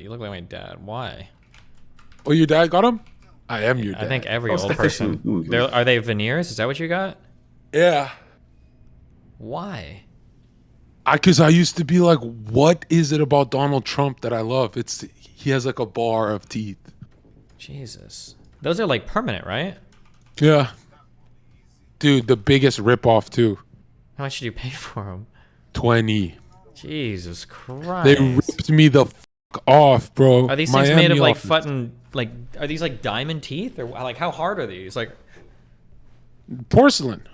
You look like my dad. Why? Oh, your dad got him? I am your dad. I think every old person. Are they veneers? Is that what you got? Yeah. Why? Because I used to be like, what is it about Donald Trump that I love? He has like a bar of teeth. Jesus. Those are like permanent, right? Yeah. Dude, the biggest ripoff too. How much did you pay for them? 20. Jesus Christ. They ripped me the fuck off, bro. Are these things made of like fucking, like, are these like diamond teeth? Or like, how hard are these? Like, porcelain.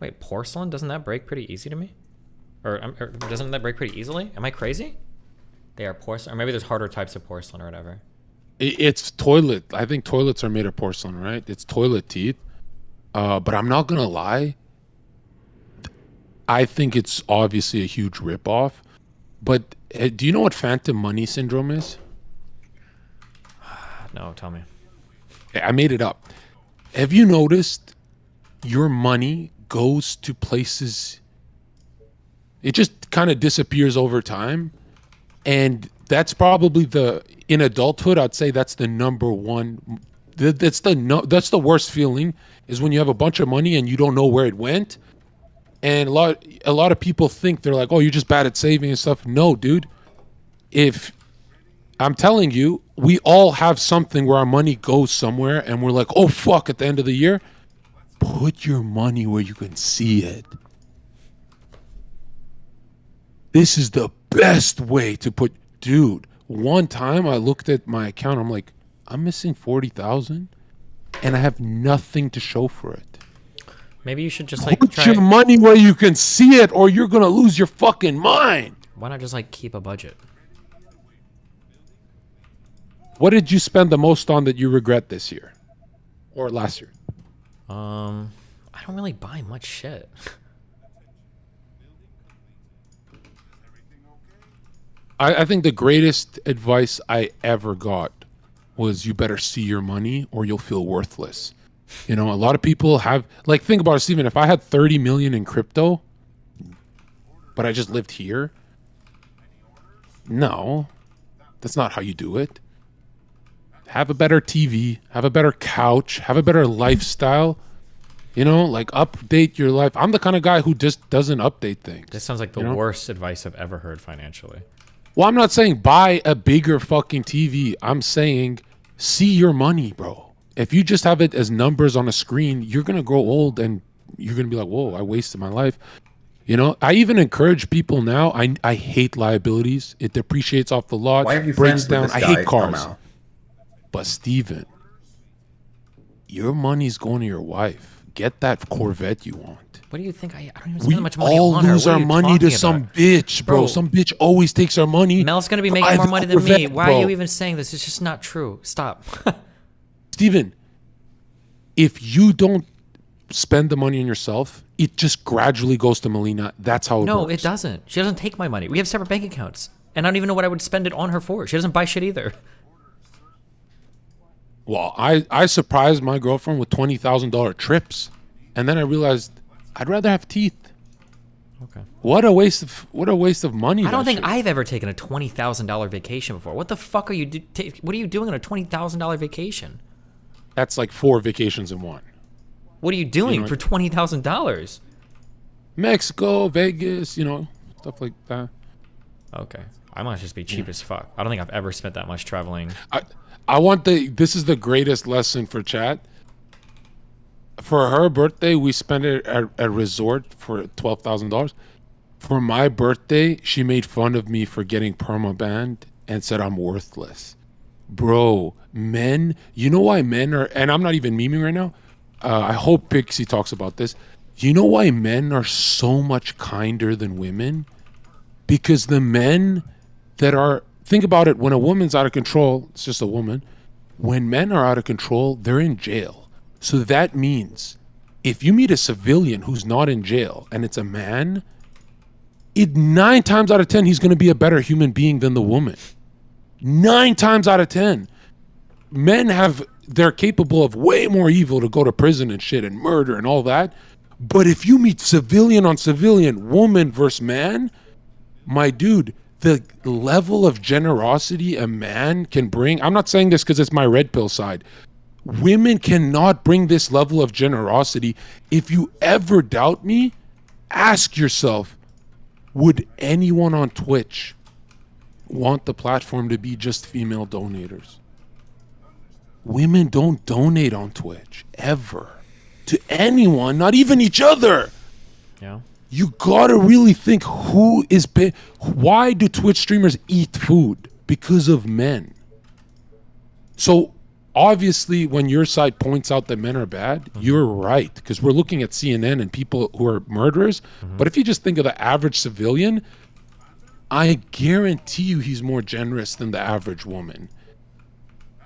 wait, porcelain? Doesn't that break pretty easy to me? Or doesn't that break pretty easily? Am I crazy? They are porcelain. Or maybe there's harder types of porcelain or whatever. It's toilet. I think toilets are made of porcelain, right? It's toilet teeth. But I'm not going to lie. I think it's obviously a huge ripoff. But do you know what phantom money syndrome is? No, tell me. I made it up. Have you noticed your money goes to places, it just kind of disappears over time? And that's probably in adulthood, I'd say that's the number one. That's the worst feeling, is when you have a bunch of money and you don't know where it went. And a lot of people think they're like, oh, you're just bad at saving and stuff. No, dude. If I'm telling you, we all have something where our money goes somewhere and we're like, oh, fuck, at the end of the year. Put your money where you can see it. This is the best way to put... Dude, one time I looked at my account. I'm like, I'm missing 40,000 and I have nothing to show for it. Maybe you should just like put your money where you can see it, or you're going to lose your fucking mind. Why not just like keep a budget? What did you spend the most on that you regret this year or last year? I don't really buy much shit. I think the greatest advice I ever got was, you better see your money or you'll feel worthless. You know, a lot of people have, like, think about it, Steven. If I had 30 million in crypto, but I just lived here, no, that's not how you do it. Have a better TV, have a better couch, have a better lifestyle. You know, like, update your life. I'm the kind of guy who just doesn't update things. This sounds like the worst advice I've ever heard financially. Well, I'm not saying buy a bigger fucking TV. I'm saying see your money, bro. If you just have it as numbers on a screen, you're going to grow old and you're going to be like, whoa, I wasted my life. You know, I even encourage people now. I hate liabilities. It depreciates off the lot. Why are you breaks friends down. with this I guy? hate cars. But Steven, your money's going to your wife. Get that Corvette you want. What do you think? I don't even spend that much money all on her. lose What are our you money to talking some about? bitch, bro. Some bitch always takes our money. Mel's gonna be making more money than me. Why are you even saying this? It's just not true. Stop. Steven, if you don't spend the money on yourself, it just gradually goes to Melina. That's how it works. No, it doesn't. She doesn't take my money. We have separate bank accounts. And I don't even know what I would spend it on her for. She doesn't buy shit either. Well, I surprised my girlfriend with $20,000 trips. And then I realized I'd rather have teeth. Okay. What a waste of money. I don't think I've ever taken a $20,000 vacation before. What the fuck are you what are you doing on a $20,000 vacation? That's like 4 vacations in one. What are you doing for $20,000? Mexico, Vegas, you know, stuff like that. Okay. I must just be cheap as fuck. I don't think I've ever spent that much traveling. This is the greatest lesson for chat. For her birthday, we spent it at a resort for $12,000. For my birthday, she made fun of me for getting permaband and said I'm worthless. Bro, men, you know why men are, and I'm not even memeing right now. I hope Pixie talks about this. You know why men are so much kinder than women? Because the men that are, think about it, when a woman's out of control, it's just a woman. When men are out of control, they're in jail. So that means if you meet a civilian who's not in jail and it's a man, 9 times out of 10, he's going to be a better human being than the woman. 9 times out of 10. They're capable of way more evil to go to prison and shit and murder and all that. But if you meet civilian on civilian, woman versus man, my dude, the level of generosity a man can bring, I'm not saying this because it's my red pill side. Women cannot bring this level of generosity. If you ever doubt me, ask yourself, would anyone on Twitch want the platform to be just female donators? Women don't donate on Twitch ever to anyone, not even each other. Yeah. You gotta really think who is why do Twitch streamers eat food? Because of men. So obviously when your side points out that men are bad, you're right, because we're looking at CNN and people who are murderers. But if you just think of the average civilian, I guarantee you he's more generous than the average woman.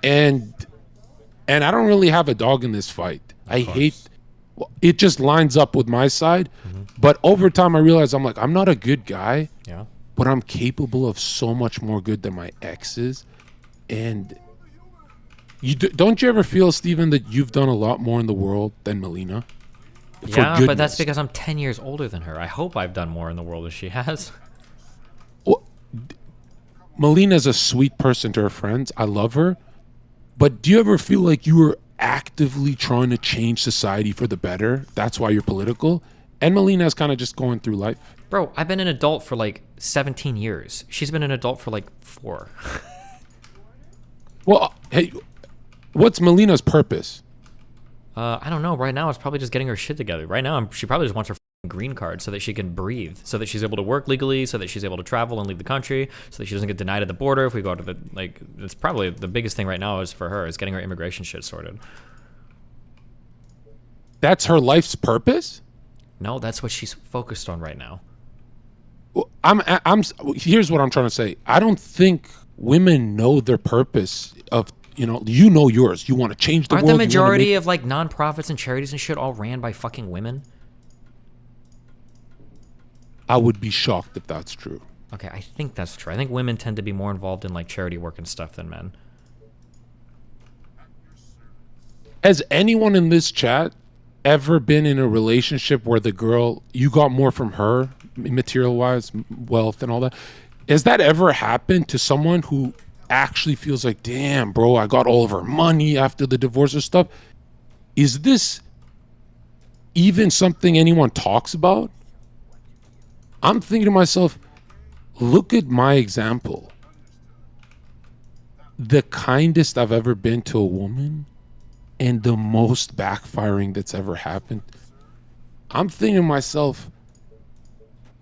And I don't really have a dog in this fight. I hate, it just lines up with my side. But over time I realized I'm not a good guy. Yeah. But I'm capable of so much more good than my exes. And don't you ever feel, Steven, that you've done a lot more in the world than Melina? Yeah, but that's because I'm 10 years older than her. I hope I've done more in the world than she has. Well, Melina's a sweet person to her friends. I love her. But do you ever feel like you were actively trying to change society for the better? That's why you're political? And Melina's kind of just going through life. Bro, I've been an adult for like 17 years. She's been an adult for like 4. Well, hey, what's Melina's purpose? I don't know. Right now, it's probably just getting her shit together. Right now, she probably just wants her green card so that she can breathe, so that she's able to work legally, so that she's able to travel and leave the country, so that she doesn't get denied at the border if we go to the, like, it's probably the biggest thing right now is for her is getting her immigration shit sorted. That's her life's purpose? No, that's what she's focused on right now. Well, here's what I'm trying to say. I don't think women know their purpose of, you know yours. You want to change the world. Aren't the majority of like nonprofits and charities and shit all ran by fucking women? I would be shocked if that's true. Okay, I think that's true. I think women tend to be more involved in like charity work and stuff than men. Has anyone in this chat ever been in a relationship where the girl, you got more from her, material-wise, wealth and all that? Has that ever happened to someone who actually feels like, damn, bro, I got all of her money after the divorce or stuff? Is this even something anyone talks about? I'm thinking to myself, look at my example. The kindest I've ever been to a woman and the most backfiring that's ever happened. I'm thinking to myself,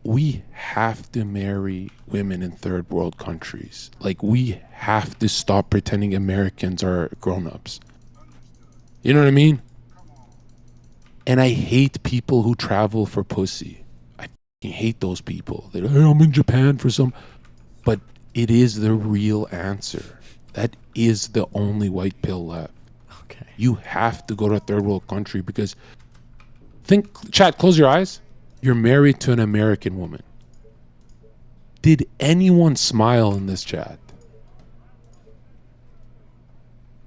we have to marry women in third world countries. Like, we have to stop pretending Americans are grown-ups. You know what I mean? And I hate people who travel for pussy. I hate those people. They're like, hey, I'm in Japan for some. But it is the real answer. That is the only white pill left. Okay. You have to go to a third world country because chat, close your eyes. You're married to an American woman. Did anyone smile in this chat?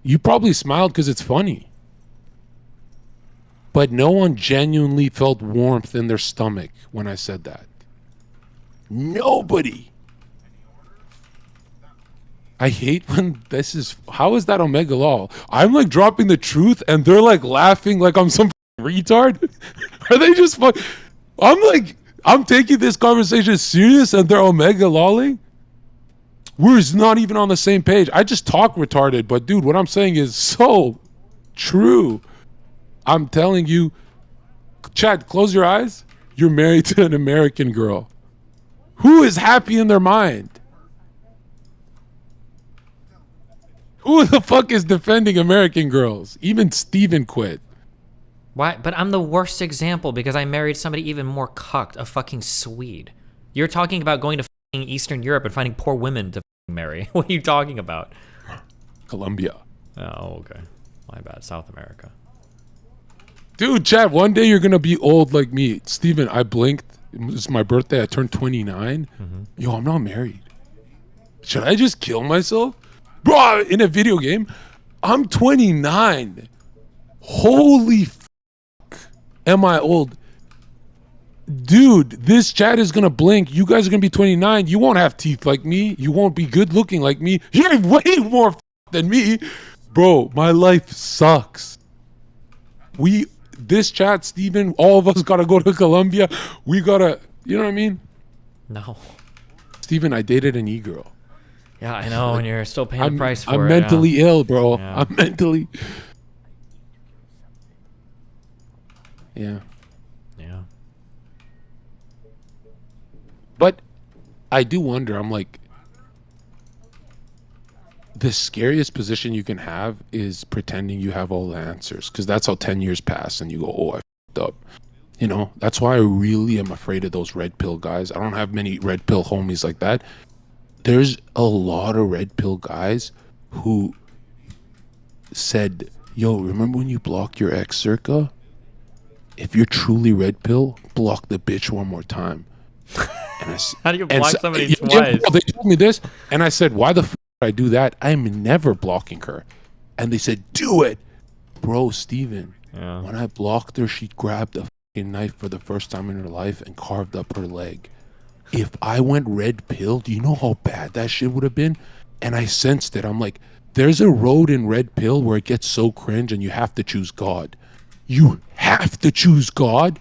You probably smiled because it's funny. But no one genuinely felt warmth in their stomach when I said that. Nobody. I hate when this is, how is that Omega Law? I'm like dropping the truth and they're like laughing like I'm some retard. Are they just fuck? I'm taking this conversation serious and they're Omega Lawing? We're not even on the same page. I just talk retarded, but dude, what I'm saying is so true. I'm telling you, Chad, close your eyes. You're married to an American girl. Who is happy in their mind? Who the fuck is defending American girls? Even Steven quit. Why? But I'm the worst example because I married somebody even more cucked, a fucking Swede. You're talking about going to fucking Eastern Europe and finding poor women to marry. What are you talking about? Colombia. Oh, okay. My bad. South America. Dude, Chad, one day you're going to be old like me. Steven, I blinked. It's my birthday. I turned 29. Yo, I'm not married. Should I just kill myself? Bro, in a video game, I'm 29. Holy fuck. Am I old? dude, this chat is gonna blink. You guys are gonna be 29. You won't have teeth like me. You won't be good looking like me. You're way more than me, bro. My life sucks. This chat, Steven, all of us gotta go to Colombia. We gotta, you know what I mean? No. Steven, I dated an e-girl. Yeah, I know, and you're still paying the price for I'm it. mentally ill, bro. Yeah. I'm mentally. Yeah. Yeah. But I do wonder, I'm like, the scariest position you can have is pretending you have all the answers, because that's how 10 years pass and you go, oh, I fucked up. You know, that's why I really am afraid of those red pill guys. I don't have many red pill homies like that. There's a lot of red pill guys who said, yo, remember when you blocked your ex, Zherka? If you're truly red pill, block the bitch one more time. And How do you block somebody twice? Yeah, they told me this, and I said, why the f would I do that? I'm never blocking her. And they said, do it. Bro, Steven, Yeah. when I blocked her, she grabbed a fucking knife for the first time in her life and carved up her leg. If I went red pill, do you know how bad that shit would have been? And I sensed it. I'm like, there's a road in red pill where it gets so cringe and you have to choose God. You have to choose God.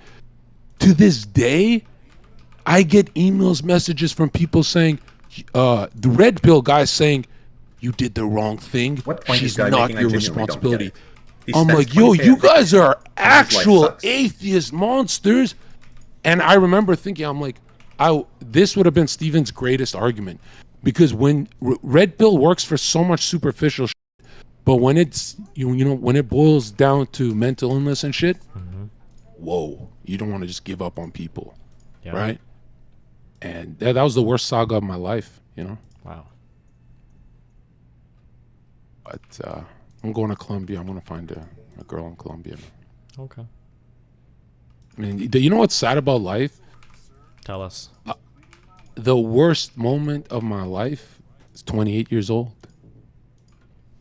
To this day, I get emails, messages from people saying, the red pill guy saying, you did the wrong thing. What point is She's guy not making? I your genuinely don't responsibility. get it. He I'm spends like, yo, 20K you on vacation, guys are and his life actual sucks. atheist monsters. And I remember thinking, I'm like, this would have been Steven's greatest argument, because when red pill works for so much superficial shit, but when it's you know when it boils down to mental illness and shit, whoa, you don't want to just give up on people, Yeah. right? And that was the worst saga of my life, you know. Wow. But I'm going to Colombia. I'm going to find a girl in Colombia. Okay. I mean, you know what's sad about life? Tell us. The worst moment of my life is 28 years old.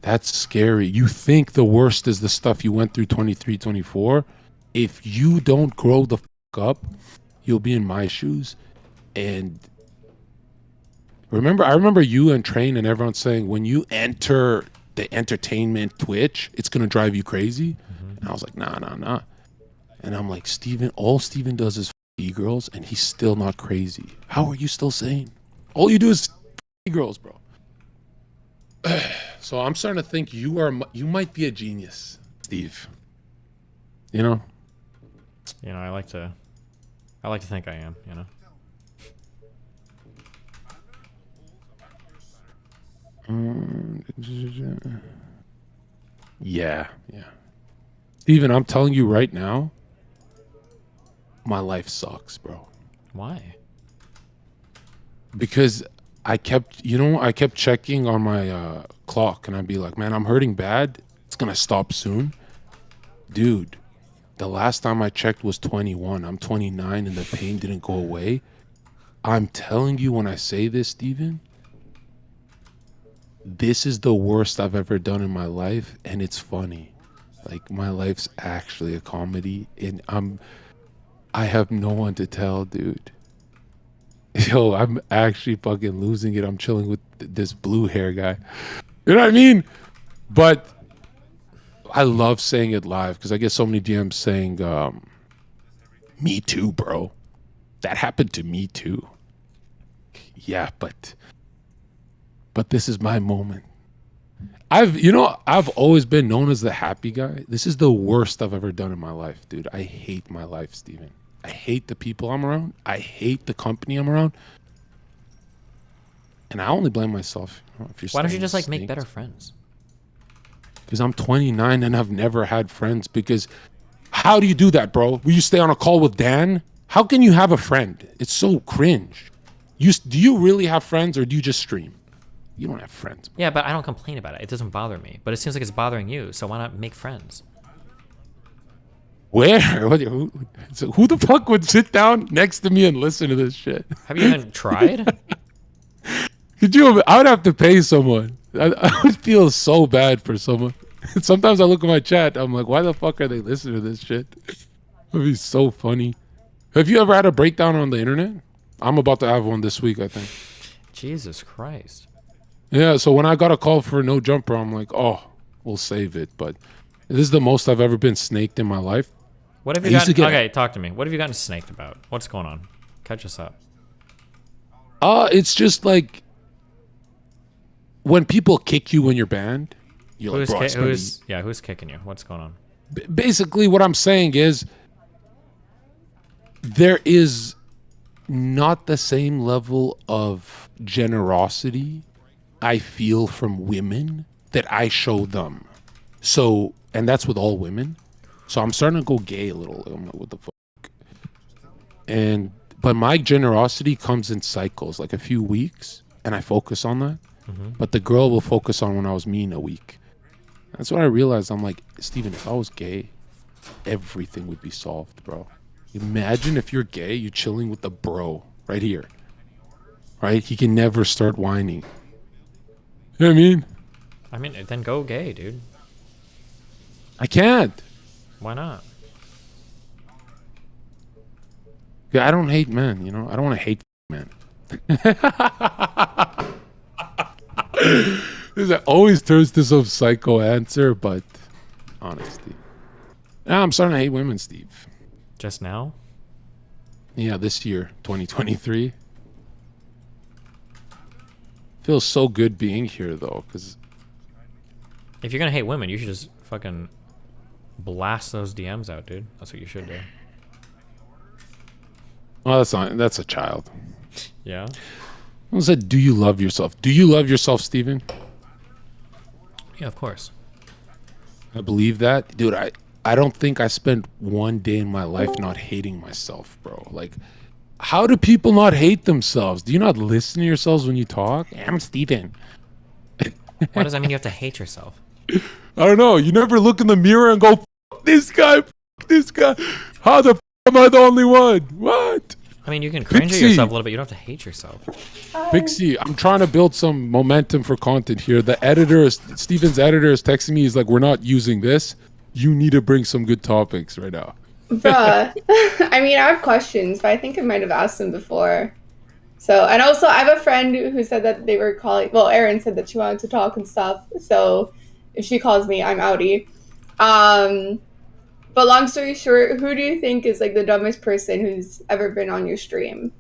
That's scary. You think the worst is the stuff you went through 23, 24. If you don't grow the fuck up, you'll be in my shoes. And I remember you and Train and everyone saying, when you enter the entertainment Twitch, it's going to drive you crazy. And I was like, nah. And I'm like, all Steven does is e-girls, and he's still not crazy. How are you still sane? All you do is e-girls, bro. So I'm starting to think you might be a genius, Steve. You know? You know, I like to think I am, you know. Yeah. Steven, I'm telling you right now, my life sucks, bro. Why? Because I kept checking on my clock, and I'd be like, man, I'm hurting bad. It's gonna stop soon. Dude, the last time I checked was 21. I'm 29 and the pain didn't go away. I'm telling you, when I say this, Steven, this is the worst I've ever done in my life, and it's funny. Like, my life's actually a comedy, and I have no one to tell, dude. Yo, I'm actually fucking losing it. I'm chilling with this blue hair guy. You know what I mean? But I love saying it live because I get so many DMs saying, me too, bro. That happened to me too. Yeah, but this is my moment. I've always been known as the happy guy. This is the worst I've ever done in my life, dude. I hate my life, Steven. I hate the people I'm around. I hate the company I'm around. And I only blame myself. If you're Why don't you just like make snakes. better friends? Because I'm 29 and I've never had friends. Because how do you do that, bro? Will you stay on a call with Dan? How can you have a friend? It's so cringe. Do you really have friends, or do you just stream? You don't have friends. Yeah, but I don't complain about it. It doesn't bother me. But it seems like it's bothering you, so why not make friends? Where? Who the fuck would sit down next to me and listen to this shit? Have you even tried? I would have to pay someone. I would feel so bad for someone. Sometimes I look at my chat, I'm like, why the fuck are they listening to this shit? It would be so funny. Have you ever had a breakdown on the internet? I'm about to have one this week, I think. Jesus Christ. Yeah, so when I got a call for no jumper, I'm like, oh, we'll save it. But this is the most I've ever been snaked in my life. What have I you used to gotten? get Okay, talk to me. What have you gotten snaked about? What's going on? Catch us up. It's just like when people kick you when you're banned, you're like, bro, I spent who's kicking you? What's going on? basically what I'm saying is there is not the same level of generosity I feel from women that I show them. So, and that's with all women. So I'm starting to go gay a little. I'm like, what the fuck? And but my generosity comes in cycles, like a few weeks, and I focus on that. But the girl will focus on when I was mean a week. That's when I realized. I'm like, Steven, if I was gay, everything would be solved, bro. Imagine if you're gay, you're chilling with the bro right here. Right? He can never start whining. You know what I mean? I mean, then go gay, dude. I can't. Why not? Yeah, I don't hate men, you know? I don't want to hate men. This always turns to some psycho answer, but honesty. Now I'm starting to hate women, Steve. Just now? Yeah, this year, 2023. Feels so good being here, though, because If you're gonna hate women, you should just fucking blast those DMs out, dude. That's what you should do. well, that's a child. Yeah? I said, do you love yourself? Do you love yourself, Steven? Yeah, of course. I believe that. Dude, I don't think I spent one day in my life not hating myself, bro. Like, how do people not hate themselves? Do you not listen to yourselves when you talk? I'm Steven. Why does that mean you have to hate yourself? I don't know. You never look in the mirror and go, "F- this guy, f- this guy. How the f- am I the only one? What? I mean, you can cringe at Pixie. yourself a little bit. You don't have to hate yourself. Pixie, I'm trying to build some momentum for content here. Steven's editor is texting me. He's like, we're not using this. You need to bring some good topics right now. Bruh. I mean, I have questions, but I think I might have asked them before. So, and also, I have a friend who said that they were calling. Well, Erin said that she wanted to talk and stuff. So, if she calls me, I'm outie. But long story short, who do you think is like the dumbest person who's ever been on your stream?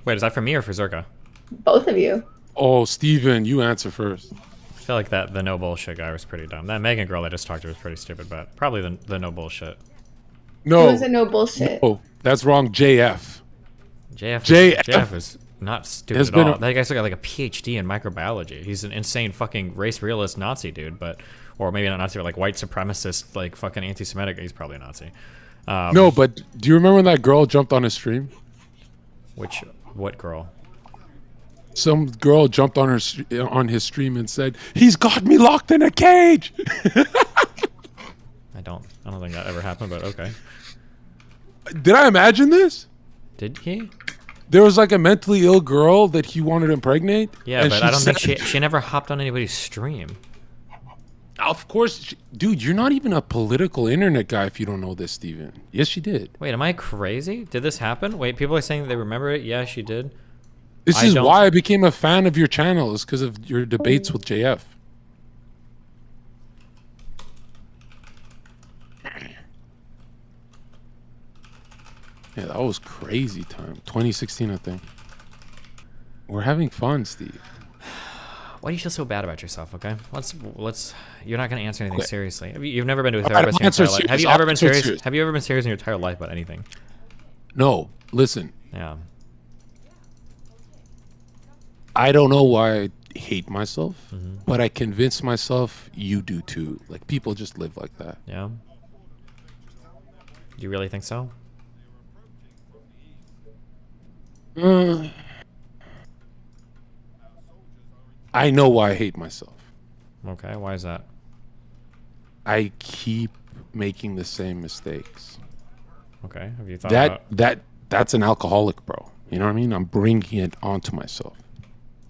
Wait, is that for me or for Zherka? Both of you. Oh, Steven, you answer first. I feel like the no bullshit guy was pretty dumb. That Megan girl I just talked to was pretty stupid, but probably the no bullshit. No. Who was a no bullshit? Oh, that's wrong. JF. JF is not stupid Has at been all. a- That guy's got like a PhD in microbiology. He's an insane fucking race realist Nazi dude, but or maybe not Nazi, but like white supremacist, like fucking anti-Semitic. He's probably a Nazi. No, but do you remember when that girl jumped on his stream? What girl? Some girl jumped on on his stream and said, "He's got me locked in a cage." I don't think that ever happened, but okay. Did I imagine this? Did he? There was like a mentally ill girl that he wanted to impregnate. Yeah, and but I don't think said- she never hopped on anybody's stream. Of course, dude, you're not even a political internet guy if you don't know this, Steven. Yes, she did. Wait, am I crazy? Did this happen? Wait, people are saying that they remember it. Yeah, she did. This I is don't- why I became a fan of your channel, is because of your debates with JF. Yeah, that was crazy time. 2016, I think. We're having fun, Steve. Why do you feel so bad about yourself? Okay, let's. You're not gonna answer anything Quit. seriously. You've never been to a right, therapist in your I'll answer entire life. Have you serious. ever been I'll answer serious? serious. Have you ever been serious in your entire life about anything? No, listen. Yeah. I don't know why I hate myself, Mm-hmm. but I convince myself you do too. Like, people just live like that. Yeah. Do you really think so? I know why I hate myself. Okay. Why is that? I keep making the same mistakes. Okay. Have you thought about That's an alcoholic, bro. You know what I mean? I'm bringing it onto myself.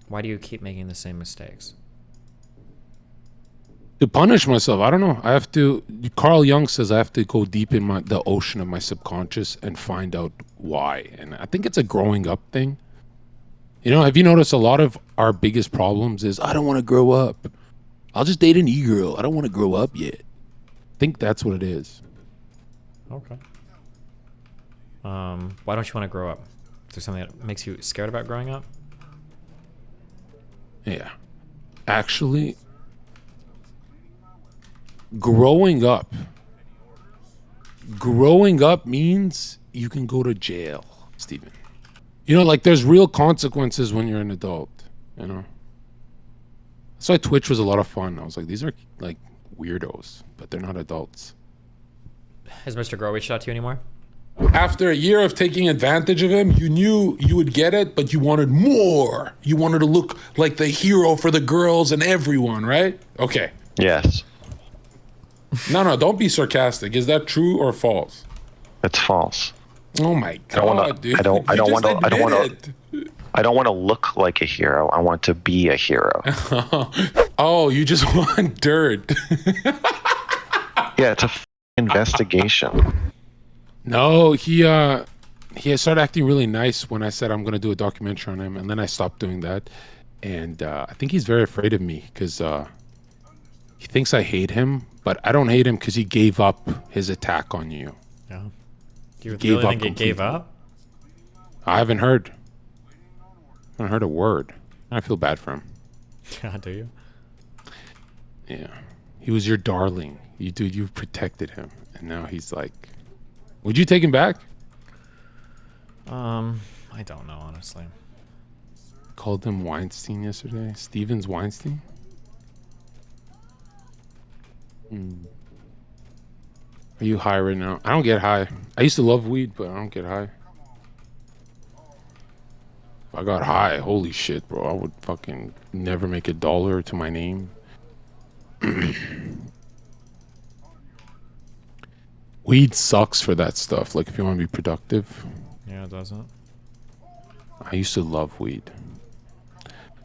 why do you keep making the same mistakes? To punish myself, I don't know. I have to. Carl Jung says I have to go deep in the ocean of my subconscious and find out why. And I think it's a growing up thing. You know, have you noticed a lot of our biggest problems is I don't want to grow up. I'll just date an e-girl. I don't want to grow up yet. I think that's what it is. Okay. Why don't you want to grow up? Is there something that makes you scared about growing up? Yeah. Actually, growing up means you can go to jail, Steven. You know, like there's real consequences when you're an adult, you know? That's why Twitch was a lot of fun. I was like, these are like weirdos, but they're not adults. Has Mr. Grow reached out to you anymore? After a year of taking advantage of him, you knew you would get it, but you wanted more. You wanted to look like the hero for the girls and everyone, right? Okay. Yes, No, don't be sarcastic. Is that true or false? it's false. Oh my god, dude. I don't You want just admitted to. I don't want to look like a hero. I want to be a hero. Oh, you just want dirt. Yeah, it's a investigation. No, he started acting really nice when I said I'm gonna do a documentary on him, and then I stopped doing that. And I think he's very afraid of me because he thinks I hate him, but I don't hate him because he gave up his attack on you. Yeah. Do you Gave really up think he gave completely. up? I haven't heard a word. I feel bad for him. Yeah, do you? Yeah, he was your darling. You protected him, and now he's like, would you take him back? I don't know, honestly. Called him Weinstein yesterday. Stevens Weinstein. Are you high right now? I don't get high. I used to love weed, but I don't get high. If I got high, holy shit, bro. I would fucking never make $1 to my name. Weed sucks for that stuff. Like if you want to be productive. Yeah, it doesn't. I used to love weed.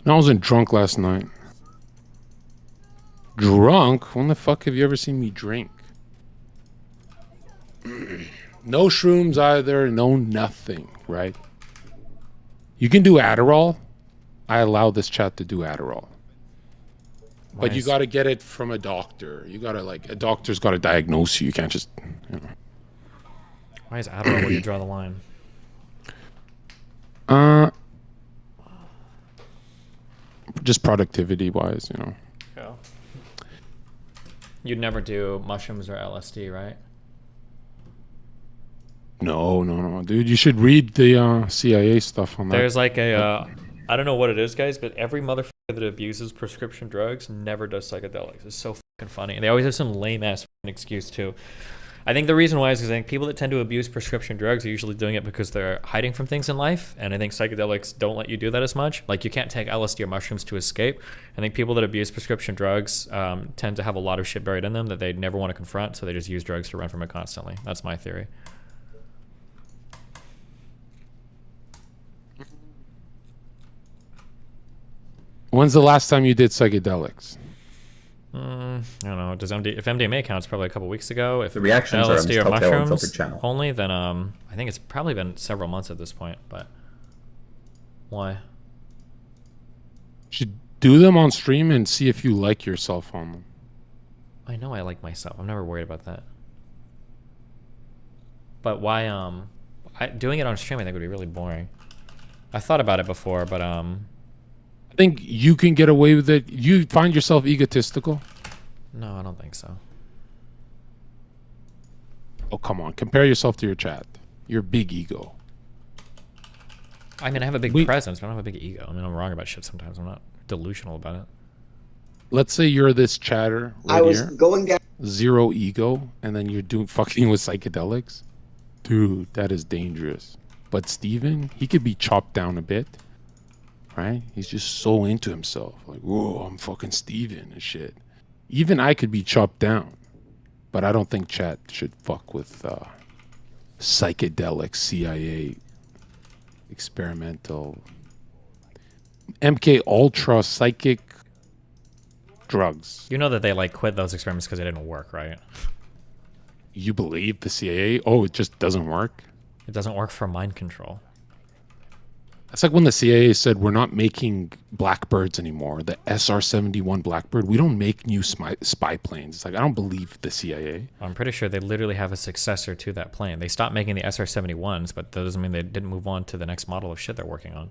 No, I wasn't drunk last night. Drunk? When the fuck have you ever seen me drink? No shrooms either, no nothing, right? You can do Adderall. I allow this chat to do Adderall. But you got to get it from a doctor. You got to a doctor's got to diagnose you. You can't just, you know. Why is Adderall where you draw the line? Just productivity wise, you know. Yeah. You'd never do mushrooms or LSD, right? No, dude. You should read the CIA stuff on that. There's like a, I don't know what it is, guys, but every motherfucker that abuses prescription drugs never does psychedelics. It's so fucking funny. And they always have some lame ass excuse too. I think the reason why is because I think people that tend to abuse prescription drugs are usually doing it because they're hiding from things in life. And I think psychedelics don't let you do that as much. Like you can't take LSD or mushrooms to escape. I think people that abuse prescription drugs tend to have a lot of shit buried in them that they never want to confront. So they just use drugs to run from it constantly. That's my theory. When's the last time you did psychedelics? I don't know. If MDMA counts, probably a couple weeks ago. If The reactions are on LSD this or Telltale Unfiltered mushrooms channel. only, then I think it's probably been several months at this point. But why? You should do them on stream and see if you like yourself on them. I know I like myself. I'm never worried about that. But why? Doing it on stream, I think would be really boring. I thought about it before, but I think you can get away with it. You find yourself egotistical. no, I don't think so. Oh, come on. Compare yourself to your chat. Your big ego. I mean, I have a big presence, but I don't have a big ego. I mean, I'm wrong about shit sometimes. I'm not delusional about it. Let's say you're this chatter right I was here. going down. Zero ego, and then you're doing fucking with psychedelics. Dude, that is dangerous. But Steven, he could be chopped down a bit. Right? He's just so into himself. Like, whoa, I'm fucking Steven and shit. Even I could be chopped down. But I don't think chat should fuck with psychedelic CIA experimental MK Ultra psychic. drugs. You know that they like quit those experiments because they didn't work, right? You believe the CIA? Oh, it just doesn't work? It doesn't work for mind control. That's like when the CIA said we're not making Blackbirds anymore. The SR-71 Blackbird. We don't make new spy planes. It's like, I don't believe the CIA. I'm pretty sure they literally have a successor to that plane. They stopped making the SR-71s, but that doesn't mean they didn't move on to the next model of shit they're working on.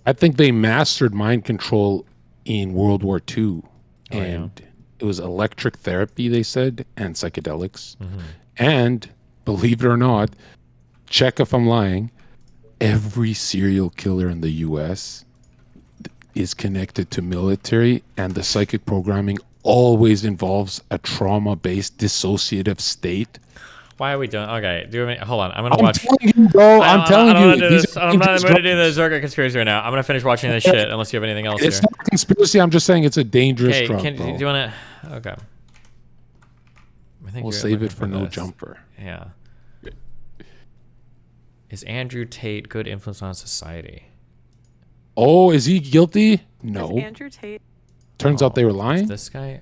I think they mastered mind control in World War II. And it was electric therapy, they said, and psychedelics. And, believe it or not, check if I'm lying, every serial killer in the U.S. is connected to military, and the psychic programming always involves a trauma-based dissociative state. Why are we doing? Okay, hold on. I'm gonna watch. Telling you, bro. I'm telling you. I'm not going to do the Zherka conspiracy right now. I'm gonna finish watching this shit unless you have anything else It's here. not a conspiracy. I'm just saying it's a dangerous Hey, drug, do bro. you want to? Okay. I think We'll you're save looking it for no this. jumper. Yeah. Is Andrew Tate good influence on society? Oh, is he guilty? No. Is Andrew Tate. Turns out they were lying. This guy,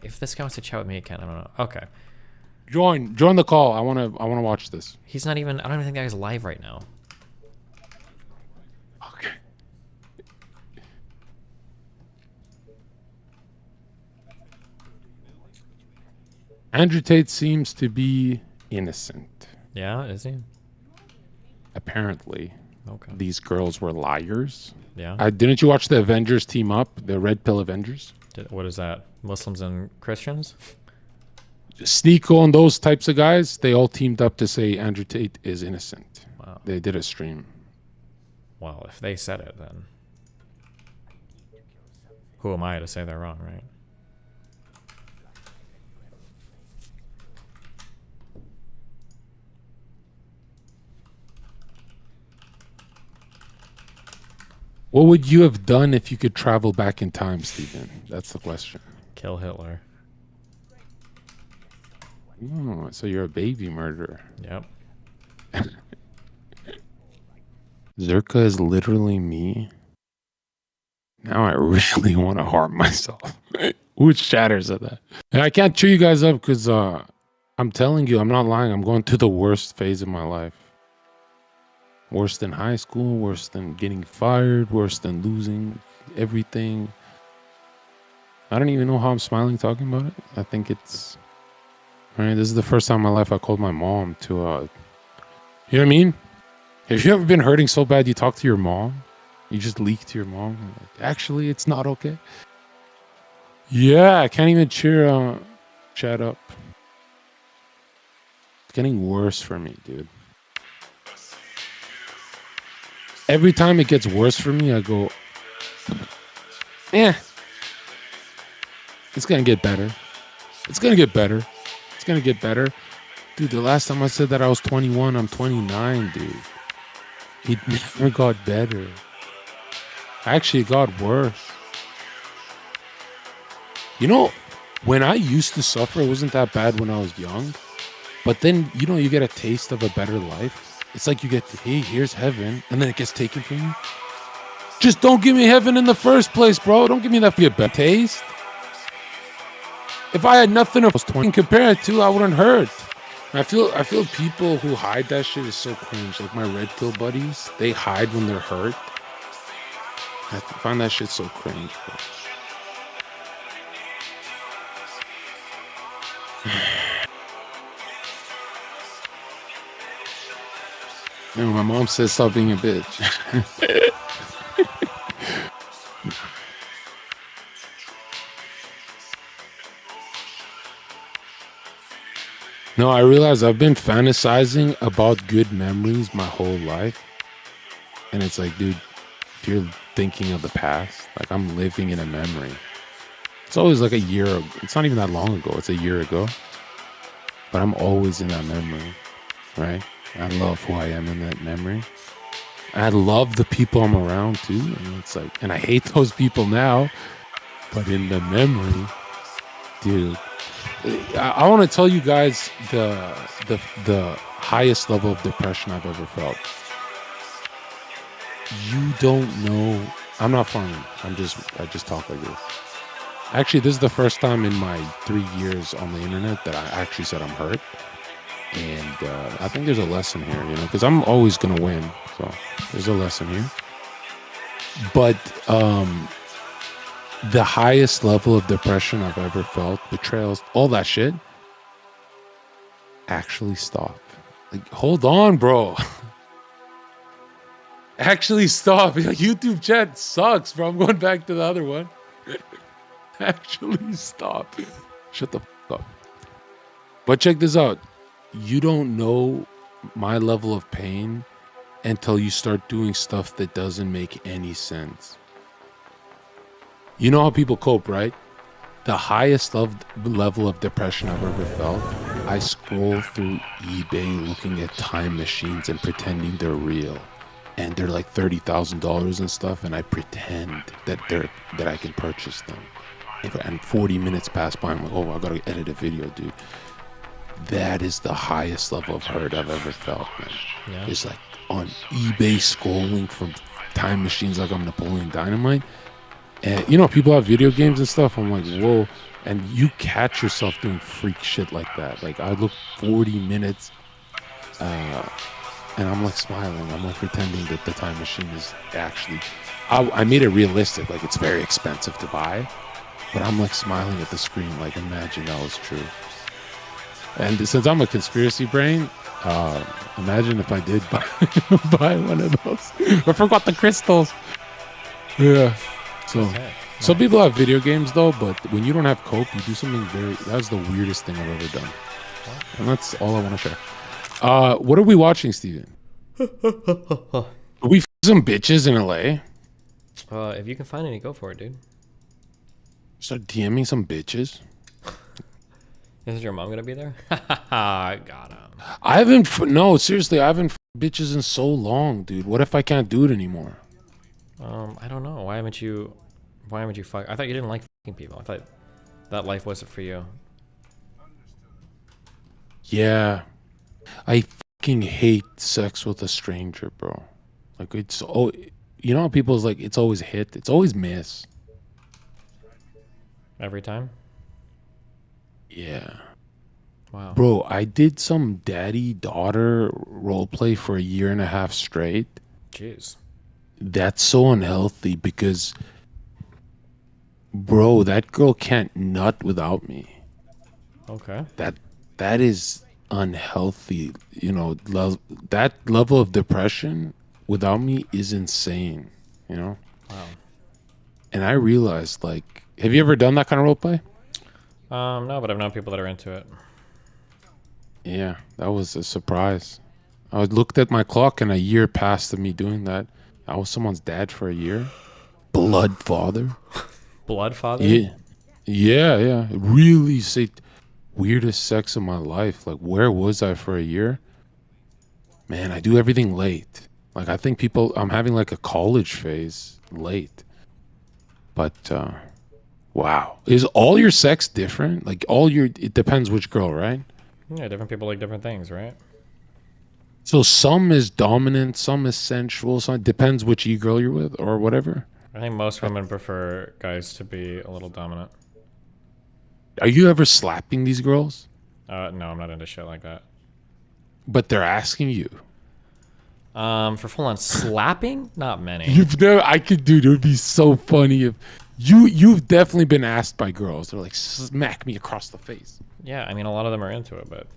if this guy wants to chat with me again, I don't know. Okay. Join the call. I wanna watch this. He's not even. I don't even think that guy's live right now. Okay. Andrew Tate seems to be innocent. Yeah, is he? Apparently, Okay. these girls were liars. Yeah. Didn't you watch the Avengers team up? The Red Pill Avengers? What is that? Muslims and Christians? Sneeko and those types of guys, they all teamed up to say Andrew Tate is innocent. Wow. They did a stream. Well, if they said it, then who am I to say they're wrong, right? What would you have done if you could travel back in time, Steven? That's the question. Kill Hitler. Oh, so you're a baby murderer. Yep. Zherka is literally me. Now I really want to harm myself. Which chatters at that? And I can't cheer you guys up because I'm telling you, I'm not lying. I'm going through the worst phase of my life. Worse than high school, worse than getting fired, worse than losing everything. I don't even know how I'm smiling talking about it. I think it's... All right, this is the first time in my life I called my mom to... You know what I mean? Have you ever been hurting so bad you talk to your mom? You just leak to your mom? Like, actually, it's not okay. Yeah, I can't even cheer Chad up. It's getting worse for me, dude. Every time it gets worse for me, I go, it's going to get better. It's going to get better. It's going to get better. Dude, the last time I said that I was 21, I'm 29, dude. It never got better. Actually, it got worse. You know, when I used to suffer, it wasn't that bad when I was young. But then, you know, you get a taste of a better life. It's like you get, hey, here's heaven, and then it gets taken from you. Just don't give me heaven in the first place, bro. Don't give me that for your bad taste. If I had nothing I was 20 compare it to, I wouldn't hurt. I feel people who hide that shit is so cringe. Like my red pill buddies, they hide when they're hurt. I find that shit so cringe, bro. Man, my mom says stop being a bitch. No, I realize I've been fantasizing about good memories my whole life. And it's like, dude, if you're thinking of the past, like I'm living in a memory. It's always like a year ago. It's not even that long ago. It's a year ago. But I'm always in that memory, right? I love who I am in that memory. I love the people I'm around too. And it's like, and I hate those people now, but in the memory, dude, I want to tell you guys the highest level of depression I've ever felt. You don't know I'm not farming. I just talk like this. Actually, this is the first time in my 3 years on the internet that I actually said I'm hurt. And I think there's a lesson here, you know, because I'm always going to win. So there's a lesson here. But the highest level of depression I've ever felt, betrayals, all that shit, actually stop. Like, hold on, bro. Actually stop. YouTube chat sucks, bro. I'm going back to the other one. Actually stop. Shut the fuck up. But check this out. You don't know my level of pain until you start doing stuff that doesn't make any sense. You know how people cope, right? The highest level of depression I've ever felt, I scroll through eBay looking at time machines and pretending they're real. And they're like $30,000 and stuff, and I pretend that I can purchase them. And 40 minutes pass by, I'm like, oh, I gotta edit a video, dude. That is the highest level of hurt I've ever felt, man. Yeah. It's like on eBay scrolling from time machines like I'm Napoleon Dynamite. And, you know, people have video games and stuff. I'm like, whoa. And you catch yourself doing freak shit like that. Like, I look 40 minutes, and I'm like smiling. I'm like pretending that the time machine is actually... I made it realistic. Like, it's very expensive to buy. But I'm like smiling at the screen. Like, imagine that was true. And since I'm a conspiracy brain, imagine if I did buy one of those. I forgot the crystals. Yeah. So, Okay. some people have video games though, but when you don't have cope, you do something very... That's the weirdest thing I've ever done. And that's all I want to share. What are we watching, Steven? Are we some bitches in LA? If you can find any, go for it, dude. Start DMing some bitches? Isn't your mom gonna be there? I got him. I haven't... No, seriously, I haven't bitches in so long, dude. What if I can't do it anymore? I don't know. Why haven't you fuck? I thought you didn't like fucking people. I thought that life wasn't for you. Yeah. I fucking hate sex with a stranger, bro. Like, it's... Oh, you know how people's like, it's always hit? It's always miss. Every time? Yeah. Wow. Bro, I did some daddy-daughter roleplay for a year and a half straight. Jeez. That's so unhealthy because, bro, that girl can't nut without me. Okay. That is unhealthy. You know, that level of depression without me is insane, you know? Wow. And I realized, like, have you ever done that kind of roleplay? No, but I've known people that are into it. Yeah, that was a surprise. I looked at my clock and a year passed of me doing that. I was someone's dad for a year. Blood father. Blood father? Yeah. Yeah. Really weirdest sex of my life. Like, where was I for a year? Man, I do everything late. Like, I think I'm having like a college phase late. But, wow. Is all your sex different? Like, it depends which girl, right? Yeah, different people like different things, right? So some is dominant, some is sensual. So it depends which girl you're with or whatever. I think most women prefer guys to be a little dominant. Are you ever slapping these girls? No, I'm not into shit like that. But they're asking you. For full-on slapping? Not many. You've never... I could, dude, it would be so funny if... You've definitely been asked by girls. They're like, smack me across the face. Yeah, I mean, a lot of them are into it, but...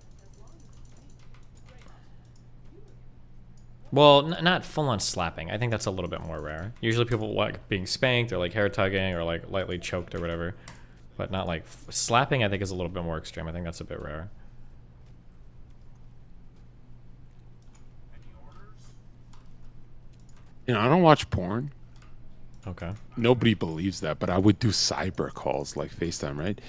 Well, not full-on slapping. I think that's a little bit more rare. Usually people like being spanked or like hair tugging or like lightly choked or whatever. But not like... slapping, I think, is a little bit more extreme. I think that's a bit rare. You know, I don't watch porn. Okay. Nobody believes that, but I would do cyber calls like FaceTime, right?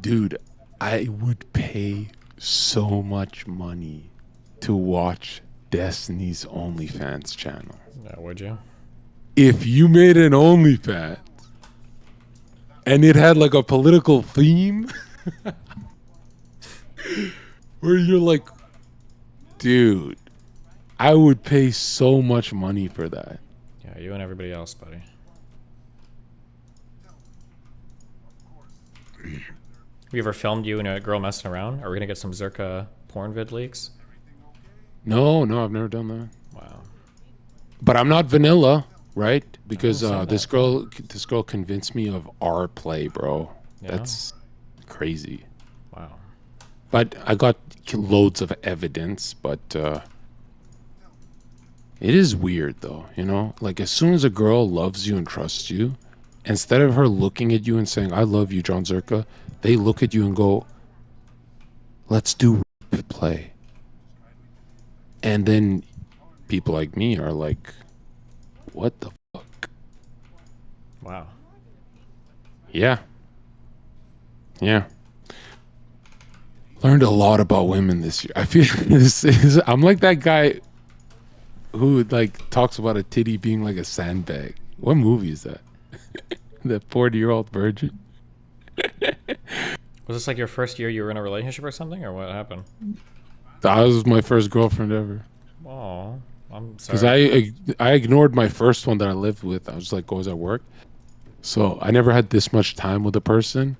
Dude, I would pay so much money to watch Destiny's OnlyFans channel. Yeah, would you? If you made an OnlyFans and it had like a political theme where you're like, dude, I would pay so much money for that. Yeah, you and everybody else, buddy. Have you ever filmed you and a girl messing around? Are we gonna get some Zherka porn vid leaks? No, I've never done that. Wow. But I'm not vanilla, right? Because say this girl convinced me of our play, bro. Yeah? That's crazy. Wow. But I got loads of evidence, but it is weird though, you know? Like as soon as a girl loves you and trusts you, instead of her looking at you and saying, I love you, John Zherka, they look at you and go, let's do play. And then people like me are like, what the fuck? Wow. Yeah. Learned a lot about women this year. I feel I'm like that guy who like talks about a titty being like a sandbag. What movie is that? The 40-year-old virgin. Was this like your first year you were in a relationship or something, or what happened? That was my first girlfriend ever. Oh, I'm Because sorry. I ignored my first one that I lived with. I was like always at work, so I never had this much time with a person.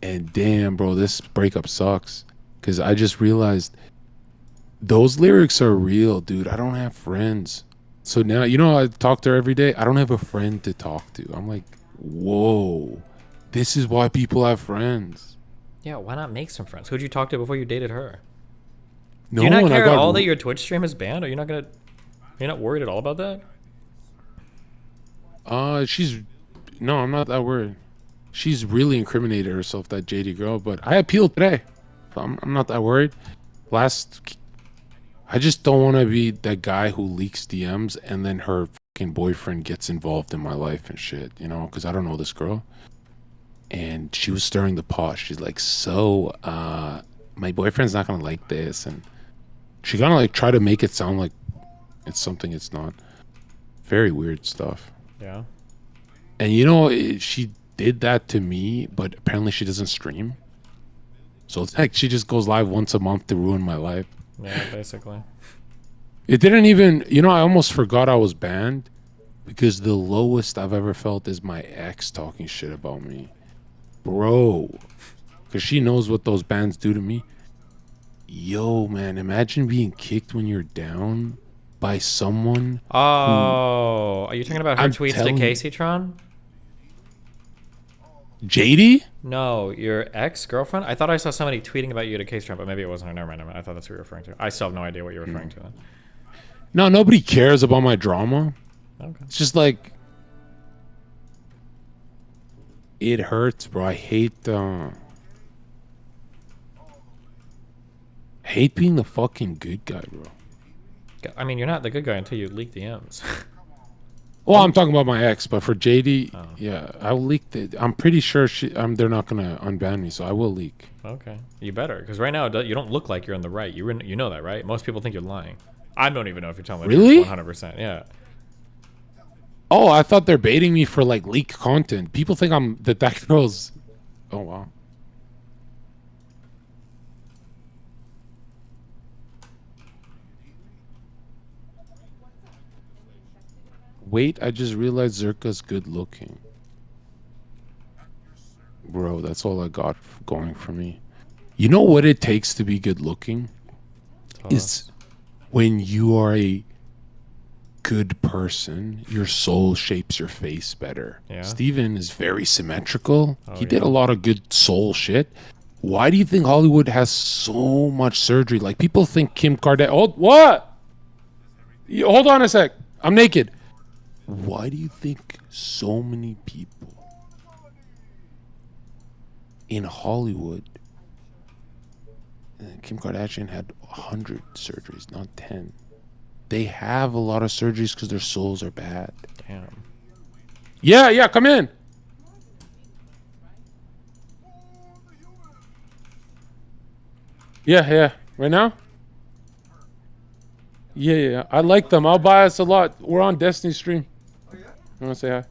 And damn, bro, this breakup sucks. Because I just realized those lyrics are real, dude. I don't have friends. So now, you know, I talk to her every day. I don't have a friend to talk to. I'm like, whoa, this is why people have friends. Yeah, why not make some friends? Who'd you talk to before you dated her? No Do you not one. care at all that your Twitch stream is banned? Are you not worried at all about that? No, I'm not that worried. She's really incriminated herself, that JD girl. But I appealed today. So I'm not that worried. I just don't want to be that guy who leaks DMs and then her fucking boyfriend gets involved in my life and shit, you know, because I don't know this girl. And she was stirring the pot. She's like, so, my boyfriend's not going to like this. And she kind of like try to make it sound like it's something it's not. Very weird stuff. Yeah. And you know, she did that to me, but apparently she doesn't stream. So it's like she just goes live once a month to ruin my life. Yeah, basically. It didn't even, you know, I almost forgot I was banned because the lowest I've ever felt is my ex talking shit about me. Bro. Because she knows what those bans do to me. Yo, man, imagine being kicked when you're down by someone. Oh, are you talking about her I'm tweets to telling you. Caseytron? JD? No, your ex-girlfriend? I thought I saw somebody tweeting about you to Caseytron, but maybe it wasn't her. Never mind. I thought that's what you were referring to. I still have no idea what you're referring to then. No, nobody cares about my drama. Okay. It's just like, it hurts, bro. I hate being the fucking good guy, bro. I mean, you're not the good guy until you leak DMs. Well, I'm talking about my ex, but for JD, Oh. yeah, I'll leak I'm pretty sure they're not gonna unban me, so I will leak. Okay. You better, because right now you don't look like you're in the right. You know that, right? Most people think you're lying. I don't even know if you're telling the Really? truth 100%. Yeah. Oh, I thought they're baiting me for like leaked content. People think that girl's. Oh wow. Wait, I just realized Zherka's good looking. Bro, that's all I got going for me. You know what it takes to be good looking? Is when you are a good person, your soul shapes your face better. Yeah. Steven is very symmetrical. Oh, He did yeah. a lot of good soul shit. Why do you think Hollywood has so much surgery? Like people think Kim Kardashian. Oh, what? Hold on a sec. I'm naked. Why do you think so many people in Hollywood? Kim Kardashian had 100 surgeries, not 10. They have a lot of surgeries because their souls are bad. Damn. Yeah, come in. Yeah. Right now? Yeah. I like them. I'll buy us a lot. We're on Destiny stream. Oh, yeah? You want to say hi?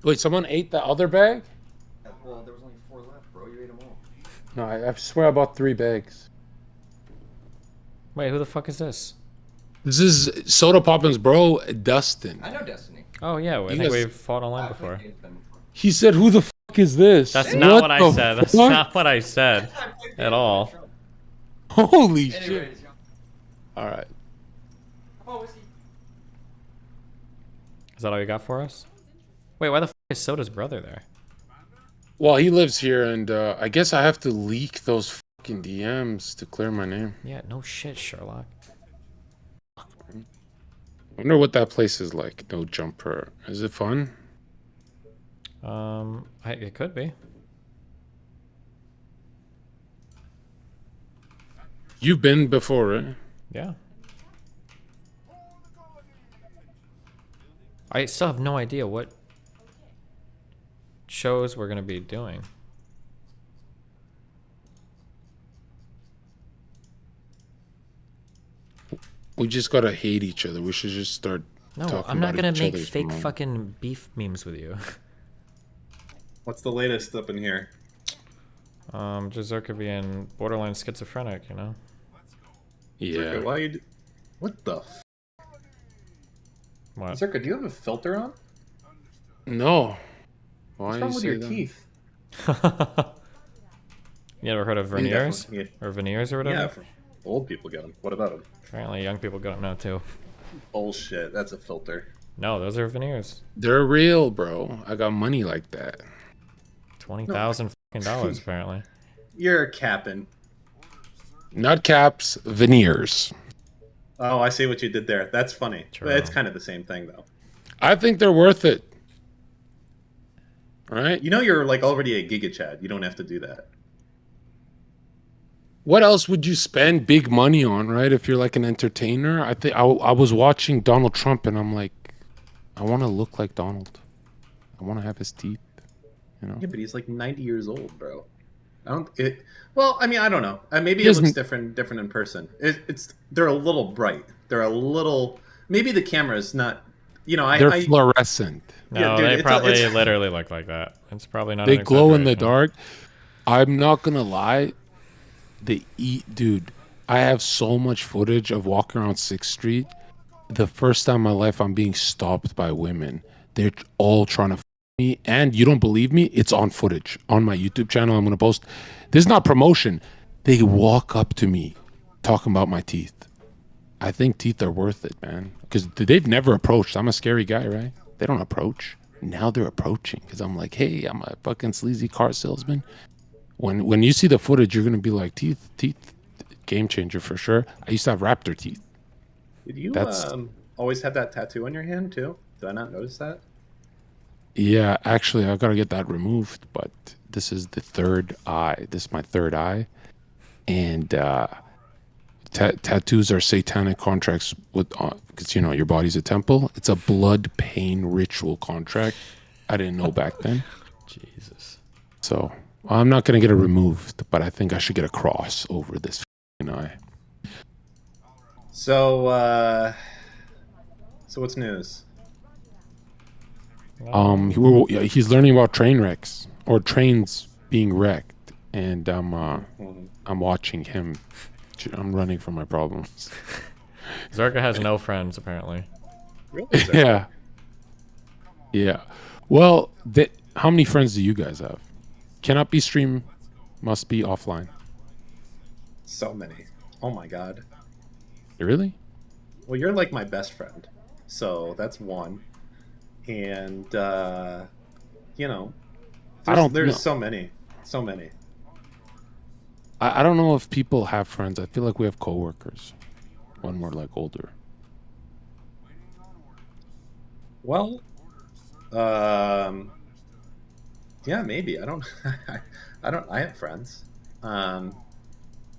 Wait, someone ate the other bag? Well, there was only 4 left, bro. You ate them all. No, I swear I bought 3 bags. Wait, who the fuck is this? This is Soda Poppins' bro, Dustin. I know Destiny. Oh, yeah. I You think guys- we've fought online I before. played them before. He said, "Who the fuck is this?" That's not what I the said. That's fuck? not what I said at all. Holy shit! Anyways, All right. oh, is he? Is that all you got for us? Wait, why the fuck is Soda's brother there? Well, he lives here, and I guess I have to leak those fucking DMs to clear my name. Yeah, no shit, Sherlock. I wonder what that place is like. No jumper. Is it fun? It could be. You've been before, right? Yeah. I still have no idea what shows we're gonna be doing. We just gotta hate each other. We should just start. No, talking I'm not about gonna each make other's fake mom. fucking beef memes with you. What's the latest up in here? Just Zherka being borderline schizophrenic, you know? Yeah. Zherka, why you? What the? What? Zherka, do you have a filter on? No. Why What's you wrong with say your that? teeth? You ever heard of I mean, veneers? definitely, Or veneers or whatever? yeah, old people get them. What about them? Apparently young people got them now too. Bullshit. That's a filter. No, those are veneers. They're real, bro. I got money like that. $20,000 fucking dollars apparently. You're capping. Not caps, veneers. Oh, I see what you did there. That's funny. True. It's kind of the same thing, though. I think they're worth it. Right? You know, you're like already a Giga Chad. You don't have to do that. What else would you spend big money on, right? If you're like an entertainer, I think I was watching Donald Trump, and I'm like, I want to look like Donald. I want to have his teeth. You know? Yeah, but he's like 90 years old, bro. I don't. It. Well, I mean, I don't know. Maybe He it looks doesn't- different in person. It's they're a little bright. They're a little. Maybe the camera's not. You know, They're I fluorescent. No, Yeah, dude, they it's probably it's- literally look like that. It's probably not They an glow in the exaggeration. dark. I'm not gonna lie. They eat, dude. I have so much footage of walking around 6th Street. The first time in my life I'm being stopped by women. They're all trying to me, and you don't believe me? It's on footage on my YouTube channel. I'm gonna post. This is not promotion. They walk up to me, talking about my teeth. I think teeth are worth it, man, because they've never approached. I'm a scary guy, right? They don't approach. Now they're approaching because I'm like, hey, I'm a fucking sleazy car salesman. When you see the footage, you're gonna be like, teeth, game changer for sure. I used to have raptor teeth. Did you That's- always have that tattoo on your hand too? Did I not notice that? Yeah, actually, I gotta get that removed. But this is the third eye. This is my third eye, and tattoos are satanic contracts with, because you know your body's a temple. It's a blood pain ritual contract. I didn't know back then, Jesus. so I'm not gonna get it removed. But I think I should get a cross over this f***ing eye. So, so what's news? He's learning about train wrecks or trains being wrecked, and I'm watching him. I'm running from my problems. Zherka has no friends apparently. Really? Yeah. Yeah. Well, how many friends do you guys have? Cannot be stream, must be offline. So many. Oh my god. Really? Well, you're like my best friend, so that's one. And you know, I don't there's know. so many. I don't know if people have friends. I feel like we have coworkers when we're like older. Well, yeah, maybe. I don't. I have friends.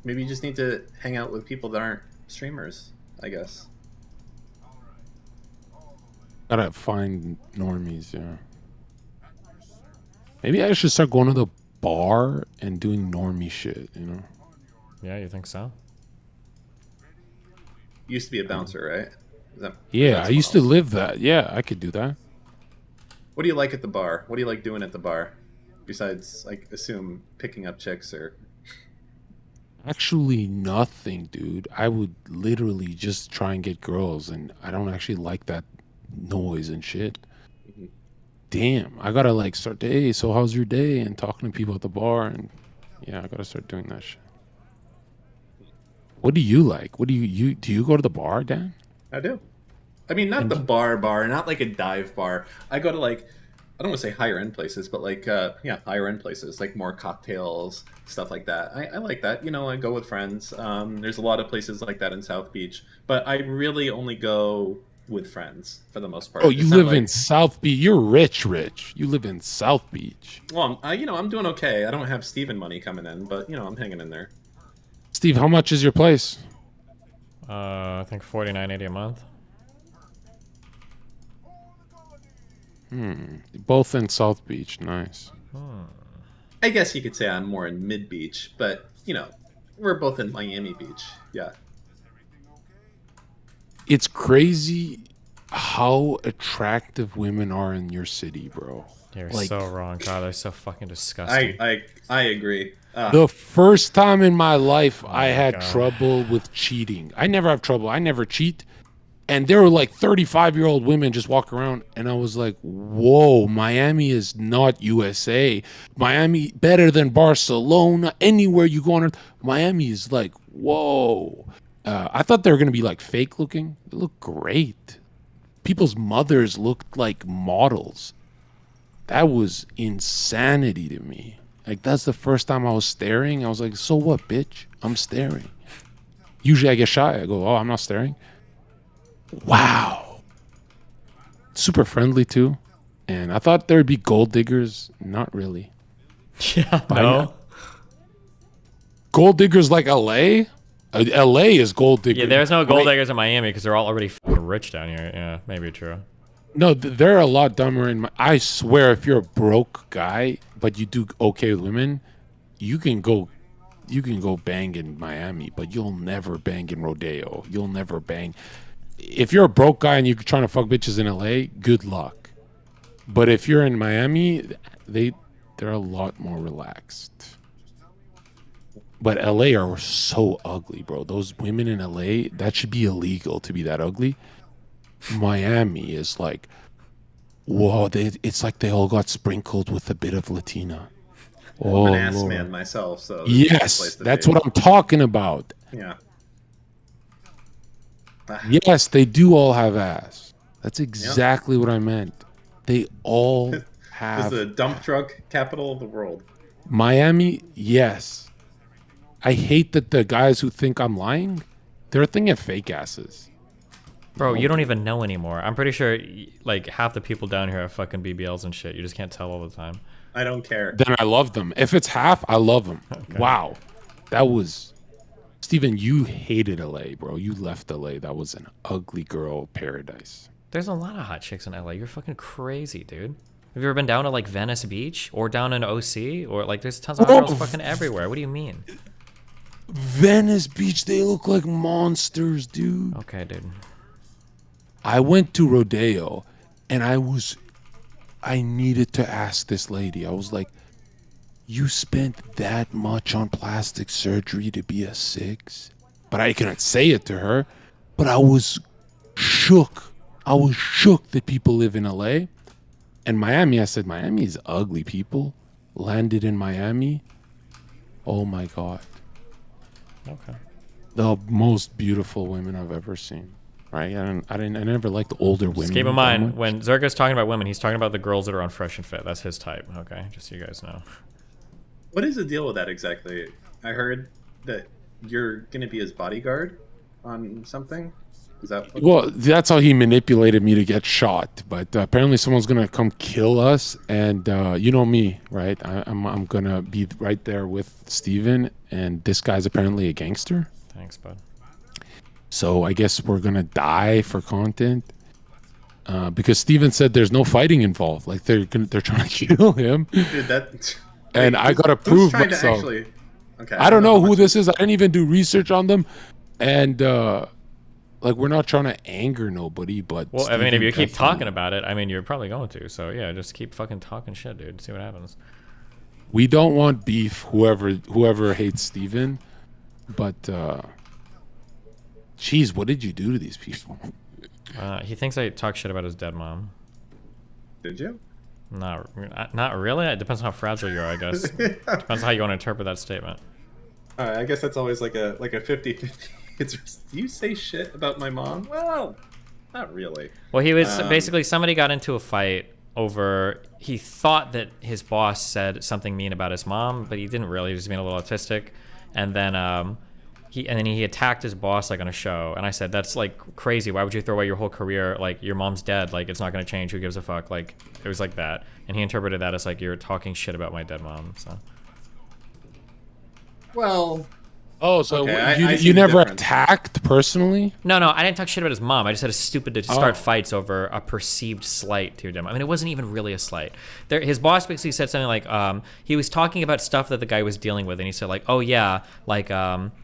Maybe you just need to hang out with people that aren't streamers, I guess. Gotta find normies, yeah. Maybe I should start going to the bar and doing normie shit, you know? Yeah, you think so? You used to be a bouncer, right? Yeah, that's I used to what live that. Yeah, I could do that. What do you like at the bar? What do you like doing at the bar? Besides, like, assume picking up chicks or. Actually, nothing, dude. I would literally just try and get girls, and I don't actually like that noise and shit. damn, I gotta like start. Hey, so how's your day? And talking to people at the bar, and yeah, I gotta start doing that shit. What do you like? What do you do? You go to the bar, Dan? I do. I mean, not And the bar, not like a dive bar. I go to like, I don't want to say higher end places, but like, yeah, higher end places, like more cocktails, stuff like that. I like that. You know, I go with friends. There's a lot of places like that in South Beach, but I really only go with friends for the most part. Oh, you It's not live like, in South Beach. You're rich, rich. You live in South Beach. well, you know, I'm doing okay. I don't have Steven money coming in, but you know, I'm hanging in there. Steve, how much is your place? I think $49.80 a month. Both in South Beach. Nice. I guess you could say I'm more in Mid Beach, but you know, we're both in Miami Beach. Yeah. It's crazy how attractive women are in your city, bro. You're Like, so wrong, God. They're so fucking disgusting. I agree. the first time in my life I my had God. trouble with cheating. I never have trouble. I never cheat. And there were like 35-year-old women just walk around, and I was like, whoa, Miami is not USA. Miami better than Barcelona. Anywhere you go on earth, Miami is like, whoa. I thought they were gonna be like fake looking. They look great. People's mothers looked like models. That was insanity to me. Like, that's the first time I was staring. I was like, so what, bitch? I'm staring. Usually I get shy. I go, oh, I'm not staring. Wow. Super friendly too. And I thought there'd be gold diggers. Not really. Yeah, I no. know. Gold diggers like LA? LA is gold diggers. Yeah, there's no gold Wait, diggers in Miami because they're all already fucking rich down here. Yeah, maybe true. No, they're a lot dumber in my. I swear, if you're a broke guy but you do okay with women, you can go bang in Miami, but you'll never bang in Rodeo. You'll never bang. If you're a broke guy and you're trying to fuck bitches in LA, good luck. But if you're in Miami, they're a lot more relaxed. But LA are so ugly, bro. Those women in LA, that should be illegal to be that ugly. Miami is like, whoa, it's like they all got sprinkled with a bit of Latina. I'm an ass Lord. man myself, so this is a good place Yes, to that's be. what I'm talking about. Yeah. Yes, they do all have ass. That's exactly what I meant. They all This is have the dump truck capital of the world. Miami. Yes, I hate that the guys who think I'm lying, they're thinking of fake asses. Bro, you don't even know anymore. I'm pretty sure like half the people down here have fucking BBLs and shit. You just can't tell all the time. I don't care. Then I love them. If it's half, I love them. Wow, that was. Steven, you hated LA, bro. You left LA. That was an ugly girl paradise. There's a lot of hot chicks in LA. You're fucking crazy, dude. Have you ever been down to like Venice Beach or down in OC or like there's tons of hot girls fucking everywhere? What do you mean? Venice Beach, they look like monsters, dude. Okay, dude. I went to Rodeo and I needed to ask this lady. I was like, you spent that much on plastic surgery to be a 6? But I couldn't say it to her. But I was shook. I was shook that people live in LA. And Miami, I said, Miami is ugly people. Landed in Miami. Oh my God. Okay. The most beautiful women I've ever seen. Right? I never liked older women. Just keep in that mind, much. when Zherka's talking about women, he's talking about the girls that are on Fresh and Fit. That's his type, okay? Just so you guys know. What is the deal with that exactly? I heard that you're going to be his bodyguard on something. Is that what... Well, that's how he manipulated me to get shot. But apparently, someone's gonna come kill us, and you know me, right? I'm gonna be right there with Steven, and this guy's apparently a gangster. Thanks, bud. So I guess we're gonna die for content. Because Steven said there's no fighting involved. Like they're trying to kill him, Dude, that... and Wait, I gotta who's prove trying to myself. actually... Okay, I don't know who much. this is. I didn't even do research on them, and like we're not trying to anger nobody. But Well, I mean, if Steven you keep definitely- talking about it, I mean, you're probably going to. So, yeah, just keep fucking talking shit, dude. See what happens. we don't want beef. Whoever hates Steven, but geez, what did you do to these people? He thinks I talk shit about his dead mom. Did you? Not really. It depends on how fragile you are, I guess. Depends how you want to interpret that statement. I guess that's always like a 50-50. It's do you say shit about my mom? Well, not really. Well, he was basically somebody got into a fight over. He thought that his boss said something mean about his mom, but he didn't really. He was being a little autistic, and then he attacked his boss like on a show. And I said, that's like crazy. Why would you throw away your whole career? Like, your mom's dead. Like, it's not gonna change. Who gives a fuck? Like, it was like that. And he interpreted that as like, you're talking shit about my dead mom. So. Well. Oh, so Okay, I see you the never difference. attacked personally? No, I didn't talk shit about his mom. I just said it's stupid to start fights over a perceived slight to him. I mean, it wasn't even really a slight. His boss basically said something like, he was talking about stuff that the guy was dealing with, and he said like, oh yeah, like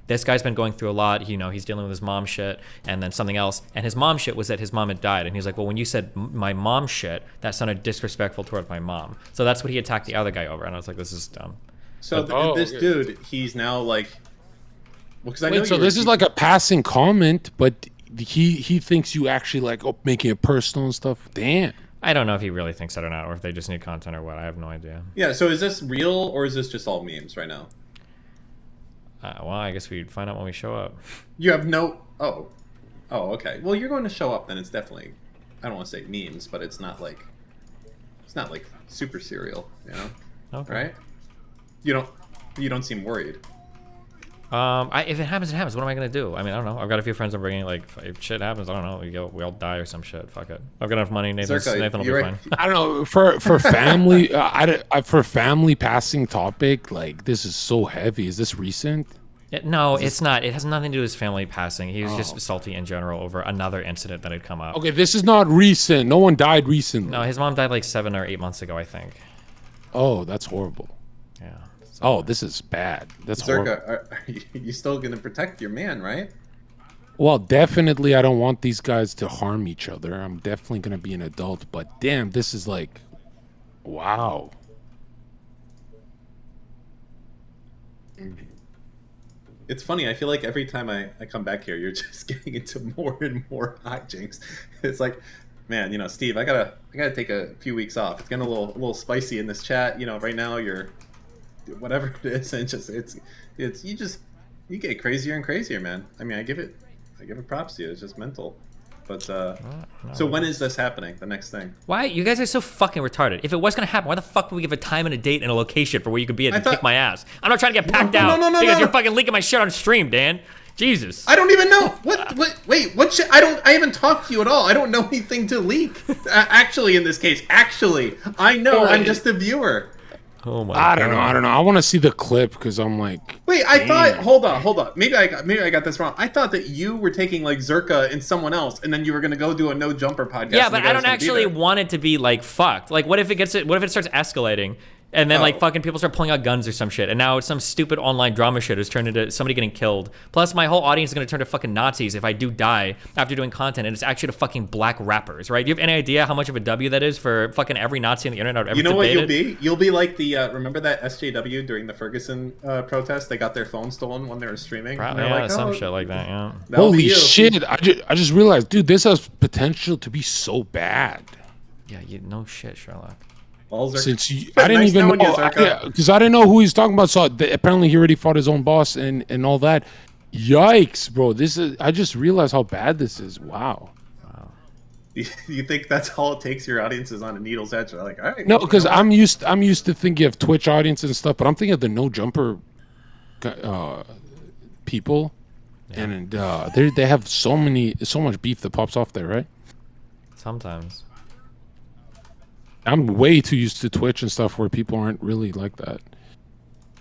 this guy's been going through a lot. You know, he's dealing with his mom shit, and then something else. And his mom shit was that his mom had died, and he's like, well, when you said my mom shit, that sounded disrespectful toward my mom. So that's what he attacked the other guy over, and I was like, this is dumb. So this dude, he's now like. Well, 'cause I know Wait, so this is like a passing comment, but he thinks you actually like making it personal and stuff. Damn. I don't know if he really thinks that or not, or if they just need content or what. I have no idea. Yeah. So is this real or is this just all memes right now? Well, I guess we'd find out when we show up. You have no. Oh, okay. Well, you're going to show up, then it's definitely. I don't want to say memes, but it's not like super serial, you know? Okay. Right? You don't seem worried. If it happens, it happens. What am I gonna do? I mean, I don't know. I've got a few friends I'm bringing. Like, if shit happens, I don't know. We all die or some shit. Fuck it. I've got enough money. Nathan will be fine. I don't know. For family, for family passing topic, like this is so heavy. Is this recent? No, it's not. It has nothing to do with his family passing. He was just salty in general over another incident that had come up. Okay, this is not recent. No one died recently. No, his mom died like 7 or 8 months ago, I think. Oh, that's horrible. Yeah. Oh, this is bad. That's horrible. Zherka, are you still gonna protect your man, right? Well, definitely I don't want these guys to harm each other. I'm definitely going to be an adult, but damn, this is like, wow. It's funny. I feel like every time I come back here, you're just getting into more and more hijinks. It's like, man, you know, Steve, I gotta take a few weeks off. It's getting a little spicy in this chat. You know, right now you're whatever it is, and you get crazier and crazier, man. I mean, I give it props to you. It's just mental. But so when is this happening? The next thing? Why? You guys are so fucking retarded. If it was gonna happen, why the fuck would we give a time and a date and a location for where you could be at and kick my ass? I'm not trying to get packed out because you're fucking leaking my shit on stream, Dan. Jesus. I don't even know wait, what shit? I haven't talked to you at all. I don't know anything to leak. Actually, in this case, I know. I'm just a viewer. Oh my God. I don't know. I want to see the clip because I'm like. Wait, I thought. Hold on. Maybe I got this wrong. I thought that you were taking like Zherka and someone else, and then you were gonna go do a no jumper podcast. Yeah, but I don't actually want it to be like fucked. Like, what if it starts escalating? And then, like, fucking people start pulling out guns or some shit. And now some stupid online drama shit has turned into somebody getting killed. Plus, my whole audience is going to turn to fucking Nazis if I do die after doing content. And it's actually to fucking black rappers, right? Do you have any idea how much of a W that is for fucking every Nazi on the internet I've ever debated? What you'll be? You'll be like the, remember that SJW during the Ferguson protest? They got their phone stolen when they were streaming? Probably, and yeah, like, some shit like that, yeah. Holy shit. I just realized, dude, this has potential to be so bad. Yeah, no shit, Sherlock. Since I didn't even know, because I didn't know who he's talking about. So apparently he already fought his own boss and all that. Yikes, bro! I just realized how bad this is. Wow. You think that's all it takes? Your audience is on a needle's edge. They're like, all right. No, because I'm used to thinking of Twitch audiences and stuff, but I'm thinking of the no jumper people, and they have so much beef that pops off there, right? Sometimes. I'm way too used to Twitch and stuff where people aren't really like that.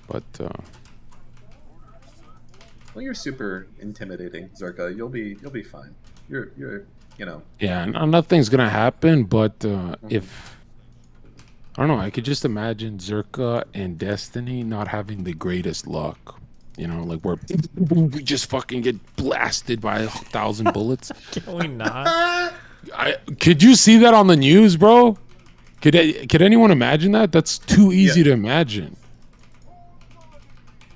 But well, you're super intimidating, Zherka. You'll be fine. You're you know. Yeah, nothing's gonna happen. But if I don't know, I could just imagine Zherka and Destiny not having the greatest luck. You know, like where we just fucking get blasted by 1,000 bullets. Can we not? Could you see that on the news, bro? Could anyone imagine that? That's too easy to imagine.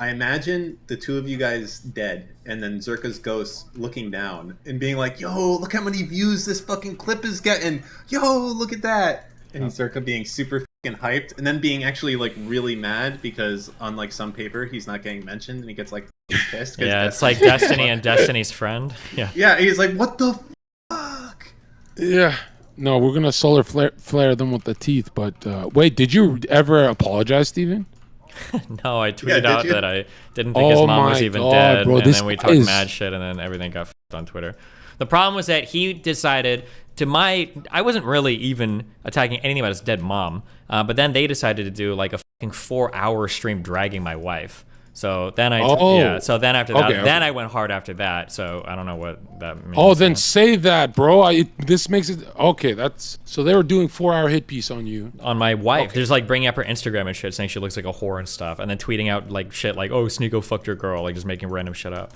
I imagine the two of you guys dead, and then Zherka's ghost looking down and being like, "Yo, look how many views this fucking clip is getting! Yo, look at that!" And Zherka being super fucking hyped, and then being actually like really mad because on like some paper he's not getting mentioned, and he gets like pissed. Yeah, it's like Destiny and Destiny's friend. Yeah. Yeah, he's like, what the fuck? Yeah. No, we're gonna solar flare them with the teeth. But wait, did you ever apologize, Steven? No, I tweeted out you? that I didn't think his mom was even dead, bro, and then we talked mad shit, and then everything got f***ed on Twitter. The problem was that he decided I wasn't really even attacking anything about his dead mom, but then they decided to do like a fucking 4-hour stream dragging my wife. So then so then after that, then I went hard after that. So I don't know what that means. Oh, then say that, bro. This makes it okay. So they were doing 4-hour hit piece on you. On my wife, just like bringing up her Instagram and shit, saying she looks like a whore and stuff, and then tweeting out like shit like, "Oh, Sneeko fucked your girl," like just making random shit up.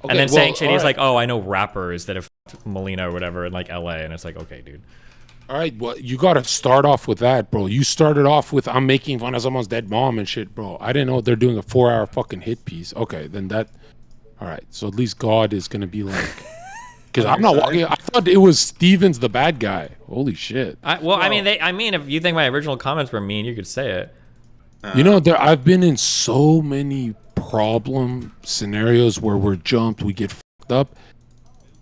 Okay, and then saying shit, he's like, "Oh, I know rappers that have Melina or whatever in like LA," and it's like, okay, dude. All right, well, you got to start off with that, bro. You started off with I'm making fun of someone's dead mom and shit, bro. I didn't know they're doing a 4-hour fucking hit piece. Okay, then that. All right, so at least God is gonna be like, because I'm not walking. I thought it was Steven's the bad guy. Holy shit. I mean, if you think my original comments were mean, you could say it. You know, I've been in so many problem scenarios where we're jumped, we get fucked up.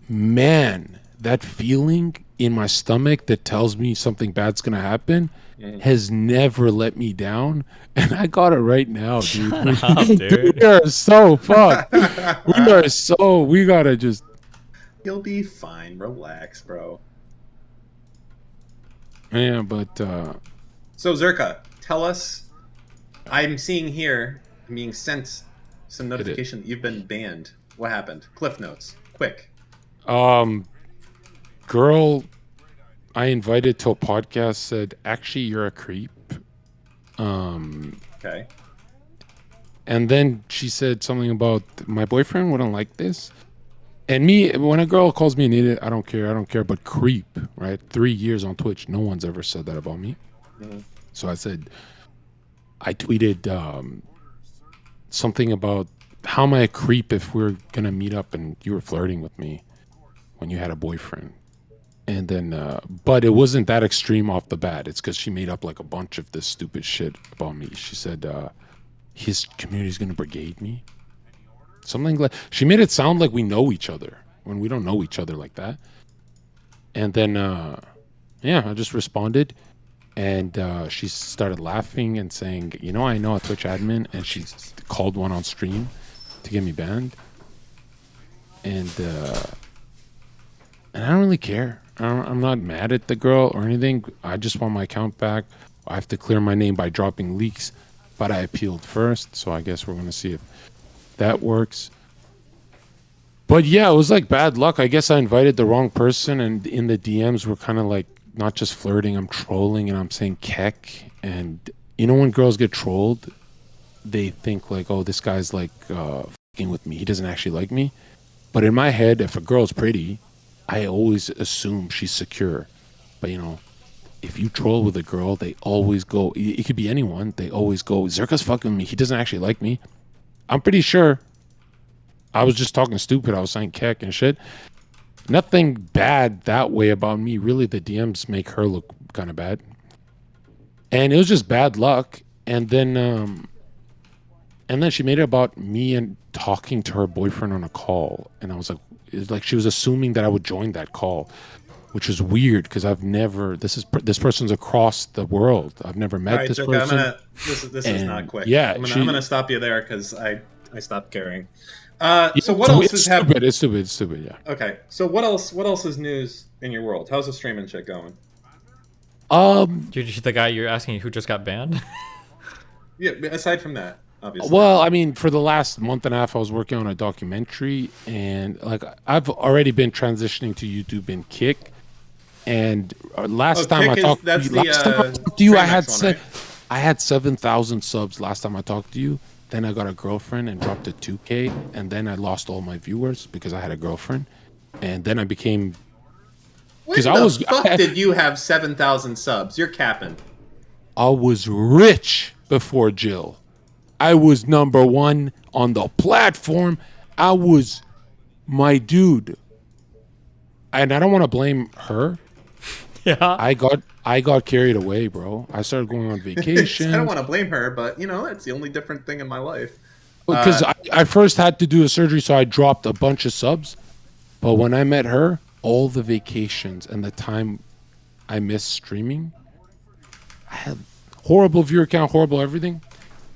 Man, that feeling in my stomach that tells me something bad's gonna happen has never let me down, and I got it right now, dude. Dude, we are so fucked. We gotta just. You'll be fine. Relax, bro. Yeah, but so Zherka, tell us. I'm seeing here, I'm being sent some notification that you've been banned. What happened? Cliff notes, quick. Girl I invited to a podcast said, actually, you're a creep. Okay. And then she said something about my boyfriend wouldn't like this. And me, when a girl calls me an idiot, I don't care. But creep, right? 3 years on Twitch, no one's ever said that about me. Mm-hmm. So I tweeted something about how am I a creep if we're going to meet up and you were flirting with me when you had a boyfriend. And then, but it wasn't that extreme off the bat. It's because she made up like a bunch of this stupid shit about me. She said his community's going to brigade me. Something like, she made it sound like we know each other when we don't know each other like that. And then, I just responded. And she started laughing and saying, I know a Twitch admin. And she called one on stream to get me banned. And I don't really care. I'm not mad at the girl or anything. I just want my account back. I have to clear my name by dropping leaks. But I appealed first. So I guess we're going to see if that works. But yeah, it was like bad luck. I guess I invited the wrong person. And in the DMs, we're kind of like not just flirting. I'm trolling and I'm saying keck. And when girls get trolled, they think like, oh, this guy's like fucking with me. He doesn't actually like me. But in my head, if a girl's pretty, I always assume she's secure. But, if you troll with a girl, they always go, it could be anyone. They always go, Zherka's fucking with me. He doesn't actually like me. I'm pretty sure I was just talking stupid. I was saying keck and shit. Nothing bad that way about me. Really, the DMs make her look kind of bad. And it was just bad luck. And then she made it about me and talking to her boyfriend on a call. And I was like, it's like she was assuming that I would join that call, which is weird because I've never. This person's across the world. I've never met this person. This is not quick. Yeah, I'm gonna stop you there because I stopped caring. So what else is happening? It's stupid. Yeah. Okay. So what else is news in your world? How's the streaming shit going? Dude, the guy you're asking who just got banned? Yeah. Aside from that. Obviously. Well, I mean, for the last month and a half, I was working on a documentary, and like I've already been transitioning to YouTube and Kick. And last time I talked to you, I had 7,000 subs last time I talked to you. Then I got a girlfriend and dropped to 2K, and then I lost all my viewers because I had a girlfriend, and then I became. When the fuck did you have 7,000 subs? You're capping. I was rich before Jill. I was number one on the platform. I was my dude. And I don't want to blame her, Yeah. I got carried away, bro. I started going on I vacation. don't want to blame her, but that's the only different thing in my life. Because I first had to do a surgery, so I dropped a bunch of subs. But when I met her, all the vacations and the time I missed streaming, I had horrible viewer count, horrible everything.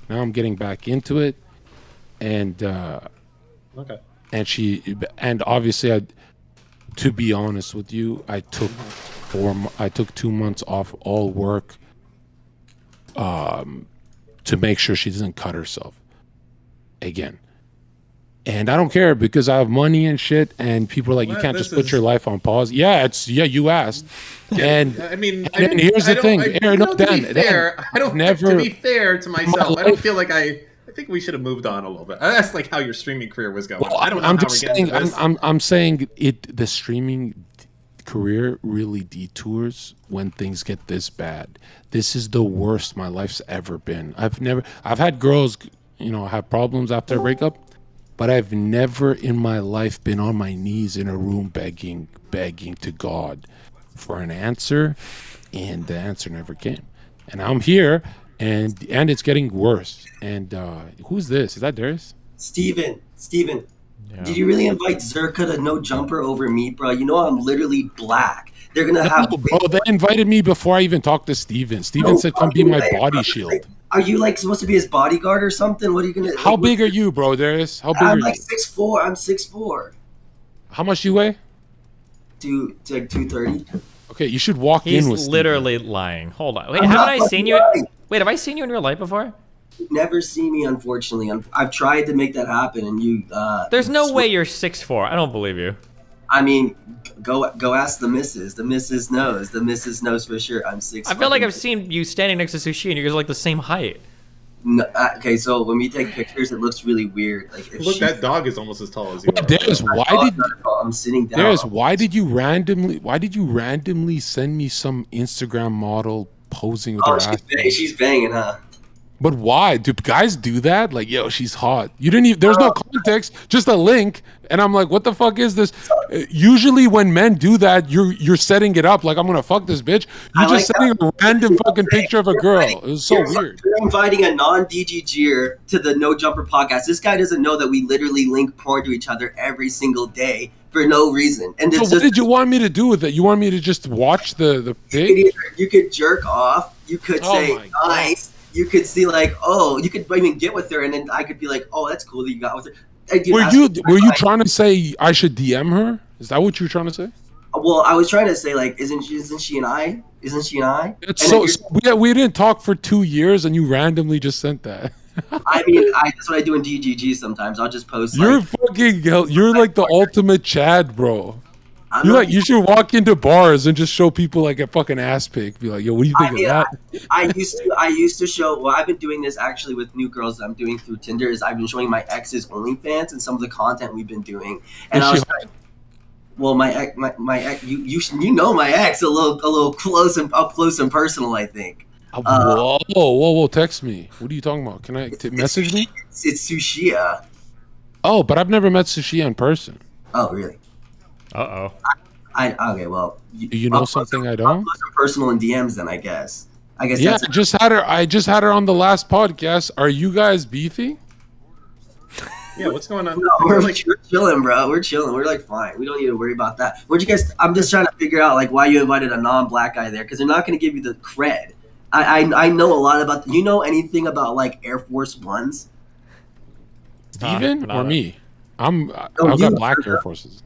Now I'm getting back into it, and Okay. and obviously, to be honest with you, I took 2 months off all work, to make sure she doesn't cut herself again. And I don't care because I have money and shit, and people are like, you can't just put your life on pause. Yeah, you asked. And I mean, and here's the thing, Aaron, no, to be Dan, fair, Dan, I don't. never- To be fair to myself, I life- don't feel like I think we should have moved on a little bit. That's like how your streaming career was going. Well, I don't know I'm how just we're getting saying, to this. I'm saying the streaming career really detours when things get this bad. This is the worst my life's ever been. I've had girls, have problems after a breakup, but I've never in my life been on my knees in a room begging to God for an answer, and the answer never came. And I'm here, and it's getting worse. And who's this? Is that Darius? Steven, Yeah. did you really invite Zherka to no jumper over me, bro? You know I'm literally black. They're gonna have. No, bro, they invited me before I even talked to Steven. Steven said, come be my body shield. Are you like supposed to be his bodyguard or something? What are you gonna? How like, big are you, bro, Darius? How big I'm are like you? 6'4". I'm 6'4". How much do you weigh? Like 230. Okay, you should walk He's in with Steven. literally lying. Hold on. Wait, I'm haven't not I fucking seen you? lying. Wait, have I seen you in real life before? You've never seen me, unfortunately. I've tried to make that happen, and you. There's no way you're 6'4". I don't believe you. I mean, go ask the missus. The missus knows. The missus knows for sure. I'm 6. I feel like I've seen you standing next to Sushi, and you guys are like the same height. No, okay, so when we take pictures, it looks really weird. Like if Look, she, that dog is almost as tall as you are. Darius, I'm sitting down. Darius, why did you randomly send me some Instagram model posing with her ass? She's banging, huh? But why? Do guys do that? Like, yo, she's hot. You didn't even. There's no context, just a link, and I'm like, what the fuck is this? Usually, when men do that, you're setting it up. Like, I'm gonna fuck this bitch. You're I just like sending a random fucking picture of a girl. It was so weird. You're inviting a non-DGGer to the No Jumper podcast. This guy doesn't know that we literally link porn to each other every single day for no reason. And So it's what did you want me to do with it? You want me to just watch the pig? you could jerk off. You could Oh say my God. nice. You could see like, oh, you could even get with her, and then I could be like, oh, that's cool that you got with her. Were you trying to say I should DM her? Is that what you were trying to say? Well, I was trying to say like, isn't she and I? It's And so then we didn't talk for 2 years, and you randomly just sent that. I mean, that's what I do in DGG sometimes. I'll just post You're like, fucking. You're like the ultimate Chad, bro. I'm You not- like you should walk into bars and just show people like a fucking ass pic. Be like, yo, what do you think mean, of that? I used to show. Well, I've been doing this actually with new girls that I'm doing through Tinder. Is I've been showing my ex's OnlyFans and some of the content we've been doing. And Is I she was like, well, my ex, you know my ex a little close and up close and personal. I think. Whoa! Text me. What are you talking about? Can I message me? It's Sushia. Oh, but I've never met Sushi in person. Oh, really? Uh-oh. Okay. Well, Do you know something I don't? Close and personal in DMs, then I guess. Yeah, that's I just had her on the last podcast. Are you guys beefy? Yeah, what's going on? No, we're Like, chilling, bro. We're chilling. We're like fine. We don't need to worry about that. Where'd you guys? I'm just trying to figure out like why you invited a non-black guy there because they're not going to give you the cred. I know a lot about. You know anything about like Air Force Ones? Steven Not or a- me? I've you, got black Air Forces.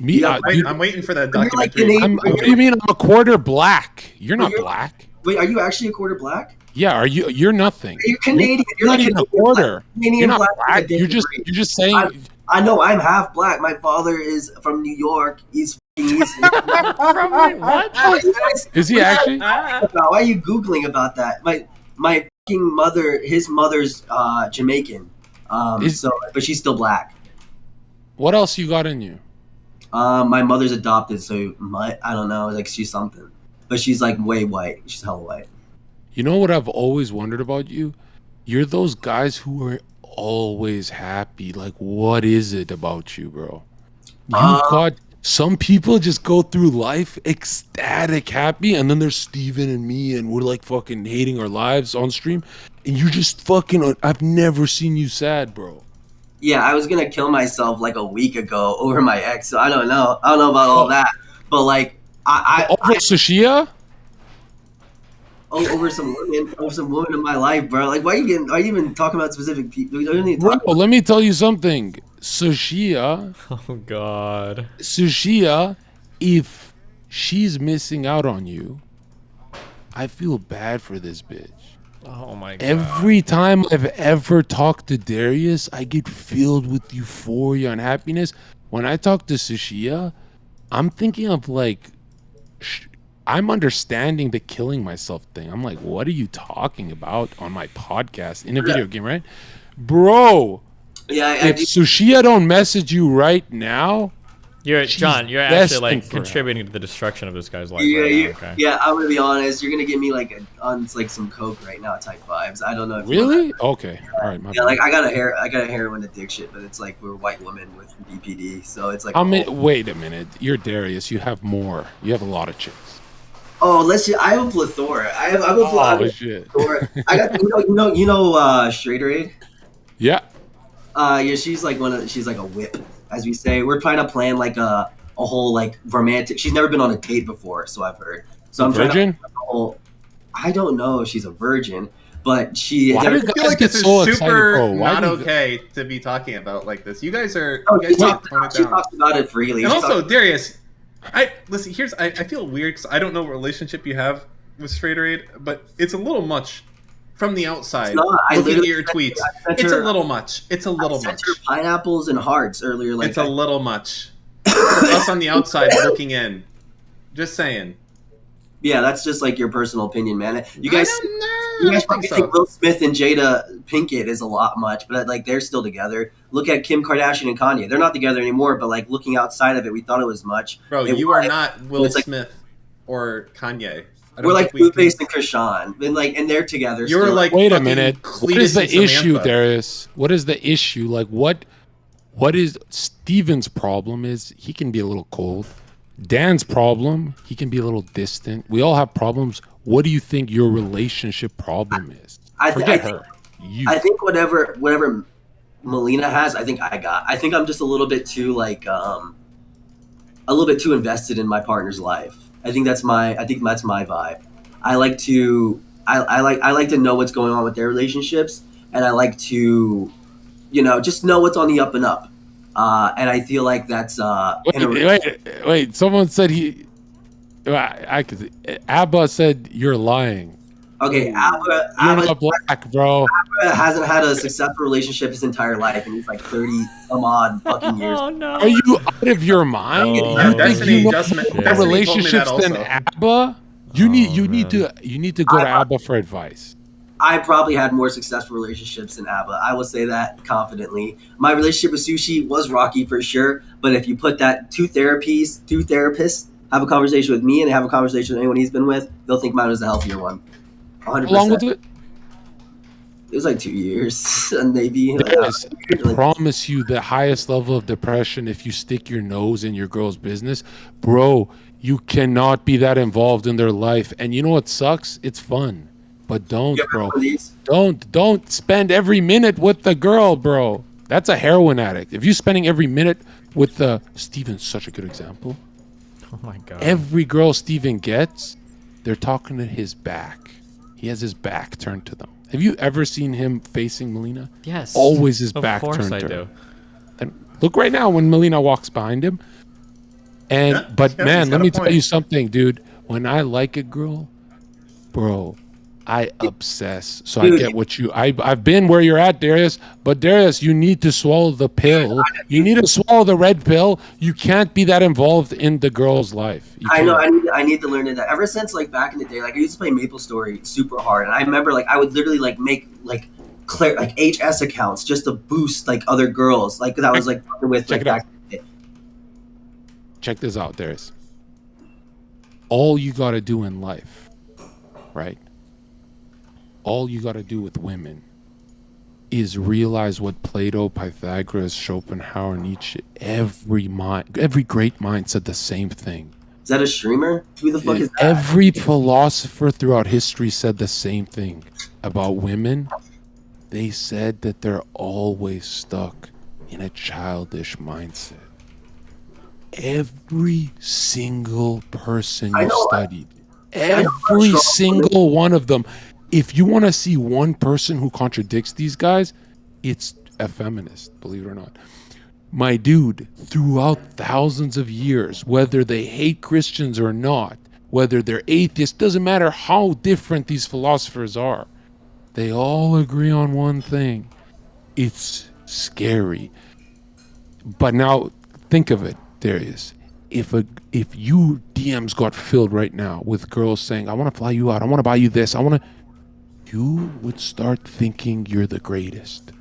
Me, Yeah, dude, I'm waiting for that You're like documentary. what do you mean? I'm a quarter black. You're not you're- black. Wait, are you actually a quarter black? Yeah, are you? You're nothing. You're Canadian. You're like not even a Canadian quarter. black. Canadian You're not black. black. You're just saying. I know I'm half black. My father is from New York. He's What? Is he actually? Why are you googling about that? My fucking mother, his mother's Jamaican. But she's still black. What else you got in you? My mother's adopted, so I don't know, like she's something, but she's like way white. She's hella white. You know what I've always wondered about you? You're those guys who are always happy. Like, what is it about you, bro? Some people just go through life ecstatic, happy, and then there's Steven and me, and we're like fucking hating our lives on stream, and you're just fucking. I've never seen you sad, bro. Yeah, I was gonna kill myself like a week ago over my ex. So I don't know. I don't know about all that, but like Over Sushia? over some women in my life, bro. Like, why are you even talking about specific people? We don't need to talk Bro, let me tell you something. Sushia, Oh God. if she's missing out on you, I feel bad for this bitch. Oh my God. Every time I've ever talked to Darius, I get filled with euphoria and happiness. When I talk to Sushia, I'm thinking of like, I'm understanding the killing myself thing. I'm like, what are you talking about on my podcast in a video game, right? Bro, Yeah, if Sushia don't message you right now, John, you're actually like contributing to the destruction of this guy's life. Yeah, right now, okay? yeah. I'm gonna be honest. You're gonna get me like on like some coke right now type vibes. I don't know. If really? Okay, all right. Yeah, like I got a heroin addiction, but it's like we're white women with BPD, so it's like. Wait a minute. You're Darius. You have more. You have a lot of chicks. Oh, let's just. I have a plethora. I have a shit. plethora. I got Schrader Aid. Yeah. Yeah, she's like she's like a whip, as we say. We're trying to plan like a whole like romantic. She's never been on a date before, so I've heard. So I'm virgin? trying to. I don't know if she's a virgin, but she. Why I do feel like get this is so super excited, not okay to be talking about like this. You guys are. Oh, You guys she need to tone it down. talks about it freely. And She also, talks- Darius, listen. I feel weird because I don't know what relationship you have with Straight Aid, but it's a little much from the outside. not. I Looking at literally your sent- tweets, I sent it's her- a little much. It's a little I sent much. her pineapples and hearts earlier. Like It's a little much for us on the outside looking in. Just saying. Yeah, that's just like your personal opinion, man. You guys, I you guys don't probably think think Will Smith and Jada Pinkett is a lot much, but like they're still together. Look at Kim Kardashian and Kanye; they're not together anymore. But like looking outside of it, we thought it was much. Bro, It you was. are not Will It's like- Smith or Kanye. I don't We're like think we Blueface and Krishan, and they're together. You're still. like Wait a fucking minute. What Cletus is the and issue, Samantha. Darius? What is the issue? Like, what is Steven's problem is he can be a little cold. Dan's problem, he can be a little distant. We all have problems. What do you think your relationship problem is? Forget her. You. I think whatever Melina has, I think I got. I think I'm just a little bit too like a little bit too invested in my partner's life. I think that's my vibe. I like to I like to know what's going on with their relationships, and I like to just know what's on the up and up. And I feel like that's Wait. Someone said I could. Abba said you're lying. okay. You're Abba not black, bro. hasn't had a successful relationship his entire life, and he's like 30 some odd fucking years. Oh no. Are you out of your mind? No. You think Destiny you want just more Destiny told me relationships that than also. Abba? You need man. to go to Abba for advice. I probably had more successful relationships than Abba. I will say that confidently. My relationship with Sushi was rocky for sure, but if you put that two therapists have a conversation with me and they have a conversation with anyone he's been with, they'll think mine was the healthier one. 100%. How long was it? It was like 2 years, and maybe. Guys, I promise you the highest level of depression if you stick your nose in your girl's business. Bro, you cannot be that involved in their life. And you know what sucks? It's fun. But don't, bro. Don't spend every minute with the girl, bro. That's a heroin addict. If you're spending every minute with the Steven's such a good example. Oh my God. Every girl Steven gets, they're talking to his back. He has his back turned to them. Have you ever seen him facing Melina? Yes. Always his Of back course turned I to do. her. And look right now when Melina walks behind him. And Yeah, but yeah, man, he's let got me a tell point. you something, dude. When I like a girl, bro, I obsess. So I Dude. get what you. I've been where you're at, Darius. But Darius, you need to swallow the pill. You need to swallow the red pill. You can't be that involved in the girl's life. You I know. can't. I need to learn that. Ever since like back in the day, like I used to play Maple Story super hard, and I remember like I would literally like make like HS accounts just to boost like other girls, like 'cause I was like fucking with Check like it out. back in the day. Check this out, Darius. All you got to do in life, right? All you got to do with women is realize what Plato, Pythagoras, Schopenhauer, Nietzsche, every great mind said the same thing. Is that a streamer? Who the fuck is that? Every philosopher throughout history said the same thing about women. They said that they're always stuck in a childish mindset. Every single person you studied, every single one of them. If you want to see one person who contradicts these guys, it's a feminist, believe it or not. My dude, throughout thousands of years, whether they hate Christians or not, whether they're atheists, doesn't matter how different these philosophers are, they all agree on one thing. It's scary. But now, think of it, Darius. If you DMs got filled right now with girls saying, I want to fly you out, I want to buy you this, you would start thinking you're the greatest.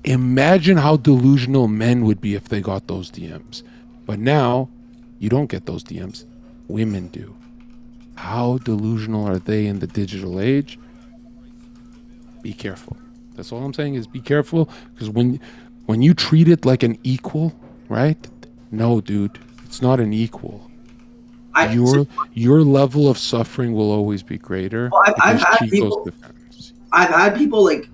Imagine how delusional men would be if they got those DMs. But now, you don't get those DMs. Women do. How delusional are they in the digital age? Be careful. That's all I'm saying is be careful, because when you treat it like an equal, right? No, dude, it's not an equal. Your level of suffering will always be greater. Well, I've had people like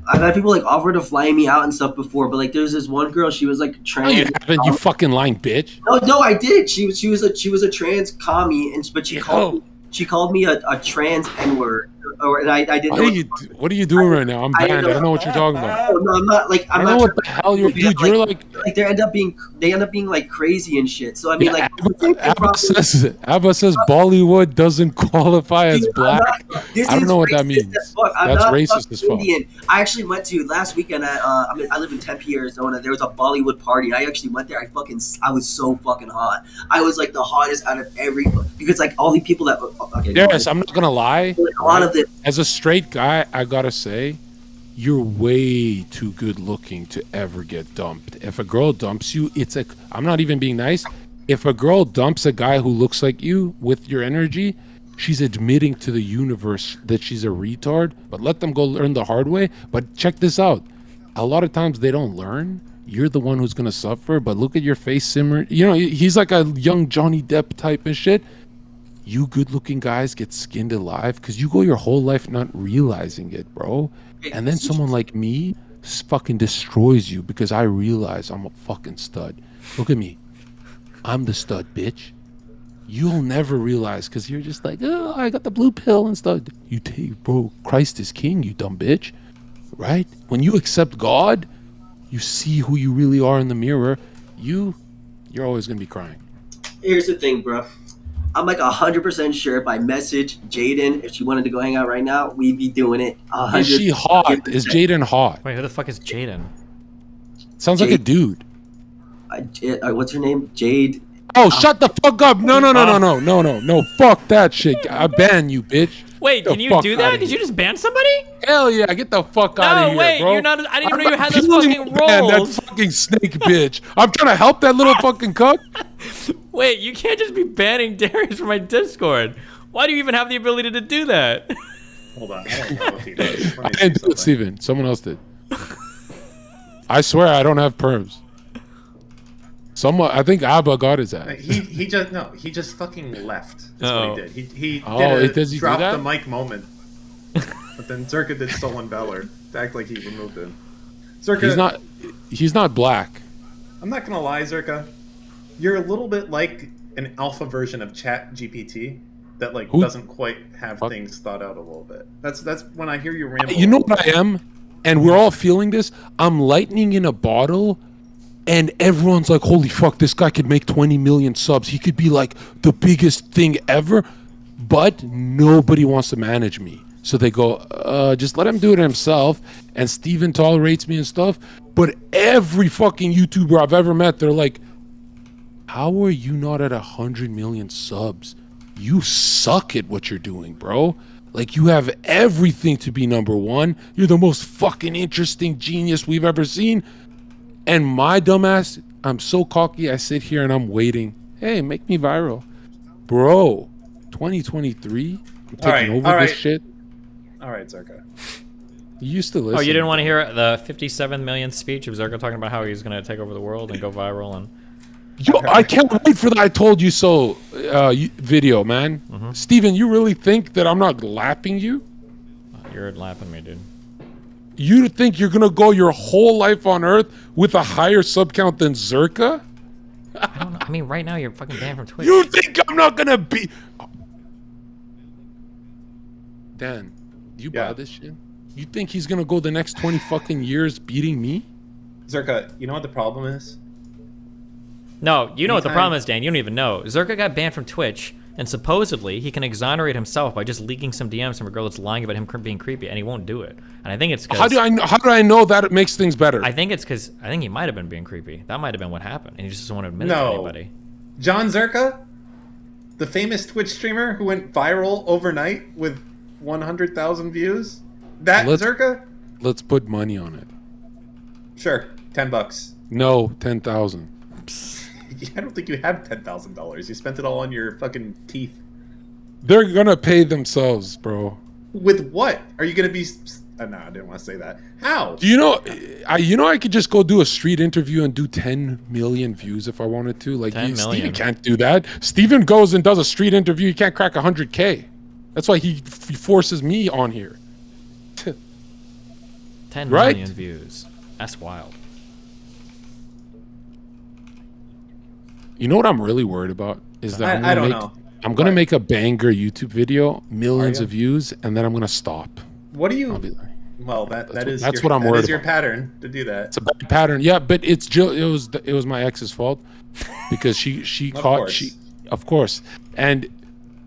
offer to fly me out and stuff before, but like there's this one girl, she was like trans. No, you haven't, you fucking lying bitch. No, I did. She was a trans commie, but she called me a trans N-word. And I didn't know. What are you doing right now? I'm banned. I don't know what you're talking about. Oh, no, I'm not like I'm I don't not. know what the hell you're, dude. You're like they end up being like crazy and shit. So I mean, like Abba says Bollywood doesn't qualify as black. I don't know what that means. That's racist as fuck. Indian. I actually went to last weekend at I live in Tempe, Arizona. There was a Bollywood party. I actually went there. I was so fucking hot. I was like the hottest out of because like all the people that yes, I'm not gonna lie. A lot of the As a straight guy, I gotta say, you're way too good looking to ever get dumped. If a girl dumps you, I'm not even being nice. If a girl dumps a guy who looks like you with your energy, she's admitting to the universe that she's a retard, but let them go learn the hard way. But check this out. A lot of times they don't learn. You're the one who's gonna suffer, but look at your face simmer. You know, he's like a young Johnny Depp type and shit. You good-looking guys get skinned alive because you go your whole life not realizing it, bro. And then someone like me fucking destroys you because I realize I'm a fucking stud. Look at me. I'm the stud, bitch. You'll never realize because you're just like, oh, I got the blue pill and stuff. You take, bro, Christ is king, you dumb bitch. Right? When you accept God, you see who you really are in the mirror. You're always going to be crying. Here's the thing, bro. I'm like 100% sure if I message Jaden, if she wanted to go hang out right now, we'd be doing it. Is she hot? Is Jaden hot? Wait, who the fuck is Jaden? Sounds like a dude. What's her name? Jade. Oh, shut the fuck up! No! Fuck that shit! I ban you, bitch. Wait, can you do that? Did you just ban somebody? Hell yeah! Get the fuck out of here, wait, bro. you're not. I didn't even know you had those fucking roles. That fucking snake bitch. I'm trying to help that little fucking cuck. Wait, you can't just be banning Darius from my Discord. Why do you even have the ability to do that? Hold on, I don't know if he does. I didn't do it, Steven. Someone else did. I swear I don't have perms. I think Abba got his ass. He just fucking left. That's what he did. He does he dropped do that? the mic moment. But then Zherka did stolen valor to act like he removed him. Zherka, he's not black. I'm not gonna lie, Zherka. You're a little bit like an alpha version of Chat GPT that doesn't quite have things thought out a little bit. That's when I hear you ramble. You know what I am? And we're all feeling this. I'm lightning in a bottle. And everyone's like, holy fuck, this guy could make 20 million subs. He could be like the biggest thing ever. But nobody wants to manage me. So they go, just let him do it himself. And Steven tolerates me and stuff. But every fucking YouTuber I've ever met, they're like, how are you not at 100 million subs? You suck at what you're doing, bro. Like, you have everything to be number one. You're the most fucking interesting genius we've ever seen. And my dumbass, I'm so cocky, I sit here and I'm waiting. Hey, make me viral. Bro, 2023, I'm taking over this shit. All right, Zherka. You used to listen. Oh, you didn't want to hear the 57 millionth speech of Zherka talking about how he's going to take over the world and go viral and. Yo, I can't wait for the "I told you so" video, man. Steven, you really think that I'm not lapping you? You're lapping me, dude. You think you're gonna go your whole life on Earth with a higher sub count than Zherka? I don't know. I mean, right now you're fucking banned from Twitch. You think I'm not gonna be? Dan, you buy this shit? You think he's gonna go the next 20 fucking years beating me? Zherka, you know what the problem is? No, you know what the problem is, Dan. You don't even know. Zherka got banned from Twitch, and supposedly he can exonerate himself by just leaking some DMs from a girl that's lying about him being creepy, and he won't do it. And I think it's because... How do I know that it makes things better? I think it's because I think he might have been being creepy. That might have been what happened, and he just doesn't want to admit it to anybody. John Zherka, the famous Twitch streamer who went viral overnight with 100,000 views. Zherka? Let's put money on it. Sure, $10. No, 10,000. I don't think you have $10,000. You spent it all on your fucking teeth. They're gonna pay themselves, bro. With what? Are you gonna be? No, I didn't want to say that. How? Do you know? I could just go do a street interview and do 10 million views if I wanted to. Like, 10 million. Steven can't do that. Steven goes and does a street interview. He can't crack 100K. That's why he forces me on here. 10 Right? million views. That's wild. You know what I'm really worried about is that I don't know. I'm gonna make a banger YouTube video, millions of views, and then I'm gonna stop. What do you? I'll be like, Well, that's what I'm worried That is your about. pattern to do that. it's a bad pattern. Yeah, but it was my ex's fault because she caught of course. And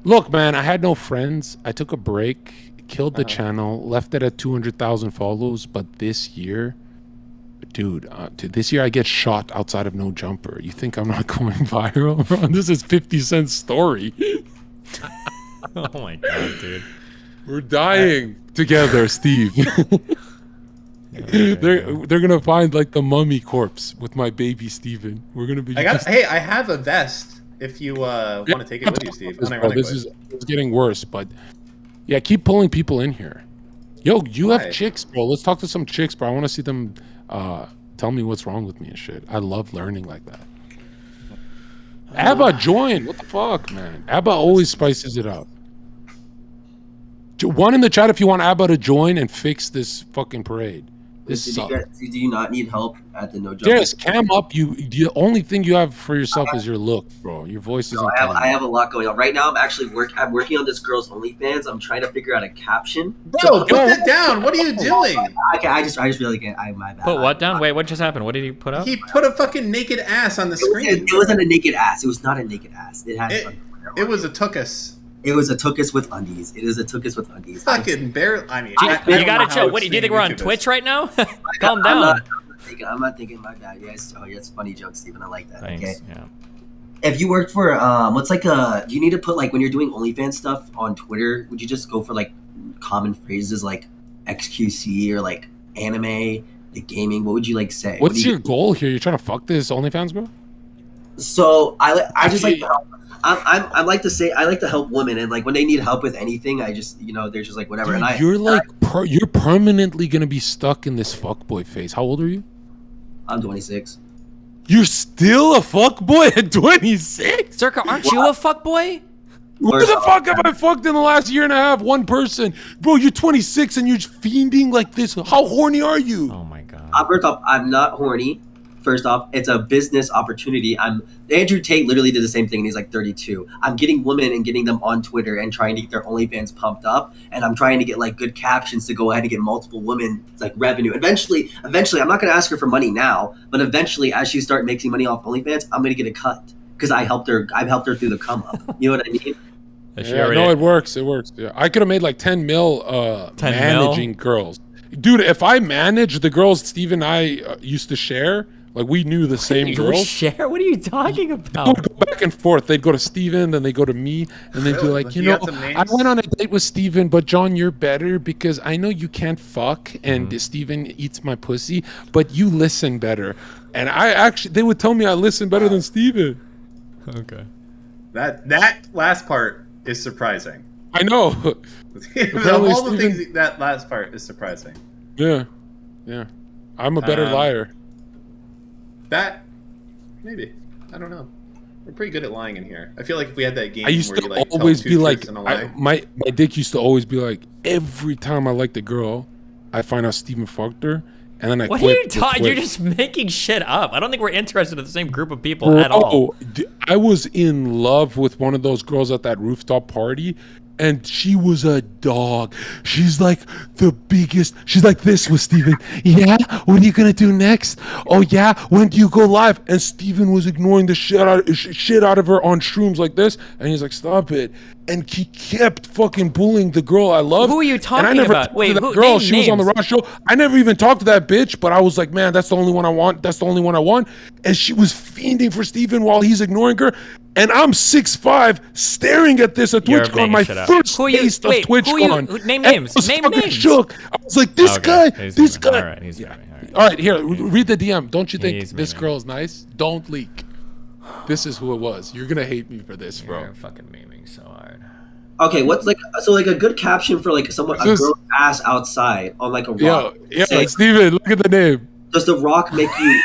look, man, I had no friends. I took a break, killed the channel, left it at 200,000 follows. But this year, dude, this year I get shot outside of No Jumper. You think I'm not going viral, bro? This is 50 Cent's story. Oh my god, dude. We're dying together, Steve. They're gonna find like the mummy corpse with my baby Steven. We're gonna be. Hey, I have a vest. If you want to take it with you, Steve. This is getting worse, but yeah, keep pulling people in here. Yo, you have chicks, bro. Let's talk to some chicks, bro. I want to see them tell me what's wrong with me and shit. I love learning like that. Abba, join. What the fuck, man? Abba always spices it up. One in the chat if you want Abba to join and fix this fucking parade. This sucks. Do you not need help at the No Jumper? Yes, cam up. The only thing you have for yourself is your look, bro. Your voice isn't. I have a lot going on right now. I'm working on this girl's OnlyFans. I'm trying to figure out a caption. Bro, put that down. What are you doing? Okay, I just really can't. My bad. Put what down? Wait, what just happened? What did he put up? He put a fucking naked ass on the screen. It wasn't a naked ass. It was not a naked ass. It was a tuchus. It was a tuchus with undies. It is a tuchus with undies. Fucking barely. I mean, you gotta chill. What do you think we're on Twitch right now? Calm down. I'm not thinking. My bad. Yes. Oh, that's funny joke, Steven. I like that. Thanks. Okay. Yeah. If you worked for what's like do you need to put like when you're doing OnlyFans stuff on Twitter? Would you just go for like common phrases like XQC or like anime, the gaming? What would you like say? What's your goal here? You're trying to fuck this OnlyFans girl? So I just like to help. I like to say I like to help women, and like when they need help with anything, I just they're just like whatever. Dude, and you're permanently gonna be stuck in this fuckboy phase. How old are you? I'm 26. You're still a fuckboy at 26? Zherka, aren't you a fuckboy? Who the fuck have I fucked in the last year and a half? One person. Bro, you're 26 and you're fiending like this. How horny are you? Oh my god. First off, I'm not horny. First off, it's a business opportunity. Andrew Tate literally did the same thing, and he's like 32. I'm getting women and getting them on Twitter and trying to get their OnlyFans pumped up, and I'm trying to get like good captions to go ahead and get multiple women like revenue. Eventually, I'm not going to ask her for money now, but eventually, as she start making money off OnlyFans, I'm going to get a cut because I've helped her through the come up. You know what I mean? Yeah, no, it works. It works. Yeah. I could have made like 10 mil managing girls. Dude, if I managed the girls Steve and I used to share, like we knew the same girls. Share? What are you talking about? They would go back and forth. They'd go to Steven, then they go to me, and they'd be like, I went on a date with Steven, but John, you're better because I know you can't fuck, and Steven eats my pussy, but you listen better. And they would tell me I listen better than Steven. Okay. That last part is surprising. I know. Of all the things, that last part is surprising. Yeah, yeah. I'm a better liar. That maybe. I don't know. We're pretty good at lying in here. I feel like if we had that game I used where to you like always tell be two like, truths and a lie. my dick used to always be like, every time I liked a girl, I find out Steven fucked her, and then I What are quit. you talking? You're just making shit up. I don't think we're interested in the same group of people Bro, at all. I was in love with one of those girls at that rooftop party, and she was a dog. She's like the biggest. She's like this with Steven. Yeah, what are you gonna do next? Oh yeah, when do you go live? And Steven was ignoring the shit out of her on shrooms like this, and he's like, stop it. And he kept fucking bullying the girl I love. Who are you and I talking never about? talked Wait, to that who? girl. Name She was on the names. Rock show. I never even talked to that bitch, but I was like, man, that's the only one I want. That's the only one I want. And she was fiending for Steven while he's ignoring her. And I'm 6'5", staring at this at You're TwitchCon, making my shit up. first Who you- taste wait, of who you- TwitchCon. who- name And names, I was name fucking names. shook. I was like, this Okay, guy, he's this moving. guy. All right, he's moving. All All right, here, read the DM. Don't you think He's this moving. girl is nice? Don't leak. This is who it was. You're gonna hate me for this, bro. You're fucking memeing so hard. Okay, what's like a good caption for like someone a This- girl's ass outside on like a rock? Yo, Say, Steven, look at the name. does the rock make you?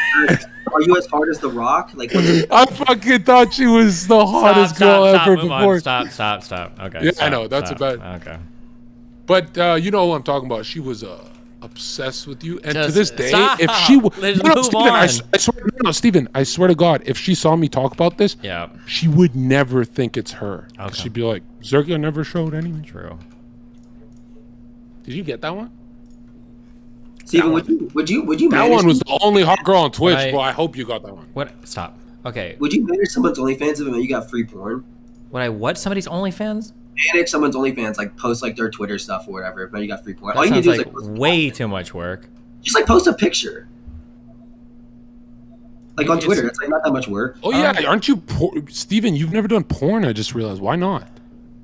Are you as hard as the rock? Like, what's I fucking thought she was the hottest girl ever move on. before. Stop. Okay. Yeah, I stop, know, that's stop. about- Okay. But you know who I'm talking about. She was obsessed with you, and to Just this day, stop. if she Let's no, move Steven, on. I swear, no, Steven, I swear to God, if she saw me talk about this, Yeah. she would never think it's her. Okay. She'd be like, Zherka never showed anything. True. Did you get that one? Steven, would you That manage? one was the only hot girl on Twitch, Right. bro. I hope you got that one. What? Stop. Okay. Would you manage someone's OnlyFans if you got free porn? Would I what? Somebody's OnlyFans? Manage someone's OnlyFans, like post like their Twitter stuff or whatever. But you got free porn. That All you need sounds to do like is like way too much work. just like post a picture. Like on It's- Twitter, it's like not that much work. Oh yeah, aren't you, Steven? You've never done porn. I just realized. Why not?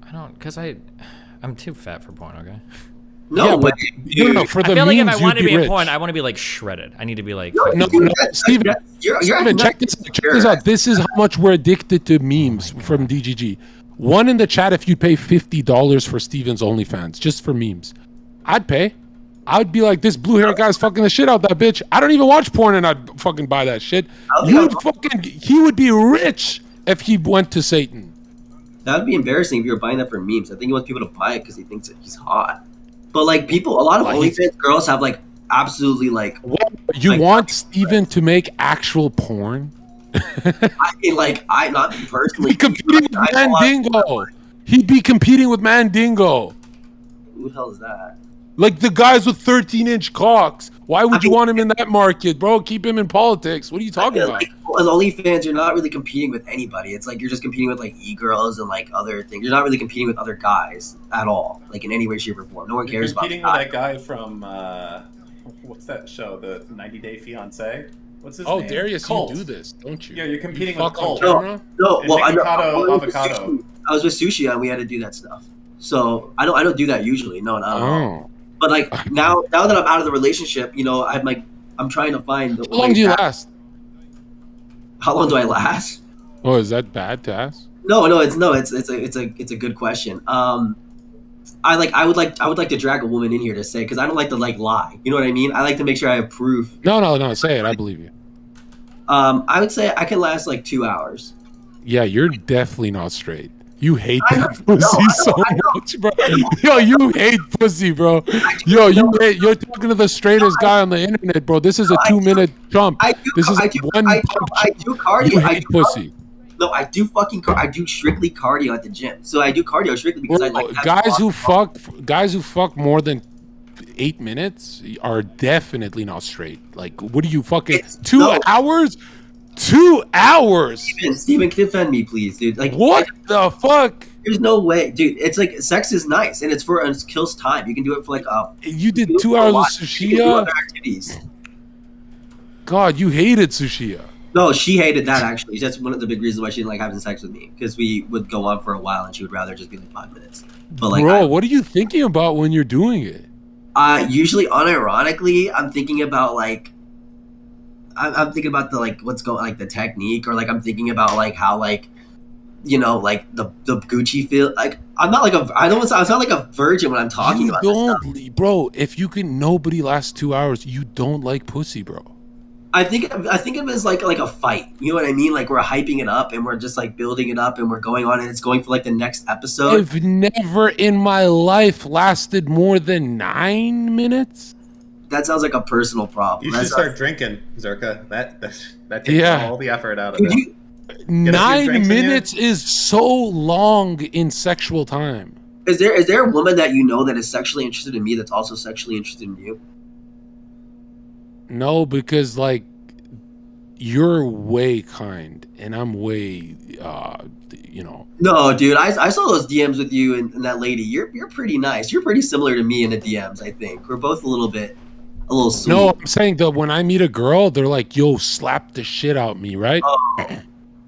I don't, cause I'm too fat for porn. Okay. No, Yeah, way, but dude. no, for I the feel like if memes, I want to you'd be in rich. porn, I want to be like shredded. I need to be like. No, No, dude, no, that's- Steven, you're Steven, check this out. This is how much we're addicted to memes from DGG. One in the chat if you'd pay $50 for Steven's OnlyFans, just for memes. I'd pay. I'd be like, this blue hair guy's fucking the shit out that bitch. I don't even watch porn and I'd fucking buy that shit. He would be rich if he went to Satan. That would be embarrassing if you were buying that for memes. I think he wants people to buy it because he thinks that he's hot. But like people, a lot of OnlyFans girls have like absolutely like. You Like- want Steven to make actual porn? I mean, like I not personally. He'd be competing with I know a lot of- Mandingo. He'd be competing with Mandingo. Who the hell is that? Like the guys with 13-inch cocks. Why would you want him in that market, bro? Keep him in politics. What are you talking about? Like, as OnlyFans, you're not really competing with anybody. It's like you're just competing with like e-girls and like other things. You're not really competing with other guys at all, like in any way, shape, or form. No one You're cares about competing with that. that guy from what's that show? The 90 Day Fiance. What's his Oh, name? Darius, Cult. you do this, don't you? Yeah, you're competing You with fuck on Cult. camera? No, And well, I Nikocado was with avocado. Sushi. I was with Sushi and we had to do that stuff. So I don't do that usually. No, not at all. Oh. But like now that I'm out of the relationship, you know, I'm trying to find. How long do you last? How long do I last? Oh, is that bad to ask? No, it's a good question. I would like to drag a woman in here to say because I don't like to like lie. You know what I mean? I like to make sure I have proof. No, say it. I believe you. I would say I can last like 2 hours. Yeah, you're definitely not straight. You hate I that know, pussy I know, so I know. much, bro. Yo, you hate pussy, bro. Yo, you're talking to the straightest guy on the internet, bro. This is a 2-minute jump. This is I do one cardio. You I hate do pussy. No, I do I do strictly cardio at the gym. So I do cardio strictly because I like to have guys who fuck more than 8 minutes are definitely not straight. Like, what do you fucking It's- 2 no. hours? 2 hours? Steven, can defend me, please, dude. Like, What the fuck? There's no way, dude. It's like sex is nice, and it kills time. You can do it for like You did you can 2 do it for a hours lot. with You can do Sushia? other activities. God, you hated Sushia. No, she hated that actually. That's one of the big reasons why she didn't like having sex with me because we would go on for a while, and she would rather just be like 5 minutes. But like, Bro, what are you thinking about when you're doing it? usually unironically, I'm thinking about like. I'm thinking about the like what's going like the technique or like I'm thinking about like how like you know, like the Gucci feel. Like I'm not like I don't I sound like a virgin when I'm talking You about this stuff. don't, bro. If you can, nobody lasts 2 hours. You don't like pussy, bro. I think of it as like a fight. You know what I mean? Like we're hyping it up and we're just like building it up and we're going on and it's going for like the next episode. I've never in my life lasted more than 9 minutes. That sounds like a personal problem. You That's should start drinking, Zherka. That takes Yeah. all the effort out of Could it. you, Get a few 9 drinks in you. minutes is so long in sexual time. is there a woman that you know that is sexually interested in me that's also sexually interested in you? No, because like you're way kind and I'm way No, dude. I saw those DMs with you and that lady. You're pretty nice. You're pretty similar to me in the DMs. I think we're both a little sweet. No, I'm saying that when I meet a girl, they're like, yo, slap the shit out me, right? Oh,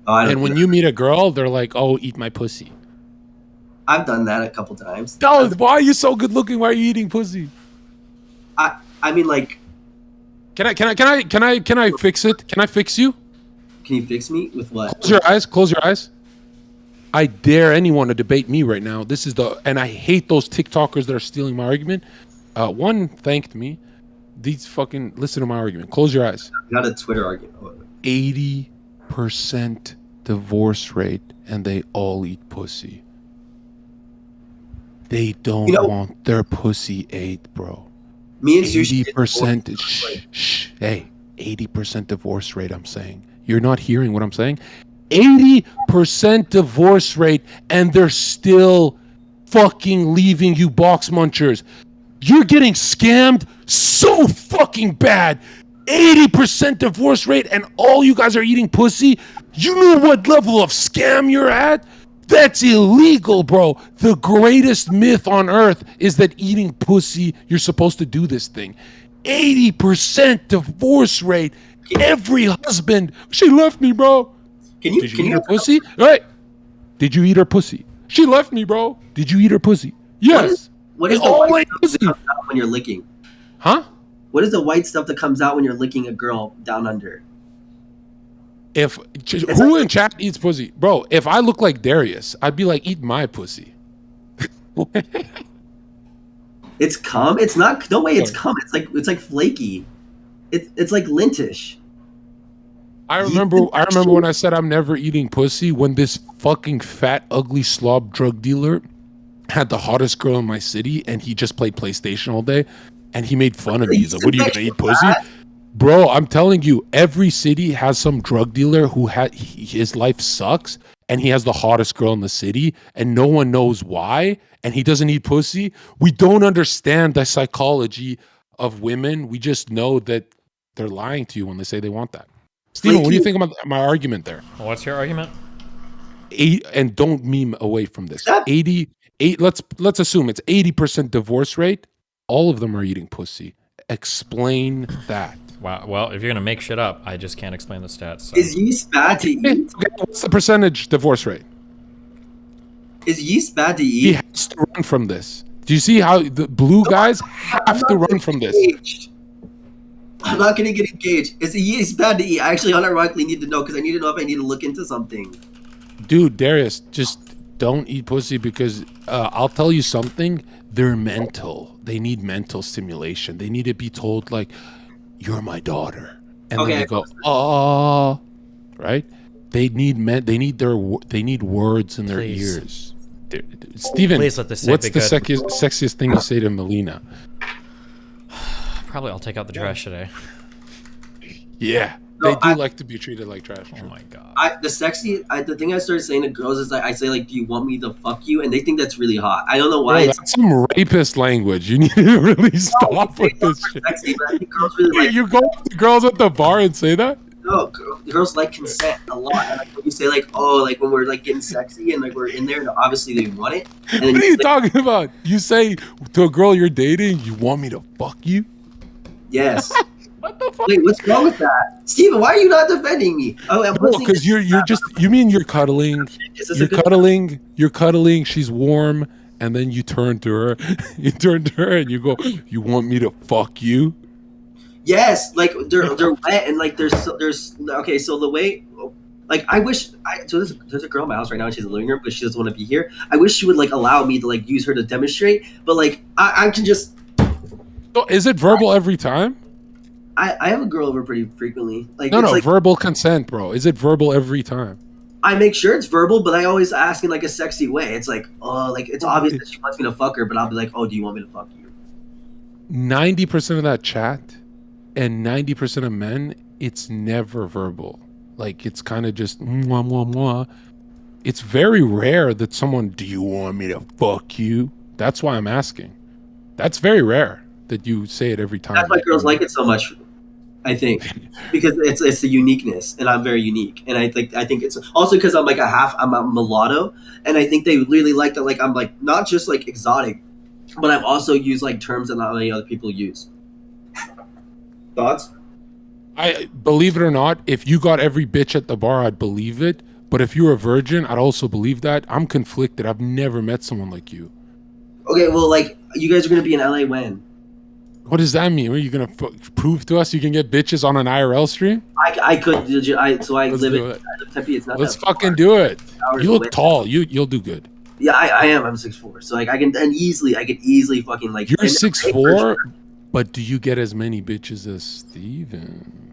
I don't And when think- you mean a girl, they're like, oh, eat my pussy. I've done that a couple times. Oh, why are you so good looking? Why are you eating pussy? I mean, like, Can I fix it? Can I fix you? can you fix me with what? Close your eyes. Close your eyes. I dare anyone to debate me right now. And I hate those TikTokers that are stealing my argument. One thanked me. These fucking listen to my argument. Close your eyes. I got a Twitter argument. 80% divorce rate, and they all eat pussy. They don't want their pussy ate, bro. Me and Sushi. 80%. Shh. Hey, 80% divorce rate. I'm saying you're not hearing what I'm saying. 80% divorce rate, and they're still fucking leaving you box munchers. You're getting scammed so fucking bad. 80% divorce rate, and all you guys are eating pussy. You know what level of scam you're at? That's illegal, bro. The greatest myth on earth is that eating pussy, you're supposed to do this thing. 80% divorce rate. Every husband, she left me, bro. Can you? Did you Can eat you? her pussy? Right. Did you eat her pussy? She left me, bro. Did you eat her pussy? Yes. What is They the all white ate stuff pussy. that comes out when you're licking? Huh? What is the white stuff that comes out when you're licking a girl down under? Who in chat eats pussy? Bro, if I look like Darius, I'd be like, eat my pussy. It's cum. It's not. No way. It's cum. It's like flaky. It's like lintish. I remember when I said I'm never eating pussy when this fucking fat, ugly slob drug dealer had the hottest girl in my city and he just played PlayStation all day and he made fun of me. He's like, what are you gonna eat pussy? Bro, I'm telling you, every city has some drug dealer who his life sucks and he has the hottest girl in the city and no one knows why and he doesn't eat pussy. We don't understand the psychology of women. We just know that they're lying to you when they say they want that. Steven, what do you think about my argument there? What's your argument? And don't meme away from this. 88. Let's assume it's 80% divorce rate. All of them are eating pussy. Explain that. Wow. Well, if you're gonna make shit up, I just can't explain the stats. So. Is yeast bad to eat? Okay, what's the percentage divorce rate? Is yeast bad to He eat? has to run from this. Do you see how the blue guys have to run from this? Engaged. I'm not gonna get engaged. Is yeast bad to eat? I actually unironically need to know because I need to know if I need to look into something. Dude, Darius, just don't eat pussy because I'll tell you something. They're mental. They need mental stimulation. They need to be told like, "You're my daughter," and then they go, "Oh," right? They need they need words in their Please. ears. Steven, Please let this what's be the good. sexiest thing you say to Melina? Probably I'll take out the trash today. Yeah, No, they do like to be treated like trash. Oh my god. The thing I started saying to girls is like, I say like, "Do you want me to fuck you?" And they think that's really hot. I don't know why. Bro, that's some rapist language. You need to really stop with this shit. Sexy, but I think girls really like. You go up to girls at the bar and say that? No, girls like consent a lot. And like when you say like, oh, like when we're like getting sexy and like we're in there, and obviously they want it. And then What are you like, talking about? You say to a girl you're dating, you want me to fuck you? yes. What the fuck? Wait, what's wrong with that, Steven? Why are you not defending me? Oh, I'm No, listening because to- you mean you're cuddling. Is this a You're good- cuddling, she's warm, and then you turn to her, and you go, you want me to fuck you? Yes, like they're wet and like there's okay. So the way Like I wish so there's a girl in my house right now and she's in the living room, but she doesn't want to be here. I wish she would like allow me to like use her to demonstrate, but like I can just So is it verbal every time? I have a girl over pretty frequently. Like No, it's no, like verbal consent, bro. Is it verbal every time? I make sure it's verbal, but I always ask in like a sexy way. It's like, oh, like it's obvious that she wants me to fuck her, but I'll be like, oh, do you want me to fuck you? 90% of that chat and 90% of men, it's never verbal. Like it's kind of just mwah, mwah, mwah. It's very rare that someone, do you want me to fuck you? That's why I'm asking. That's very rare that you say it every time. That's why girls like it so much, I think, because it's the uniqueness, and I'm very unique, and I think it's also because I'm like I'm a mulatto, and I think they really like that. Like I'm like not just like exotic, but I've also used like terms that not many other people use. Thoughts? I believe it or not, if you got every bitch at the bar, I'd believe it. But if you're a virgin, I'd also believe that. I'm conflicted. I've never met someone like you. Okay, well, like you guys are gonna be in LA when? What does that mean? Are you gonna prove to us you can get bitches on an IRL stream? I could. I Let's live do in it. Tempe. It's not. Let's that far. fucking do it. Hours You look away. tall. You'll do good. Yeah, I am. I'm 6'4", so like I can easily fucking like. You're and- 6'4", but do you get as many bitches as Steven?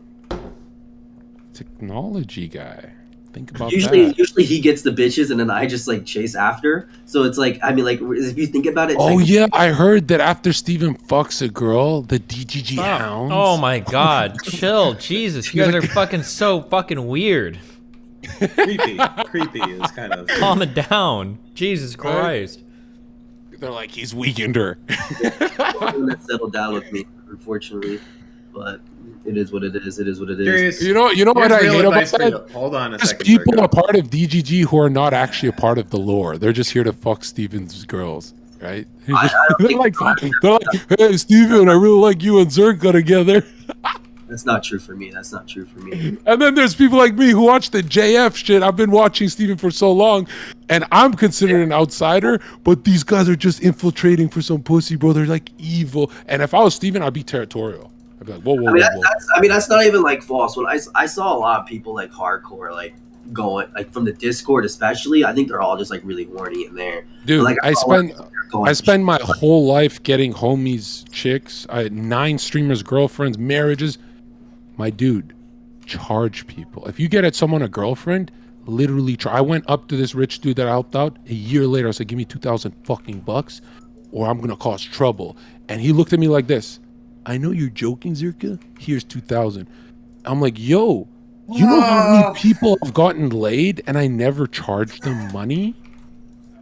Technology guy. Think about that. Usually he gets the bitches and then I just like chase after. So it's like I mean like if you think about it. It's Oh like, yeah, I heard that after Steven fucks a girl, the DGG Stop. hounds. Oh my god, chill, Jesus, you guys are fucking so fucking weird. Creepy is kind of. Calm it down, Jesus Christ. They're like, he's weakened her. that settled down with me, unfortunately. But it is what it is. It is what it is. Darius, You know what I here's real hate about advice for that? you. Hold on a There's second. people Zherka. a part of DGG who are not actually a part of the lore. They're just here to fuck Steven's girls, right? They're like, hey, Steven, I really like you and Zherka together. That's not true for me. That's not true for me. And then there's people like me who watch the JF shit. I've been watching Steven for so long, and I'm considered an outsider, but these guys are just infiltrating for some pussy, bro. They're like evil. And if I was Steven, I'd be territorial. I'd be like, whoa, whoa, I mean, whoa. that's not even like false. When I saw a lot of people like hardcore, like going like from the Discord, especially. I think they're all just like really horny in there. Dude, Like, I saw a lot of spend people that are going- I spend my whole life getting homies, chicks. I had 9 streamers, girlfriends, marriages. My dude, charge people. If you get at someone a girlfriend, literally try. I went up to this rich dude that I helped out. A year later, I said, "Give me 2,000 fucking bucks, or I'm gonna cause trouble." And he looked at me like this. I know you're joking, Zherka. Here's 2,000. I'm like, yo, you know how many people have gotten laid and I never charged them money?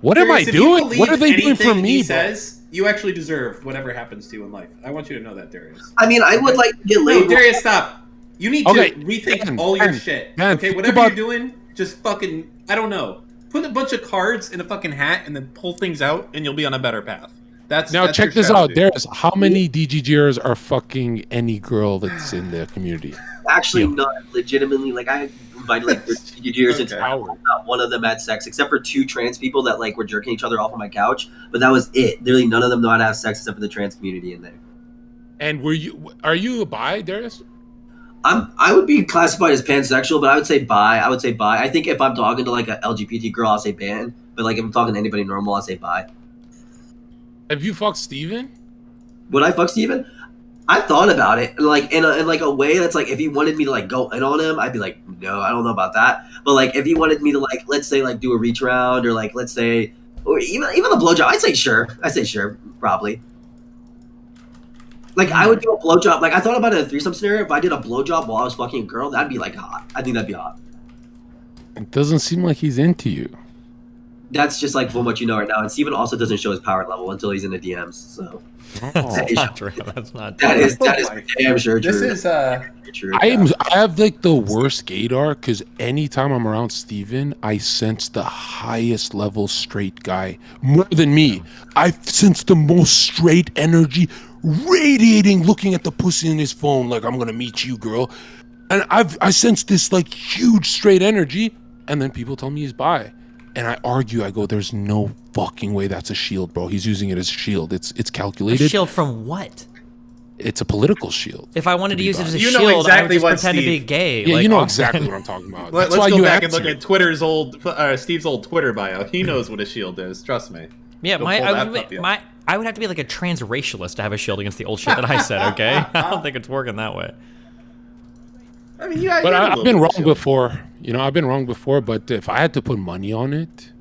What am I Darius, if you doing? believe What are they doing for anything me, He bro? says you actually deserve whatever happens to you in life. I want you to know that, Darius. I mean, I would like to get laid. No, Darius, stop. You need Okay, to rethink Dan, all your Dan, shit. Dan, Okay, think whatever about- you're doing, just fucking, I don't know. Put a bunch of cards in a fucking hat and then pull things out, and you'll be on a better path. That's Now that's check your this out. strategy. There's how many DGGers are fucking any girl that's in the community? Actually, not legitimately. Like I invited like 30 years into Okay. not one of them had sex except for 2 trans people that like were jerking each other off on my couch. But that was it. Literally, none of them know how to have sex except for the trans community in there. And are you a bi, Darius? I would be classified as pansexual, but I would say bi. I would say bi. I think if I'm talking to like a LGBT girl, I'll say pan. But like if I'm talking to anybody normal, I'll say bi. Have you fucked Steven? Would I fuck Steven? I thought about it, like in like a way that's like if he wanted me to like go in on him, I'd be like, no, I don't know about that. But like if he wanted me to like, let's say like do a reach around or like let's say, or even a blowjob, I'd say sure. I'd say sure, probably. Like I would do a blowjob. Like I thought about it in a threesome scenario. If I did a blowjob while I was fucking a girl, that'd be like hot. I think that'd be hot. It doesn't seem like he's into you. That's just like from what you know right now. And Steven also doesn't show his power level until he's in the DMs. So That's not true. That's not true. that is my damn sure true. This is Very true. I have like the worst gaydar because anytime I'm around Steven, I sense the highest level straight guy more than me. I sense the most straight energy radiating, looking at the pussy in his phone like I'm gonna meet you, girl. And I sense this like huge straight energy, and then people tell me he's bi. And I argue, I go, there's no fucking way that's a shield, bro. He's using it as a shield. It's A calculated. shield from what? it's a political shield. If I wanted to be use it as a You know shield, I would exactly just what pretend to be Steve- gay. Yeah, like you know Austin. exactly what I'm talking about. Let's That's why go you back and look answered. at Twitter's Steve's old Twitter bio. He knows what a shield is. Trust me. Yeah, Go pull that I puppy would, up. I would have to be like a transracialist to have a shield against the old shit that I said. Okay, I don't think it's working that way. I mean, But I've been wrong before. You know, I've been wrong before. But if I had to put money on it,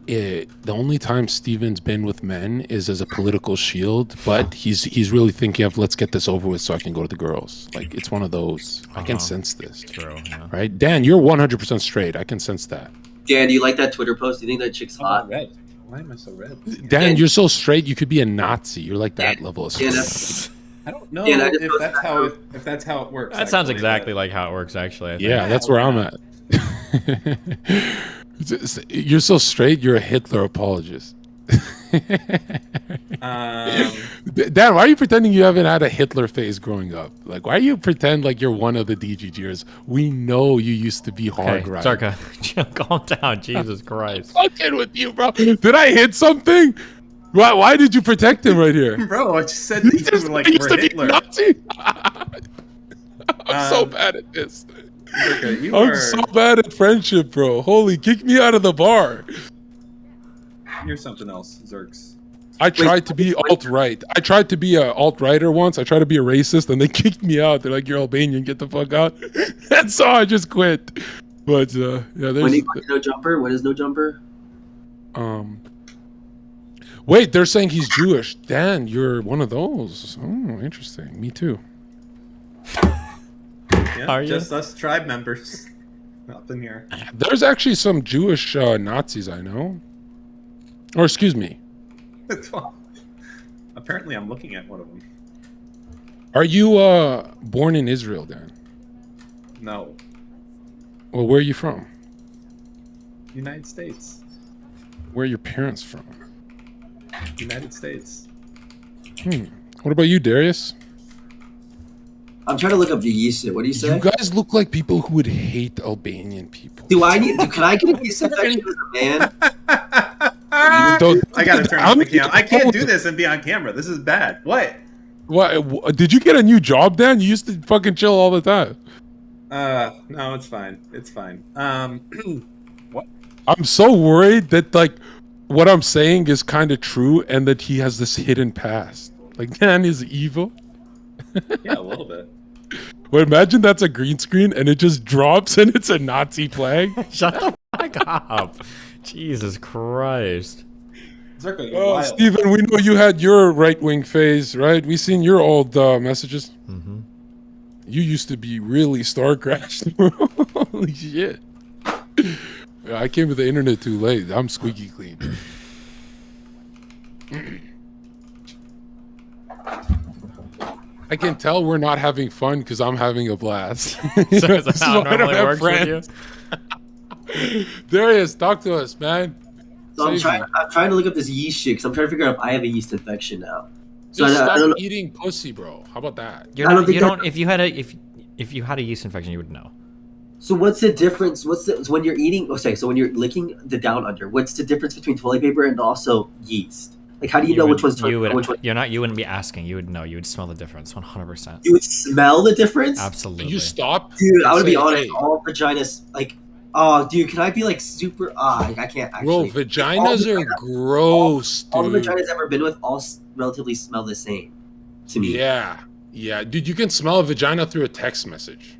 the only time Steven's been with men is as a political shield. But he's really thinking of, let's get this over with so I can go to the girls. Like, it's one of those. I can sense this. True. Yeah. Right, Dan, you're 100% straight. I can sense that. Dan, do you like that Twitter post? Do you think that chick's hot? Red. Why am I so red? Dan, you're so straight. You could be a Nazi. You're like that level of Yeah, straight. I don't know Yeah, I just if that's how it works. That sounds actually, exactly but- like how it works. Actually, I think. Yeah, that's where I'm at. You're so straight. You're a Hitler apologist. Dan, why are you pretending you haven't had a Hitler phase growing up? Like, why do you pretend like you're one of the DGGers? We know you used to be hard, Okay, right? Zherka, calm down. Jesus Christ. Fucking with you, bro. Did I hit something? Why did you protect him right here? Bro, I just said that you were like, used we're to be Hitler. Nazi. I'm so bad at this. Okay, you I'm are, so bad at friendship, bro. Holy, kick me out of the bar. you're something else, Zerks. I tried to be alt-right. I tried to be a alt-righter once. I tried to be a racist, and they kicked me out. They're like, "You're Albanian. Get the fuck out." And so I just quit. But yeah, there's When no jumper? When is no jumper? Wait, they're saying he's Jewish. Dan, you're one of those. Oh, interesting. Me too. Yeah, Are you? just us tribe members. Nothing here. There's actually some Jewish Nazis I know. Or excuse me. Apparently, I'm looking at one of them. Are you born in Israel, Dan? No, Well, where are you from? United States. Where are your parents from? United States. What about you, Darius? I'm trying to look up the yeast shit. What do you say? You guys look like people who would hate Albanian people. Can I get a yeast infection as a man? Don't- I gotta turn How off the many camera. I can't people- do this and be on camera. This is bad. What? What? Did you get a new job, Dan? You used to fucking chill all the time. No, it's fine. It's fine. What? I'm so worried that like what I'm saying is kind of true, and that he has this hidden past. Like Dan is evil. Yeah, a little bit. Well, imagine that's a green screen and it just drops and it's a Nazi flag. Shut the fuck up. Jesus Christ. Zerka, you're Oh, wild. Steven, we know you had your right-wing phase, right? We seen your old messages. Mm-hmm. You used to be really star-crashed. Holy shit. Yeah, I came to the internet too late. I'm squeaky clean. I can tell we're not having fun because I'm having a blast. So is that This is how it why I don't normally have works with you? friends. Darius, talk to us, man. So I'm Save me. trying to look up this yeast shit because I'm trying to figure out if I have a yeast infection now. So Just I stop don't know. eating pussy, bro. How about that? You're I don't not, think you that- don't. If you had a yeast infection, you would know. So what's the difference? So when you're eating? Okay, so when you're licking the down under, what's the difference between toilet paper and also yeast? Like, how do you know which one's toilet you would, paper, which one? You wouldn't be asking. You would know. You would smell the difference. 100%. You would smell the difference, Absolutely. You stop, dude. I and would be say, honest. "Hey." All vaginas, like, oh, dude, can I be like super? I can't Bro, actually. vaginas are gross, dude. All the vaginas I've ever been with all relatively smell the same to me. Yeah, yeah, dude, you can smell a vagina through a text message.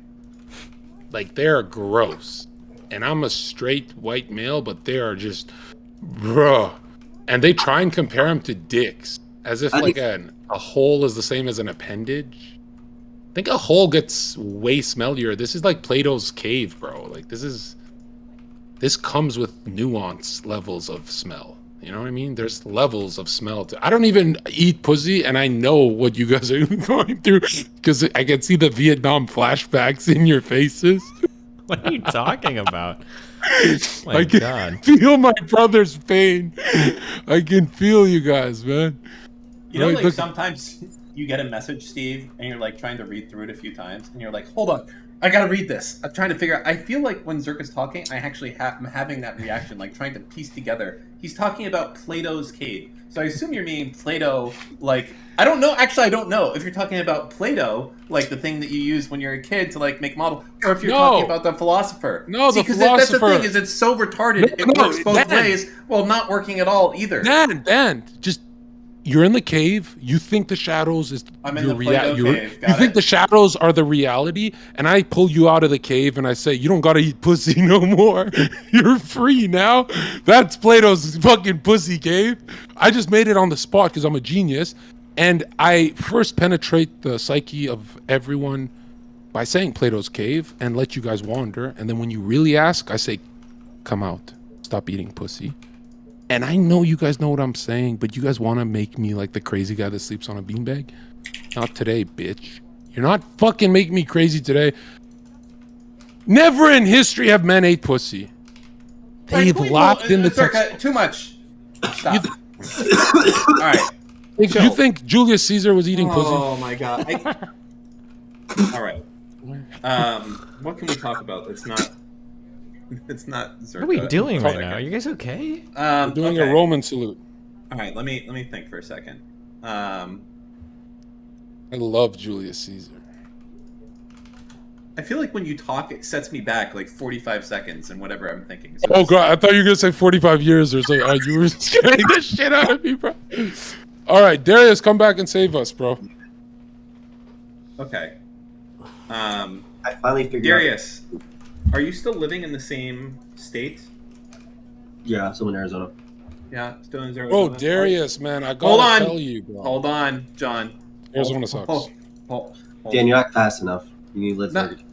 Like, they're gross. And I'm a straight white male, but they are just, bruh. And they try and compare them to dicks, as if I like think- a hole is the same as an appendage. I think a hole gets way smellier. This is like Plato's cave, bro. Like, this comes with nuance levels of smell. You know what I mean? There's levels of smell to. I don't even eat pussy, and I know what you guys are going through because I can see the Vietnam flashbacks in your faces. What are you talking about? My I can God. feel my brother's pain. I can feel you guys, man. You know, Right, like look- sometimes you get a message, Steve, and you're like trying to read through it a few times, and you're like, hold on, I gotta read this. I'm trying to figure out. I feel like when Zherka's talking, I actually am having that reaction, like trying to piece together. He's talking about Plato's cave. So I assume you're meaning Plato, like, I don't know. Actually, I don't know if you're talking about Plato, like the thing that you use when you're a kid to like make model, or if you're talking about the philosopher. No, see, the that's the philosopher. thing, is it's so retarded. It works both ways while not working at all either. Dan, just you're in the cave. You think the shadows is I'm in your the Plato reality. cave. You think the shadows are the reality, and I pull you out of the cave and I say you don't gotta eat pussy no more. You're free now. That's Plato's fucking pussy cave. I just made it on the spot because I'm a genius, and I first penetrate the psyche of everyone by saying Plato's cave and let you guys wander, and then when you really ask, I say, come out, stop eating pussy. And I know you guys know what I'm saying, but you guys want to make me like the crazy guy that sleeps on a beanbag? Not today, bitch. You're not fucking making me crazy today. Never in history have men ate pussy. They've locked in the text. Too much. Stop. All right. You think Julius Caesar was eating pussy? Oh my god. All right. What can we talk about? It's not Zherka. What are we doing right now? Are you guys okay? We're doing a Roman salute. All right, let me think for a second. I love Julius Caesar. I feel like when you talk, it sets me back like 45 seconds and whatever I'm thinking. So Oh god, I thought you were gonna say 45 years or something. Oh, you were scaring the shit out of me, bro. All right, Darius, come back and save us, bro. Okay. I finally figured Darius, are you still living in the same state? Yeah, still in Arizona. Yeah, still in Arizona. Oh, Darius, man, I Hold gotta on. tell you, bro. Hold on, John. Arizona sucks. Hold Dan, you're not fast enough. You need to let No. Zherka.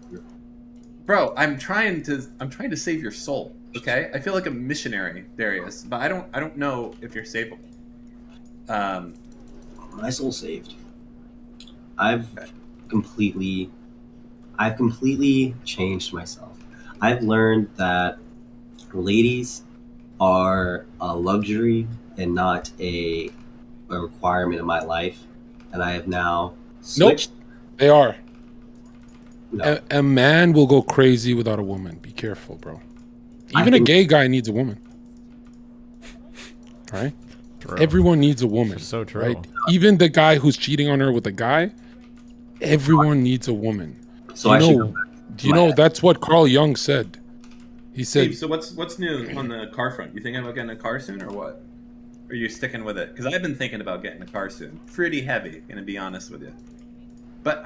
Bro, I'm trying to save your soul. Okay, I feel like a missionary, Darius, but I don't know if you're savable. My soul's saved. I've completely changed myself. I've learned that ladies are a luxury and not a requirement in my life, and I have now switched. They are. No. A man will go crazy without a woman. Be careful, bro. Even a gay guy needs a woman. Right? True. Everyone needs a woman. So true. Right? Even the guy who's cheating on her with a guy, everyone needs a woman. So I should go back Do you know that's what Carl Jung said? He said, Steve, so what's new on the car front? You thinking about getting a car soon or what? Or are you sticking with it? Because I've been thinking about getting a car soon. Pretty heavy, gonna be honest with you. But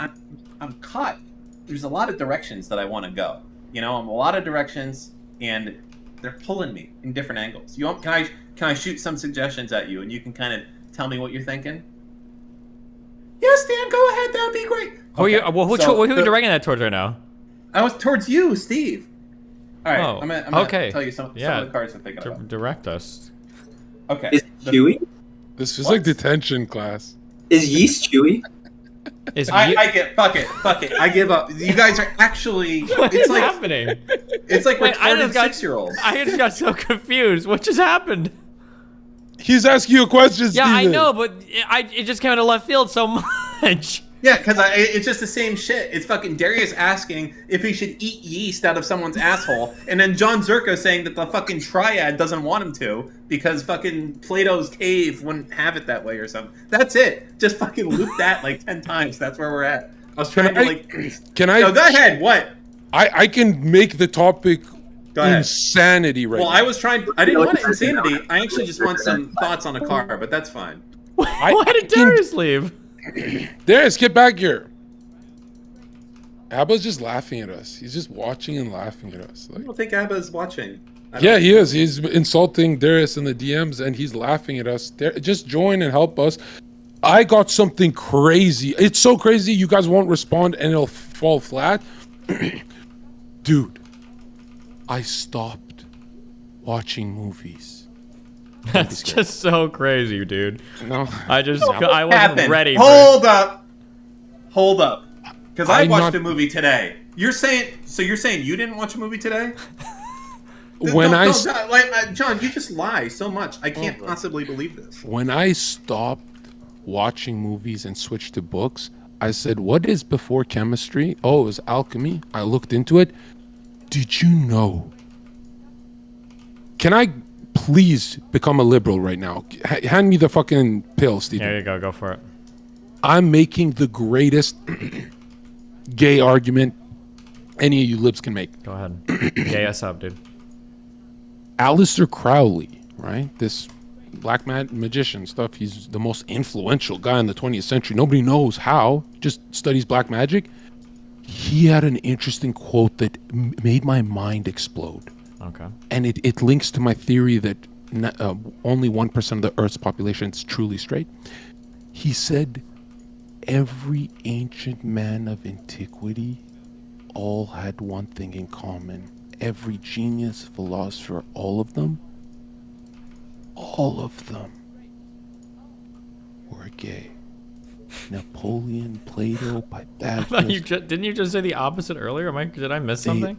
I'm caught. There's a lot of directions that I want to go. You know, I'm a lot of directions, and they're pulling me in different angles. Can I shoot some suggestions at you, and you can kind of tell me what you're thinking? Yes, Dan, go ahead. That'd be great. Who are you directing that towards right now? I was towards you, Steve. All right, Oh, I'm gonna okay. tell you some of the cars I'm thinking about. Direct us. Okay. Is Chewy? this feels like detention class. Is yeast Chewy? I get fuck it. I give up. You guys are actually. What it's is like happening? it's like Wait, I retarded just got 6-year-olds. I just got so confused. What just happened? He's asking you a question, Yeah, I Steven. know, but it just came out of left field so much. Yeah, because it's just the same shit. It's fucking Darius asking if he should eat yeast out of someone's asshole, and then John Zherka saying that the fucking triad doesn't want him to because fucking Plato's cave wouldn't have it that way or something. That's it. Just fucking loop that like 10 times. That's where we're at. I was trying to like. Can I? No, go ahead. What? I can make the topic Go ahead. insanity right Well, now. I was trying. I didn't want insanity. I actually just want some thoughts on a car, but that's fine. Why did Darius leave? Darius, get back here. Abba's just laughing at us. He's just watching and laughing at us. I don't think Abba's watching. Yeah, he is. He's insulting Darius in the DMs, and he's laughing at us. Just join and help us. I got something crazy. It's so crazy, you guys won't respond, and it'll fall flat. Dude, I stopped watching movies. That's just so crazy, dude. No, I wasn't ready. Hold up. Because I I'm watched not- a movie today. You're saying you didn't watch a movie today? John, you just lie so much. I can't possibly believe this. when I stopped watching movies and switched to books, I said, what is before chemistry? Oh, it was alchemy. I looked into it. Did you know? Can I please become a liberal right now? Hand me the fucking pill, Steven. There you go. Go for it. I'm making the greatest gay argument any of you libs can make. Go ahead. Gay us up, dude. Aleister Crowley, right? This black magician stuff. He's the most influential guy in the 20th century. Nobody knows how. Just studies black magic. He had an interesting quote that made my mind explode. Okay. And it links to my theory that only 1% of the Earth's population is truly straight. He said, every ancient man of antiquity all had one thing in common. Every genius, philosopher, all of them were gay. Napoleon, Plato, Pythagoras. Didn't you just say the opposite earlier? Did I miss something?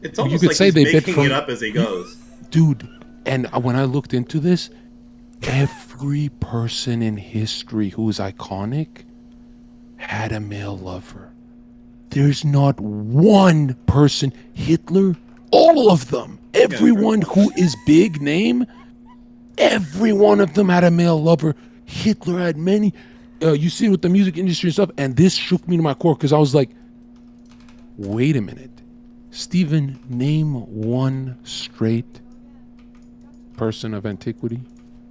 It's almost could like say he's they bit making from- it up as he goes. Dude, and when I looked into this, every person in history who is iconic had a male lover. There's not one person, Hitler, all of them, everyone who is big name, every one of them had a male lover. Hitler had many. You see it with the music industry and stuff, and this shook me to my core because I was like, wait a minute. Steven, name one straight person of antiquity.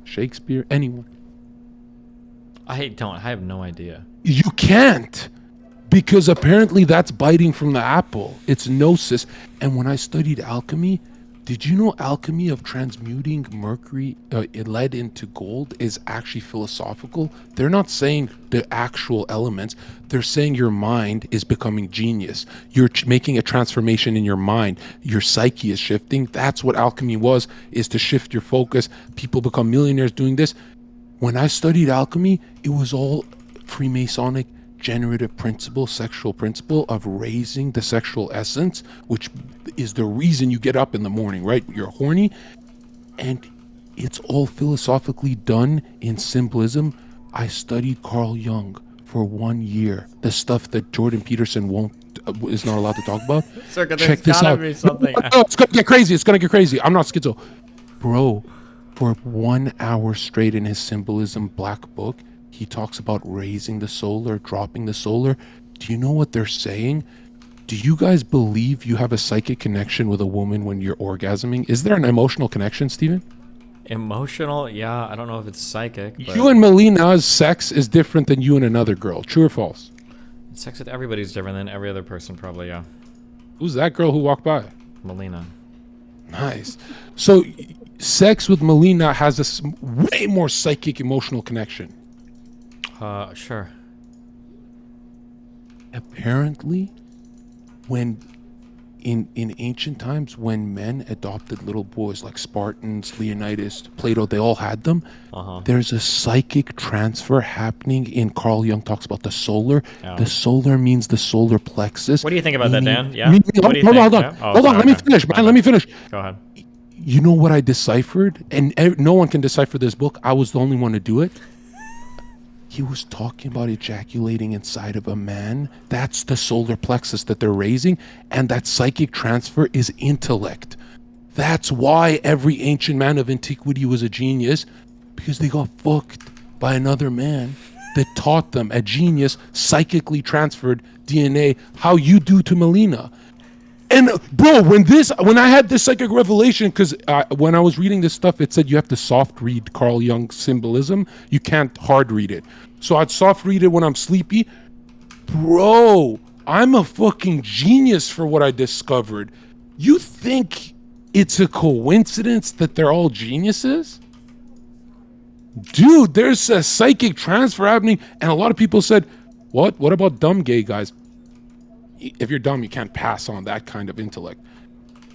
Shakespeare, anyone. I have no idea. You can't, because apparently that's biting from the apple. It's gnosis. And when I studied alchemy, did you know alchemy of transmuting mercury, lead into gold is actually philosophical? They're not saying the actual elements. They're saying your mind is becoming genius. You're making a transformation in your mind. Your psyche is shifting. That's what alchemy was, is to shift your focus. People become millionaires doing this. When I studied alchemy, it was all Freemasonic generative principle, sexual principle of raising the sexual essence, which is the reason you get up in the morning, right? You're horny. And it's all philosophically done in symbolism. I studied Carl Jung for 1 year. The stuff that Jordan Peterson is not allowed to talk about. Zherka, Check this out. Something. No, it's gonna get crazy. It's gonna get crazy. I'm not schizo. Bro, for 1 hour straight in his symbolism black book, he talks about raising the solar, dropping the solar. Do you know what they're saying? Do you guys believe you have a psychic connection with a woman when you're orgasming? Is there an emotional connection, Steven? Emotional? Yeah, I don't know if it's psychic. But You and Melina's sex is different than you and another girl. True or false? sex with everybody's different than every other person, probably. Yeah. Who's that girl who walked by? Melina. Nice. So, sex with Melina has a way more psychic emotional connection. Sure. Apparently, when in ancient times, when men adopted little boys like Spartans, Leonidas, Plato, they all had them. There's a psychic transfer happening. In Carl Jung talks about the solar. Yeah. The solar means the solar plexus. What do you think about that, meaning- Dan? Yeah? meaning- What do you hold on, think? hold on. Yeah? Oh, Hold on, sorry, let me okay. finish, man. Let me finish. Go ahead. You know what I deciphered? And no one can decipher this book. I was the only one to do it. He was talking about ejaculating inside of a man. That's the solar plexus that they're raising. And that psychic transfer is intellect. That's why every ancient man of antiquity was a genius, because they got fucked by another man that taught them, a genius, psychically transferred DNA, how you do to Melina. And bro, when I had this psychic revelation, because when I was reading this stuff, it said you have to soft read Carl Jung's symbolism. You can't hard read it. So I'd soft read it when I'm sleepy. Bro, I'm a fucking genius for what I discovered. You think it's a coincidence that they're all geniuses? Dude, there's a psychic transfer happening. And a lot of people said, what? What about dumb gay guys? If you're dumb, you can't pass on that kind of intellect.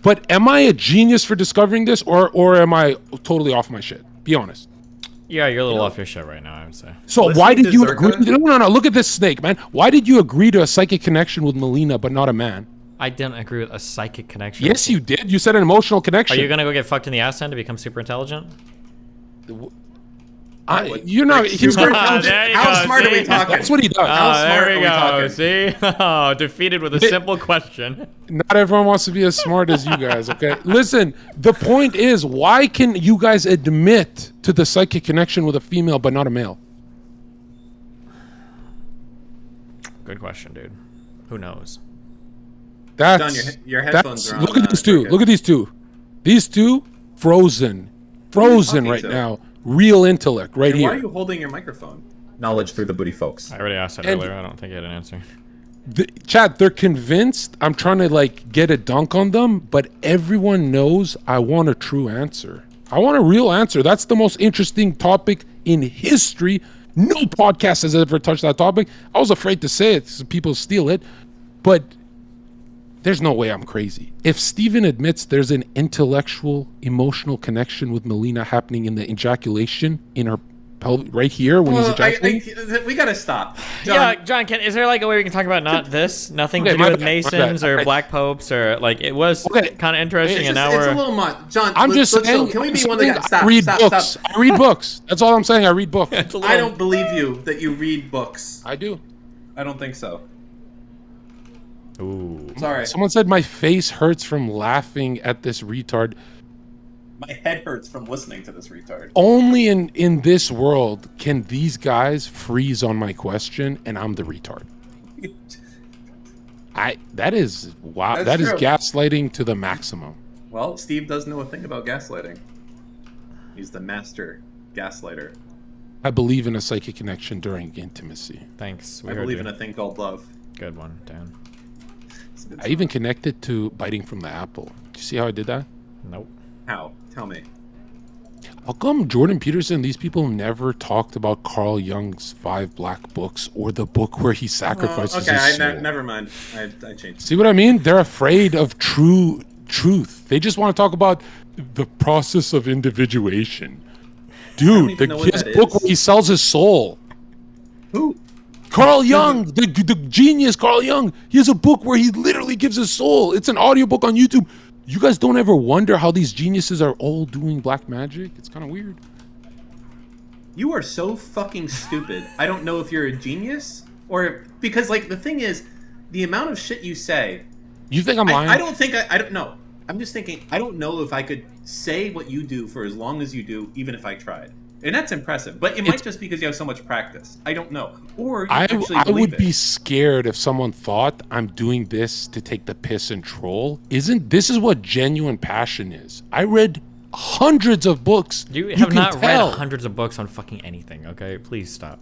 But am I a genius for discovering this, or am I totally off my shit? Be honest. Yeah, you're a little off your shit right now, I would say. So Listening why did to you Zherka- agree? No. Look at this snake, man. Why did you agree to a psychic connection with Melina, but not a man? I didn't agree with a psychic connection. Yes, you did. You said an emotional Are connection. you gonna go get fucked in the ass then to become super intelligent? You're not. Like, He's super gonna, intelligent. There you How go, smart are see? we talking? that's what he does. How smart there are we we go. talking? See? Oh, defeated with a simple question. Not everyone wants to be as smart as you guys. Okay, listen. The point is, why can you guys admit to the psychic connection with a female but not a male? Good question, dude. Who knows? That's John, your headphones are on. Look at these two. Zherka. Look at these two. These two, frozen talking right to? now. Real intellect right And here. why are you holding your microphone? Knowledge through the booty, folks. I already asked that And- earlier. I don't think I had an answer. Chat, they're convinced I'm trying to like get a dunk on them, but everyone knows I want a true answer. I want a real answer. That's the most interesting topic in history. No podcast has ever touched that topic. I was afraid to say it so people steal it, but there's no way I'm crazy. If Steven admits there's an intellectual, emotional connection with Melina happening in the ejaculation in her pelvic right here when he's ejaculating. We gotta stop. Yeah, John, can, is there like a way we can talk about not this? Nothing Okay, to do my with bad, my Masons bad. or Black Popes or like it was Okay. kind of interesting It's, and just, now it's a we're little much. John, I'm let's just chill. saying. Can we I'm be one saying that stop? I read Stop, books. stop. I read books. That's all I'm saying. I read books. it's a I little- don't believe you that you read books. I do. I don't think so. Ooh. Sorry, Someone said my face hurts from laughing at this retard. my head hurts from listening to this retard. Only in this world can these guys freeze on my question, and I'm the retard. That is wow. That's That is true. gaslighting to the maximum. Well, Steve does know a thing about gaslighting. He's the master gaslighter. I believe in a psychic connection during intimacy. Thanks. We I heard believe you. in a thing called love. Good one, Dan. It's a good I song. even connected to biting from the apple. Do you see how I did that? Nope. How? Tell me. How come Jordan Peterson, these people never talked about Carl Jung's 5 Black Books or the book where he sacrifices okay, his soul? never mind. I changed. See what I mean? They're afraid of truth. They just want to talk about the process of individuation. Dude, even know he what has that a book is. where he sells his soul. Who? Carl Jung, the genius Carl Jung, he has a book where he literally gives his soul. It's an audiobook on YouTube. You guys don't ever wonder how these geniuses are all doing black magic? It's kind of weird. You are so fucking stupid. I don't know if you're a genius or because like the thing is, the amount of shit you say. You think I'm lying? I don't think I don't know. I'm just thinking I don't know if I could say what you do for as long as you do, even if I tried. And that's impressive. But it might just because you have so much practice. I don't know. Or you actually I believe would it. be scared if someone thought I'm doing this to take the piss and troll. This is what genuine passion is. I read hundreds of books. You have can not tell. read hundreds of books on fucking anything, okay? Please stop.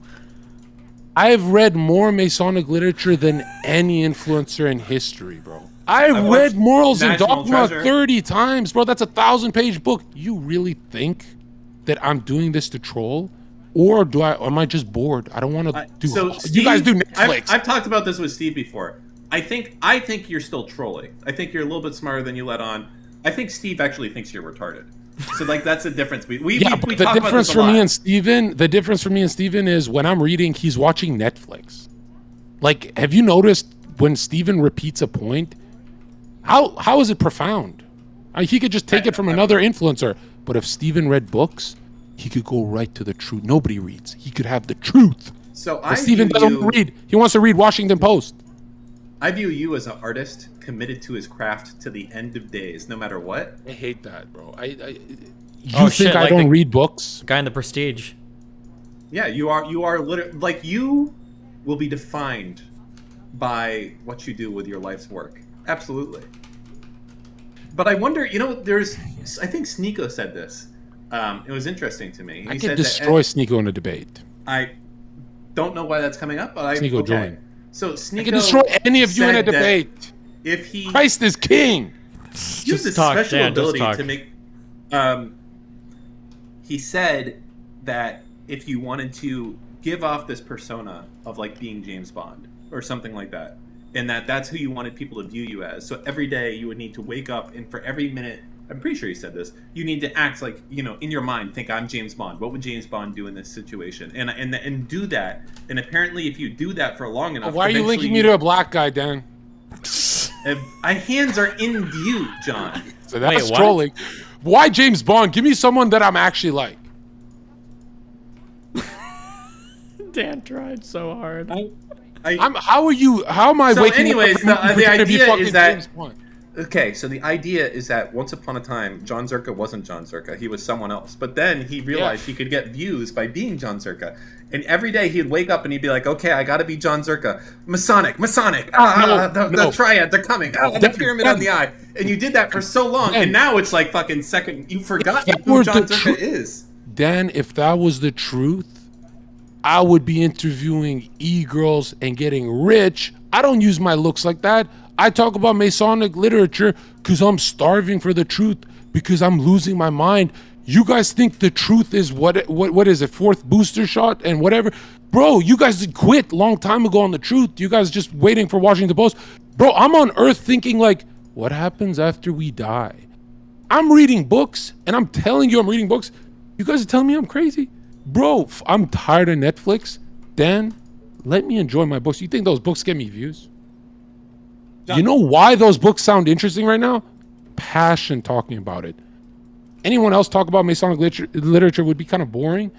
I've read more Masonic literature than any influencer in history, bro. I've I've read watched Morals and National Dogma Treasure. 30 times, bro. That's a 1,000-page book. You really think that I'm doing this to troll? Or am I just bored? I don't want to do So you guys do Steve, Netflix. I've talked about this with Steve before. I think you're still trolling. I think you're a little bit smarter than you let on. I think Steve actually thinks you're retarded. So like that's the difference. We yeah, we but the talk about difference this a for me lot. and Steven, is when I'm reading, he's watching Netflix. Like, have you noticed when Steven repeats a point, how is it profound? He could just take it from another influencer. But if Steven read books, he could go right to the truth. Nobody reads. He could have the truth. So But Steven doesn't read. He wants to read Washington Post. I view you as an artist committed to his craft to the end of days, no matter what. I hate that, bro. You Oh, think shit, I like don't the- read books? Guy in the Prestige. Yeah, you are literally like you will be defined by what you do with your life's work. Absolutely. But I wonder, I think Sneeko said this. It was interesting to me. I He could said destroy Sneeko in a debate. I don't know why that's coming up, but Sneeko, join. So I Sneeko could destroy any of you in a said that debate. If he Christ is king. he has Just this talk, special Dan, just ability talk. to make. He said that if you wanted to give off this persona of like being James Bond or something like that, and that's who you wanted people to view you as. So every day you would need to wake up, and for every minute, I'm pretty sure he said this, you need to act like, in your mind, think I'm James Bond. What would James Bond do in this situation? And do that. And apparently, if you do that for long enough, Why are you eventually linking me to a black guy, Dan? My hands are in view, John. So that's Wait, what? trolling. Why James Bond? Give me someone that I'm actually like. Dan tried so hard. How am I So waking anyways, up? the idea is that- James Bond? Okay, so the idea is that once upon a time, John Zherka wasn't John Zherka. He was someone else. But then he realized he could get views by being John Zherka. And every day he'd wake up and he'd be like, okay, I gotta be John Zherka. Masonic. The triad, they're coming. The pyramid on the eye. And you did that for so long. And now it's like fucking second. You've forgotten who John Zherka is. Dan, if that was the truth, I would be interviewing e-girls and getting rich. I don't use my looks like that. I talk about Masonic literature because I'm starving for the truth, because I'm losing my mind. You guys think the truth is what is it, fourth booster shot and whatever? Bro, you guys quit long time ago on the truth. You guys just waiting for Washington Post. Bro, I'm on Earth thinking like, what happens after we die? I'm reading books, and I'm telling you I'm reading books. You guys are telling me I'm crazy? Bro, I'm tired of Netflix. Dan, let me enjoy my books. You think those books get me views? You know why those books sound interesting right now? Passion talking about it. Anyone else talk about Masonic literature would be kind of boring.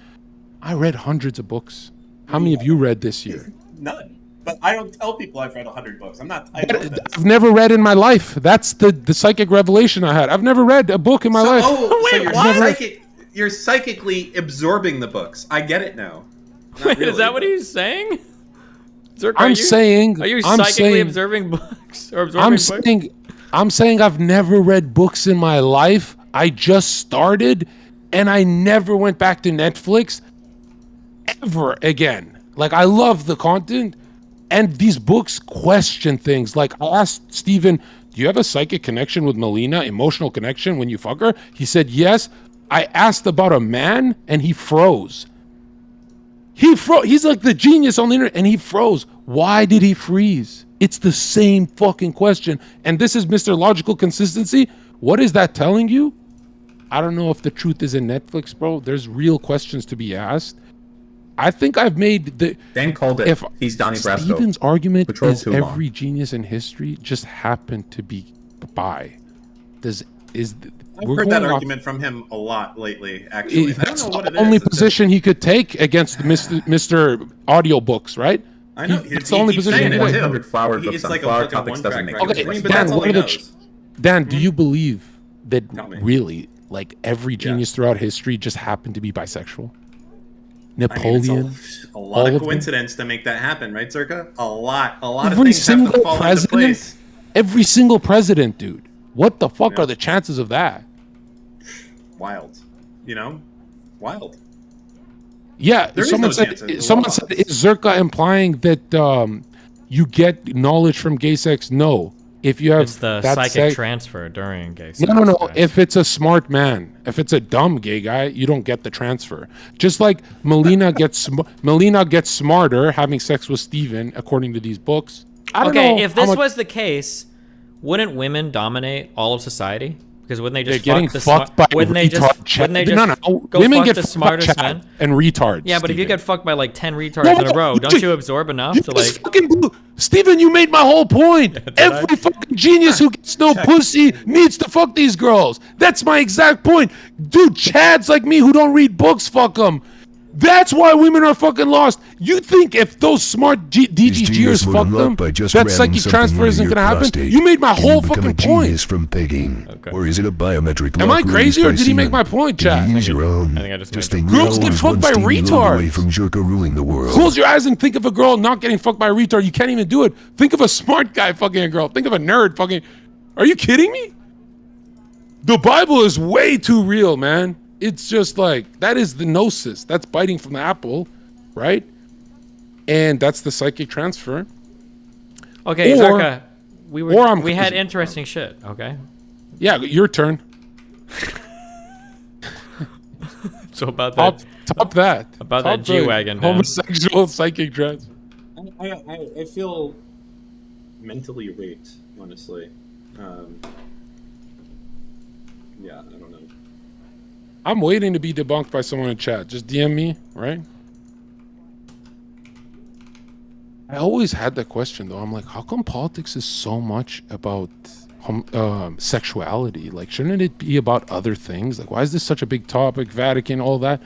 I read hundreds of books. How many of you read this year? None. But I don't tell people I've read 100 books. I'm not. I've never read in my life. That's the psychic revelation I had. I've never read a book in my life. Oh, Wait, so what? You're psychically absorbing the books. I get it now. Not Wait, really, is that what but- he's saying? Zherka, I'm saying. Are you I'm psychically saying, observing books or absorbing books? I'm saying I've never read books in my life. I just started, and I never went back to Netflix ever again. Like, I love the content, and these books question things. Like, I asked Steven, do you have a psychic connection with Melina, emotional connection when you fuck her? He said yes. I asked about a man, and he froze. He's like the genius on the internet, and he froze. Why did he freeze? It's the same fucking question. And this is Mr. Logical Consistency. What is that telling you? I don't know if the truth is in Netflix, bro. There's real questions to be asked. I think I've made the... Dan called it. He's Donnie Brasco. Steven's argument Patrol is too long. every genius in history just happened to be by. I've heard that argument from him a lot lately, actually. I don't That's know what the it is. only It's position he could take against Mr. Audiobooks, right? I know. It's the only keeps position saying he it could too. 100 flower books It's on like flower a fucking topics doesn't make one-track it. record. Okay, But that's all he knows. Dan, do you believe that Tell me. really, like, every genius throughout history just happened to be bisexual? Napoleon, I mean, it's a lot all of of them? coincidence to make that happen, right, Zherka? A lot of Every things have to single fall into president, place. every single president, dude. What the fuck Yeah. are the chances of that? Wild, wild. Yeah, There is someone no said. chances. Someone said, "Is Zherka implying that you get knowledge from gay sex?" No. If you have It's the that psychic sex, transfer during gay sex. no. guys. If it's a smart man, if it's a dumb gay guy, you don't get the transfer. Just like Melina gets smarter having sex with Steven, according to these books. I don't know if how this much- was the case, wouldn't women dominate all of society? Because wouldn't they just they're getting fuck the fucked by wouldn't they just retard chat. wouldn't they just no. go Women fuck get the fucked by smartest chat men? and retards. Yeah, but if you Steven. get fucked by like 10 retards No, in a row, don't you absorb enough You to just like? fucking blew. Steven, you made my whole point. Every fucking genius who gets no pussy needs to fuck these girls. That's my exact point. Dude, Chads like me who don't read books, fuck them. That's why women are fucking lost. You think if those smart DGGers fuck them, that psychic transfer isn't gonna happen? You made my whole fucking point. From pegging, Okay. or is it a biometric? Am I locker crazy, or used by did he make semen? my point, Can Chad? you use your own? I think I just Just made think the- Girls get fucked by retards. From Zherka ruling the world. Close your eyes and think of a girl not getting fucked by a retard. You can't even do it. Think of a smart guy fucking a girl. Think of a nerd fucking. Are you kidding me? The Bible is way too real, man. It's just like, that is the gnosis. That's biting from the apple, right? And that's the psychic transfer. Okay, Or- Zherka, we had interesting shit. Okay, Yeah, your turn. so about that. Top that. About Top that G-Wagon, man. Homosexual psychic transfer. I feel mentally raped, honestly. Yeah, I don't know. I'm waiting to be debunked by someone in chat. Just DM me, right? I always had that question though. I'm like, how come politics is so much about sexuality? Like, shouldn't it be about other things? Like, why is this such a big topic? Vatican, all that.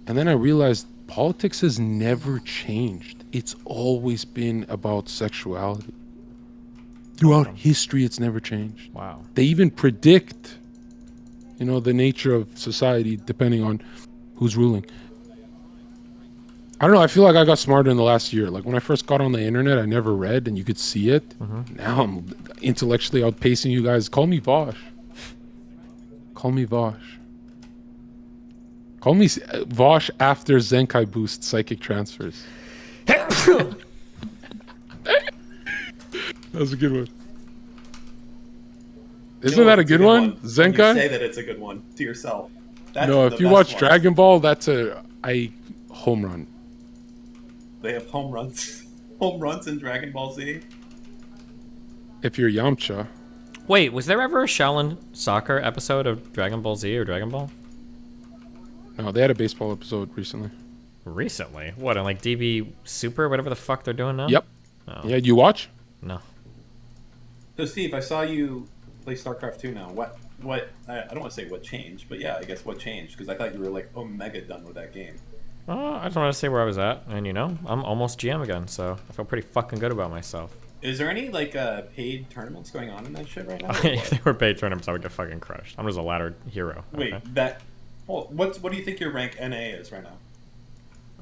And then I realized politics has never changed. It's always been about sexuality. Throughout history, it's never changed. Wow. They even predict, the nature of society depending on who's ruling. I don't know. I feel like I got smarter in the last year. Like when I first got on the internet, I never read, and you could see it. Now I'm intellectually outpacing you guys. Call me Vosh. Call me Vosh. Call me Vosh after Zenkai boost psychic transfers. That was a good one. Isn't that a good one? Zenkai? You say that it's a good one to yourself. That's No, if you watch Dragon Ball, that's a home run. They have home runs. Home runs in Dragon Ball Z. If you're Yamcha. Wait, was there ever a Shaolin soccer episode of Dragon Ball Z or Dragon Ball? No, they had a baseball episode recently. Recently? What, on like DB Super, whatever the fuck they're doing now? Yep. Oh. Yeah, you watch? No. So Steve, I saw you play StarCraft 2 now. What I don't want to say what changed, but yeah, I guess what changed? Because I thought you were like Omega done with that game. I just wanted to say where I was at, and I'm almost GM again, so I feel pretty fucking good about myself. Is there any like paid tournaments going on in that shit right now? If they were paid tournaments, I would get fucking crushed. I'm just a ladder hero. Wait, okay? what do you think your rank NA is right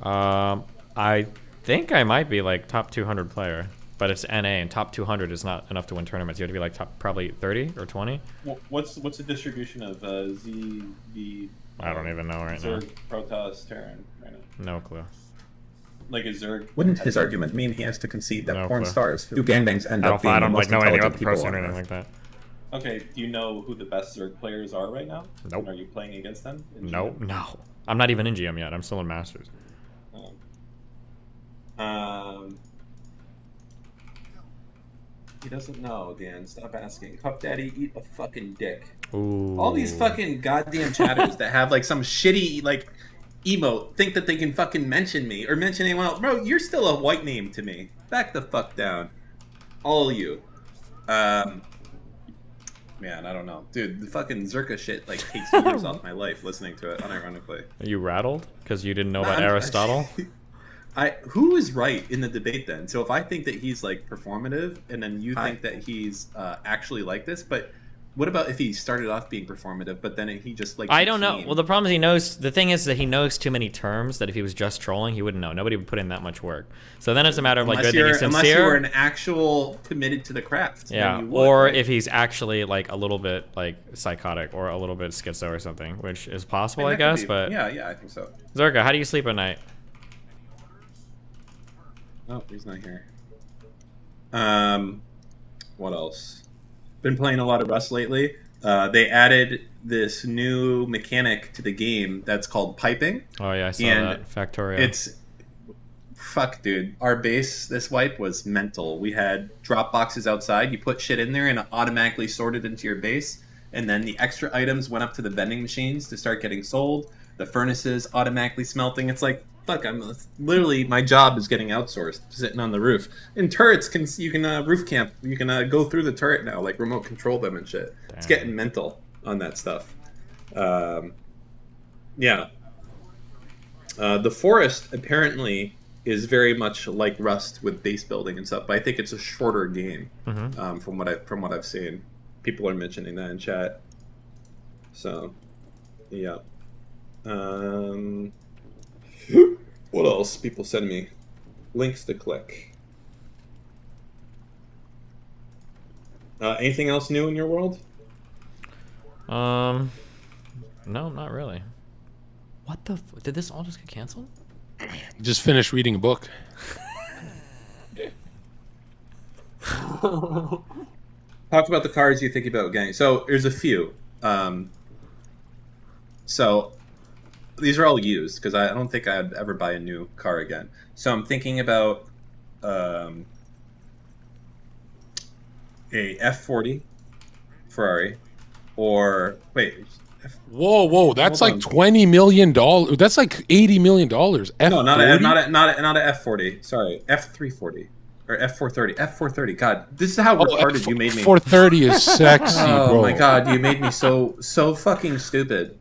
now? I think I might be like top 200 player, but it's NA, and top 200 is not enough to win tournaments. You have to be like top probably 30 or 20. What's the distribution of ZB? I don't even know right now. Zerg, Protoss, Terran right now. No clue. Like is Zerg? Wouldn't his argument mean he has to concede that No porn clue. stars who gangbangs end up being I the don't most like know anything intelligent about the people person or on anything Earth? like that. Okay, do you know who the best Zerg players are right now? Nope. And are you playing against them? No. I'm not even in GM yet. I'm still in Masters. He doesn't know, Dan. Stop asking. Puff Daddy, eat a fucking dick. Ooh. All these fucking goddamn chatters that have like some shitty like emote think that they can fucking mention me or mention anyone else. Bro, you're still a white name to me. Back the fuck down. All of you. Man, I don't know. Dude, the fucking Zherka shit like takes years off my life listening to it, unironically. Are you rattled because you didn't know about Aristotle? Who is right in the debate then? So if I think that he's like performative, and then you think that he's actually like this, but what about if he started off being performative, but then he just like I don't know. Well, the problem is he knows. The thing is that he knows too many terms that if he was just trolling, he wouldn't know. Nobody would put in that much work. So then it's a matter of like, good that he's sincere. Unless you're an actual committed to the craft. Yeah. Then you would, or right? if he's actually like a little bit like psychotic or a little bit schizo or something, which is possible, I guess. But yeah, I think so. Zherka, how do you sleep at night? Oh, he's not here. What else? Been playing a lot of Rust lately. They added this new mechanic to the game that's called piping. Oh yeah, I saw that. Factorio. It's fuck, dude. Our base this wipe was mental. We had drop boxes outside. You put shit in there and it automatically sorted into your base. And then the extra items went up to the vending machines to start getting sold. The furnaces automatically smelting. It's like, fuck, I'm literally, my job is getting outsourced, sitting on the roof. And turrets you can roof camp. You can go through the turret now, like remote control them and shit. Damn. It's getting mental on that stuff. Yeah. The forest apparently is very much like Rust with base building and stuff, but I think it's a shorter game from what I've seen. People are mentioning that in chat. So, yeah. What else? People send me links to click. Anything else new in your world? No, not really. What the? Did this all just get canceled? Just finished reading a book. Talk about the cards you think about getting. So there's a few. So these are all used because I don't think I'd ever buy a new car again. So I'm thinking about a F40 Ferrari, or wait. Whoa! That's like $20 million. That's like $80 million. F40? No, not a F40. Sorry, F340 or F430. F430. God, this is how retarded you made me. F430 is sexy, oh bro. My God, you made me so fucking stupid.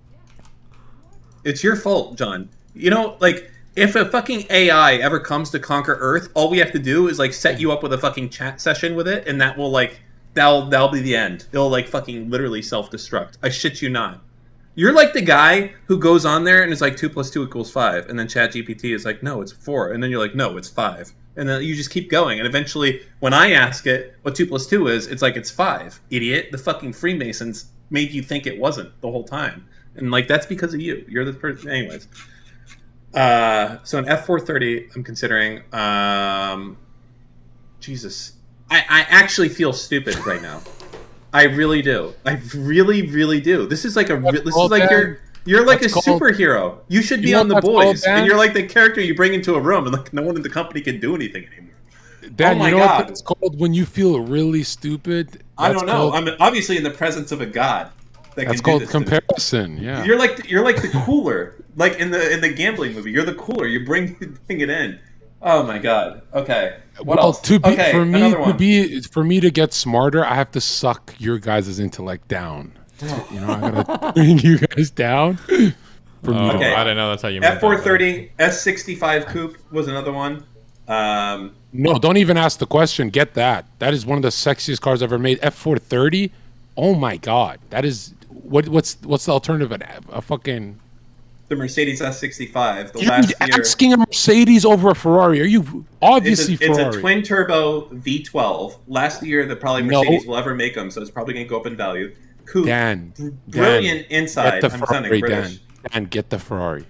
It's your fault, John. You know, like if a fucking AI ever comes to conquer Earth, all we have to do is like set you up with a fucking chat session with it, and that will like that'll be the end. It'll like fucking literally self-destruct. I shit you not. You're like the guy who goes on there and is like 2 + 2 = 5, and then ChatGPT is like, no, it's 4, and then you're like, no, it's 5, and then you just keep going, and eventually, when I ask it what 2 + 2 is, it's like it's 5. Idiot! The fucking Freemasons made you think it wasn't the whole time, and like that's because of you. You're the person, anyways. So an F430, I'm considering. Jesus, I actually feel stupid right now. I really do. I really, really do. This is like you're like a superhero. You should be on The Boys, and you're like the character you bring into a room, and like no one in the company can do anything anymore. Dan, oh my you know God. what it's called when you feel really stupid? I don't know. I'm obviously in the presence of a god. That's called comparison. Yeah. You're like the cooler, like in the gambling movie. You're the cooler. You bring it in. Oh my God. Okay. What else? For me to get smarter, I have to suck your guys' intellect down. You know, I gotta bring you guys down. Okay. I didn't know that's how you meant F430 S65 coupe was another one. No, don't even ask the question. Get that. That is one of the sexiest cars ever made. F430. Oh my God. That is what's the alternative? A fucking. The Mercedes S65. You're asking a Mercedes over a Ferrari. Are you obviously Ferrari? It's a twin turbo V12. Last year, the probably Mercedes will ever make them, so it's probably going to go up in value. Coupe. Brilliant inside. Get the Ferrari, Dan, get the Ferrari.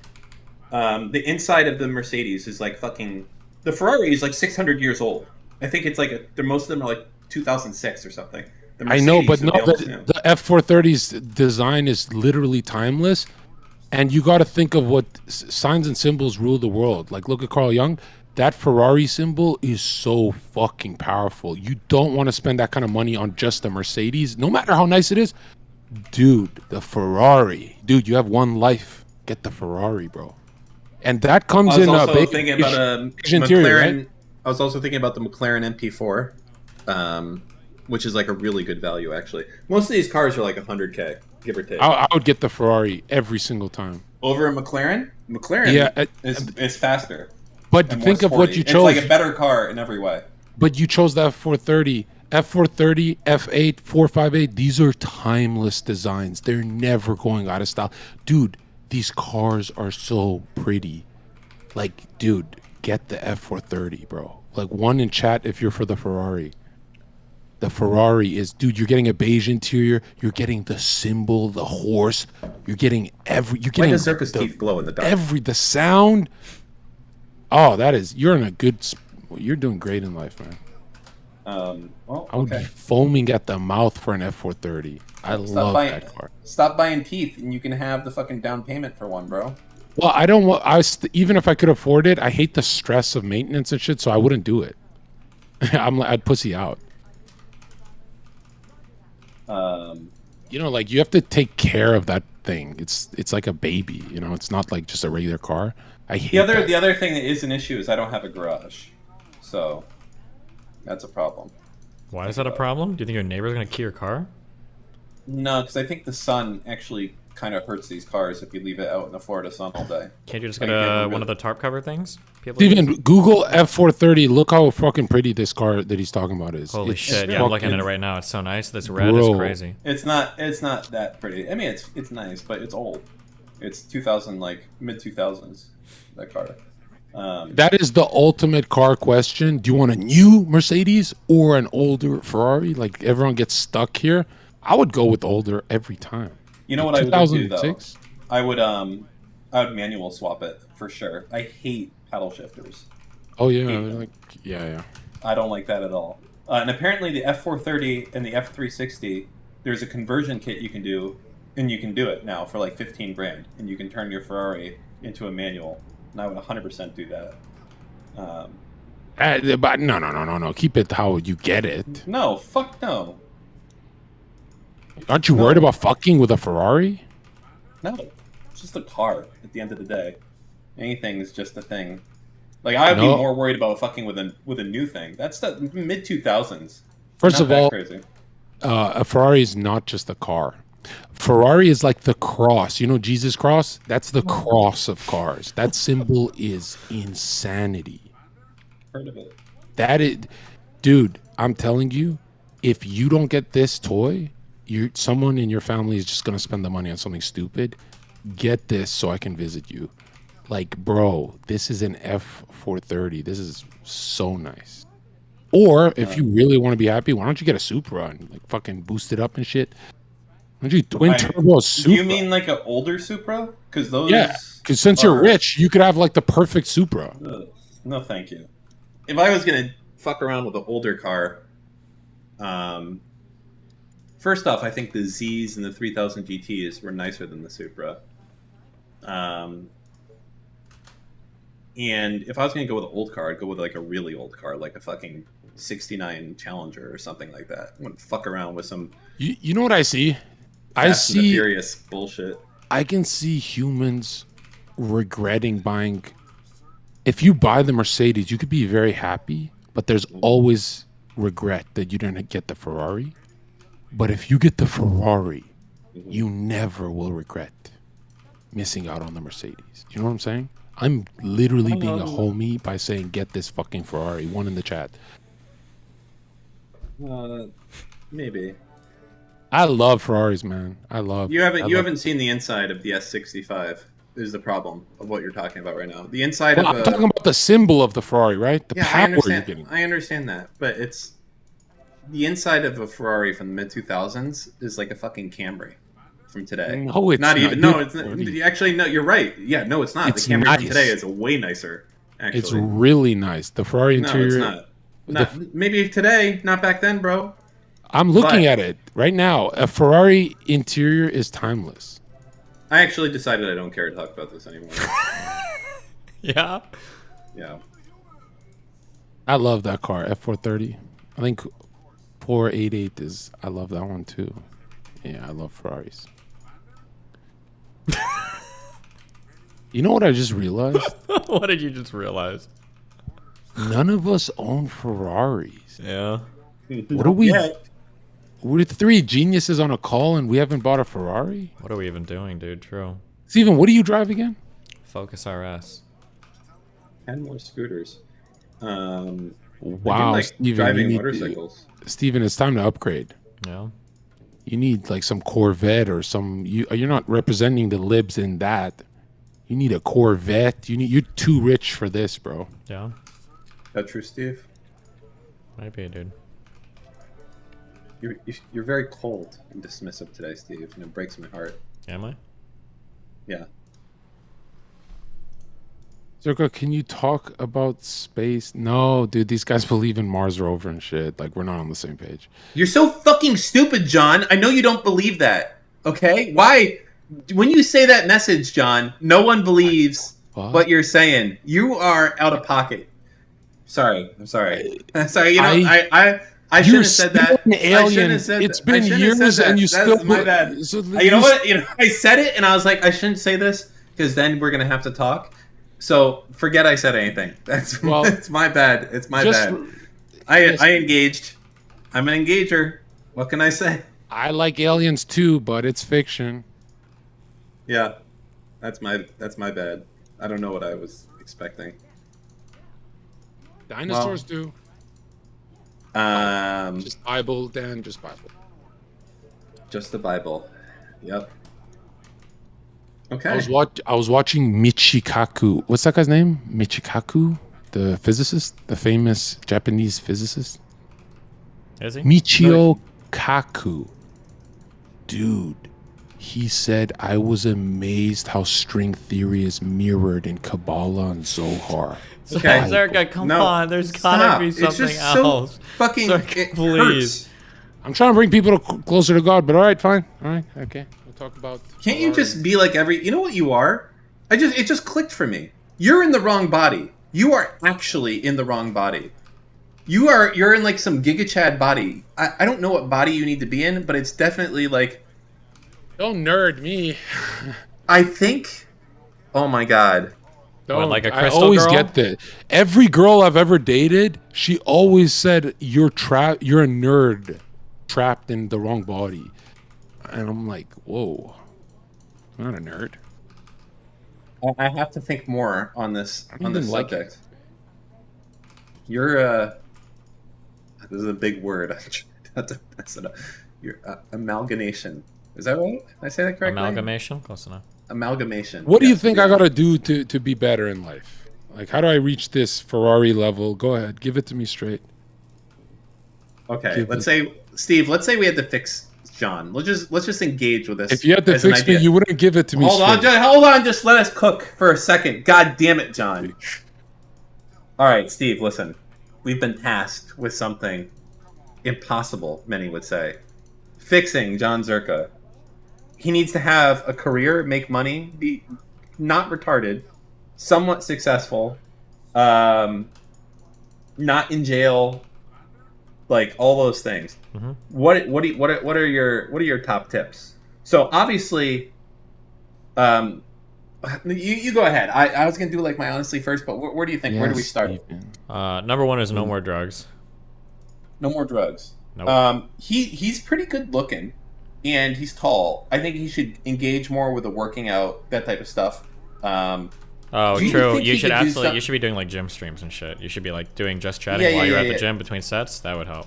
The inside of the Mercedes is like fucking. The Ferrari is like 600 years old. I think it's like most of them are like 2006 or something. I know, but no, the F430's design is literally timeless. And you got to think of what signs and symbols rule the world. Like, look at Carl Jung. That Ferrari symbol is so fucking powerful. You don't want to spend that kind of money on just a Mercedes, no matter how nice it is. Dude, the Ferrari. Dude, you have one life. Get the Ferrari, bro. And that comes in a big thinking about a interior, McLaren. right? I was also thinking about the McLaren MP4, which is like a really good value, actually. Most of these cars are like 100K. Give or take. I would get the Ferrari every single time. Over a McLaren? McLaren is faster. But think of what you chose. It's like a better car in every way. But you chose the F430. F430, F8, 458. These are timeless designs. They're never going out of style. Dude, these cars are so pretty. Like, dude, get the F430, bro. Like, one in chat if you're for the Ferrari. The Ferrari is, dude, you're getting a beige interior. You're getting the symbol, the horse. You're getting Why does Zherka's teeth glow in the dark? The sound. Oh, you're in a good, you're doing great in life, man. I would be foaming at the mouth for an F430. I love that car. Stop buying teeth and you can have the fucking down payment for one, bro. Well, I don't want, even if I could afford it, I hate the stress of maintenance and shit, so I wouldn't do it. I'd pussy out. You know, like, you have to take care of that thing. It's like a baby, you know. It's not like just a regular car. I hate the other thing that is an issue is I don't have a garage, so that's a problem. Why is that a problem? Do you think your neighbor's gonna key your car? No, because I think the sun actually kind of hurts these cars if you leave it out in the Florida sun all day. Can't you just get one of the tarp cover things? Steven, Google F430. Look how fucking pretty this car that he's talking about is. Holy shit! Yeah, I'm looking at it right now. It's so nice. This red is crazy. It's not that pretty. I mean, it's nice, but it's old. It's 2000, like mid 2000s. That car. That is the ultimate car question. Do you want a new Mercedes or an older Ferrari? Like, everyone gets stuck here. I would go with older every time. You know what I would do though? I would manual swap it for sure. I hate paddle shifters. Oh yeah, yeah. I don't like that at all. And apparently the F430 and the F360, there's a conversion kit you can do, and you can do it now for like 15 grand, and you can turn your Ferrari into a manual. And I would 100% do that. But no. Keep it how you get it. No, fuck no. Aren't you worried about fucking with a Ferrari? No, it's just a car at the end of the day. Anything is just a thing. Like, I would be more worried about fucking with a new thing. That's the mid 2000s. First of all, a Ferrari is not just a car. Ferrari is like the cross. You know Jesus cross? That's the cross of cars. That symbol is insanity. Heard of it. That is, dude, I'm telling you, if you don't get this toy, someone in your family is just gonna spend the money on something stupid. Get this so I can visit you. Like, bro, this is an F430. This is so nice. Or if you really want to be happy, why don't you get a Supra and like fucking boost it up and shit? Why don't you twin turbo Supra? Do you mean like an older Supra? Because those. Yeah, because since you're rich, you could have like the perfect Supra. No, thank you. If I was gonna fuck around with an older car, first off, I think the Zs and the 3000 GTs were nicer than the Supra. And if I was going to go with an old car, I'd go with like a really old car, like a fucking 69 Challenger or something like that. I wouldn't fuck around with some. You know what I see? Fast and the Furious bullshit. I can see humans regretting buying. If you buy the Mercedes, you could be very happy, but there's always regret that you didn't get the Ferrari. But if you get the Ferrari, you never will regret missing out on the Mercedes. You know what I'm saying? I'm literally being a homie by saying get this fucking Ferrari. One in the chat. Maybe. I love Ferraris, man. You haven't seen the inside of the S65. Is the problem of what you're talking about right now? The inside of. I'm talking about the symbol of the Ferrari, right? The power you're getting. I understand that, but it's the inside of a Ferrari from the mid 2000s is like a fucking Camry from today. No, it's not even. Dude, no, it's not, actually no. You're right. Yeah, no, it's not. It's the Camry nice. from today is way nicer. Actually, it's really nice. The Ferrari interior. No, it's not. Maybe today, not back then, bro. I'm looking at it right now. A Ferrari interior is timeless. I actually decided I don't care to talk about this anymore. Yeah. Yeah. I love that car, F430. I think 488 is. I love that one too. Yeah, I love Ferraris. You know what I just realized? What did you just realize? None of us own Ferraris. Yeah. What are we? We're three geniuses on a call and we haven't bought a Ferrari? What are we even doing, dude? True. Steven, what do you drive again? Focus RS. 10 more scooters. Wow, like Steven, driving motorcycles. Steven, it's time to upgrade. Yeah. You need like some Corvette or some. You're not representing the libs in that. You need a Corvette. You're too rich for this, bro. Yeah. That true, Steve? Might be, dude. You're very cold and dismissive today, Steve, and it breaks my heart. Am I? Yeah. Zherka, can you talk about space? No, dude, these guys believe in Mars rover and shit. Like, we're not on the same page. You're so fucking stupid, John. I know you don't believe that. Okay? Why? When you say that message, John, no one believes what you're saying. You are out of pocket. Sorry. I'm sorry. Sorry, you know, I shouldn't have said that. I shouldn't have said it's been years and you still. That's my bad. So you know what? You know, I said it and I was like, I shouldn't say this because then we're gonna have to talk. So forget I said anything. It's my bad. It's my bad. I engaged. I'm an engager. What can I say? I like aliens too, but it's fiction. Yeah, that's my bad. I don't know what I was expecting. Dinosaurs do. Just Bible, Dan. Just Bible. Just the Bible. Yep. Okay. I was watching Michikaku. What's that guy's name? Michikaku, the physicist, the famous Japanese physicist. Is he? Michio Kaku. Dude, he said, I was amazed how string theory is mirrored in Kabbalah and Zohar. Okay, Zherka, come on. There's gotta be something it's just else. So fucking Zherka, please. hurts. I'm trying to bring people closer to God, but all right, fine. All right, okay. We'll talk about. Can't you just be like you know what you are? It just clicked for me. You're in the wrong body. You are actually in the wrong body. You're in like some Giga Chad body. I don't know what body you need to be in, but it's definitely like. Don't nerd me. I think. Oh my god. What, like a crystal I always girl? get that. Every girl I've ever dated, she always said you're a nerd trapped in the wrong body. and I'm like, whoa, I'm not a nerd. I have to think more on this I don't even like subject. You're this is a big word. I'm trying not to mess it up. Your amalgamation. Is that right? Did I say that correctly? Amalgamation, close enough. Amalgamation. What do you Yes, think yeah. I gotta do to be better in life? Like, how do I reach this Ferrari level? Go ahead, give it to me straight. Okay, let's say, Steve. Let's say we had to fix John. Let's just engage with this. If you had to as an fix me, idea. you wouldn't give it to me Hold straight. on. Just let us cook for a second. God damn it, John. All right, Steve. Listen, we've been tasked with something impossible. Many would say, fixing John Zherka. He needs to have a career, make money, be not retarded, somewhat successful, not in jail, like all those things. Mm-hmm. What are your top tips? So obviously, you go ahead. I was gonna do like my honestly first, but where do you think? Where do we start? Number one is no more drugs. No more drugs. Nope. He's pretty good looking, and he's tall. I think he should engage more with the working out, that type of stuff. Oh, do you true. think You he should could do absolutely. some- You should be doing like gym streams and shit. You should be like doing just chatting Yeah, while you're yeah, at the yeah. gym between sets. That would help.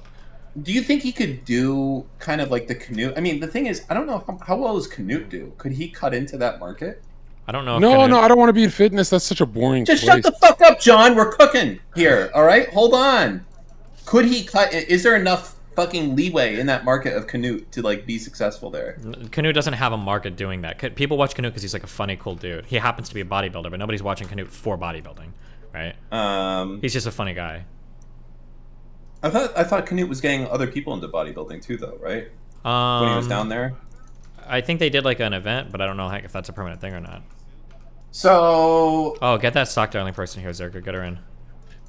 Do you think he could do kind of like the Canute? I mean, the thing is, I don't know how well does Canute do. Could he cut into that market? I don't know. If No, Canute- I don't want to be in fitness. That's such a boring Just place. shut the fuck up, John. We're cooking here. All right, hold on. Could he cut? Is there enough fucking leeway in that market of Canute to like be successful there? Canute doesn't have a market doing that. People watch Canute because he's like a funny, cool dude. He happens to be a bodybuilder, but nobody's watching Canute for bodybuilding, right? He's just a funny guy. I thought Canute was getting other people into bodybuilding too, though, right? When he was down there. I think they did like an event, but I don't know if that's a permanent thing or not. So. Oh, get that stock darling person here, Zherka. Get her in.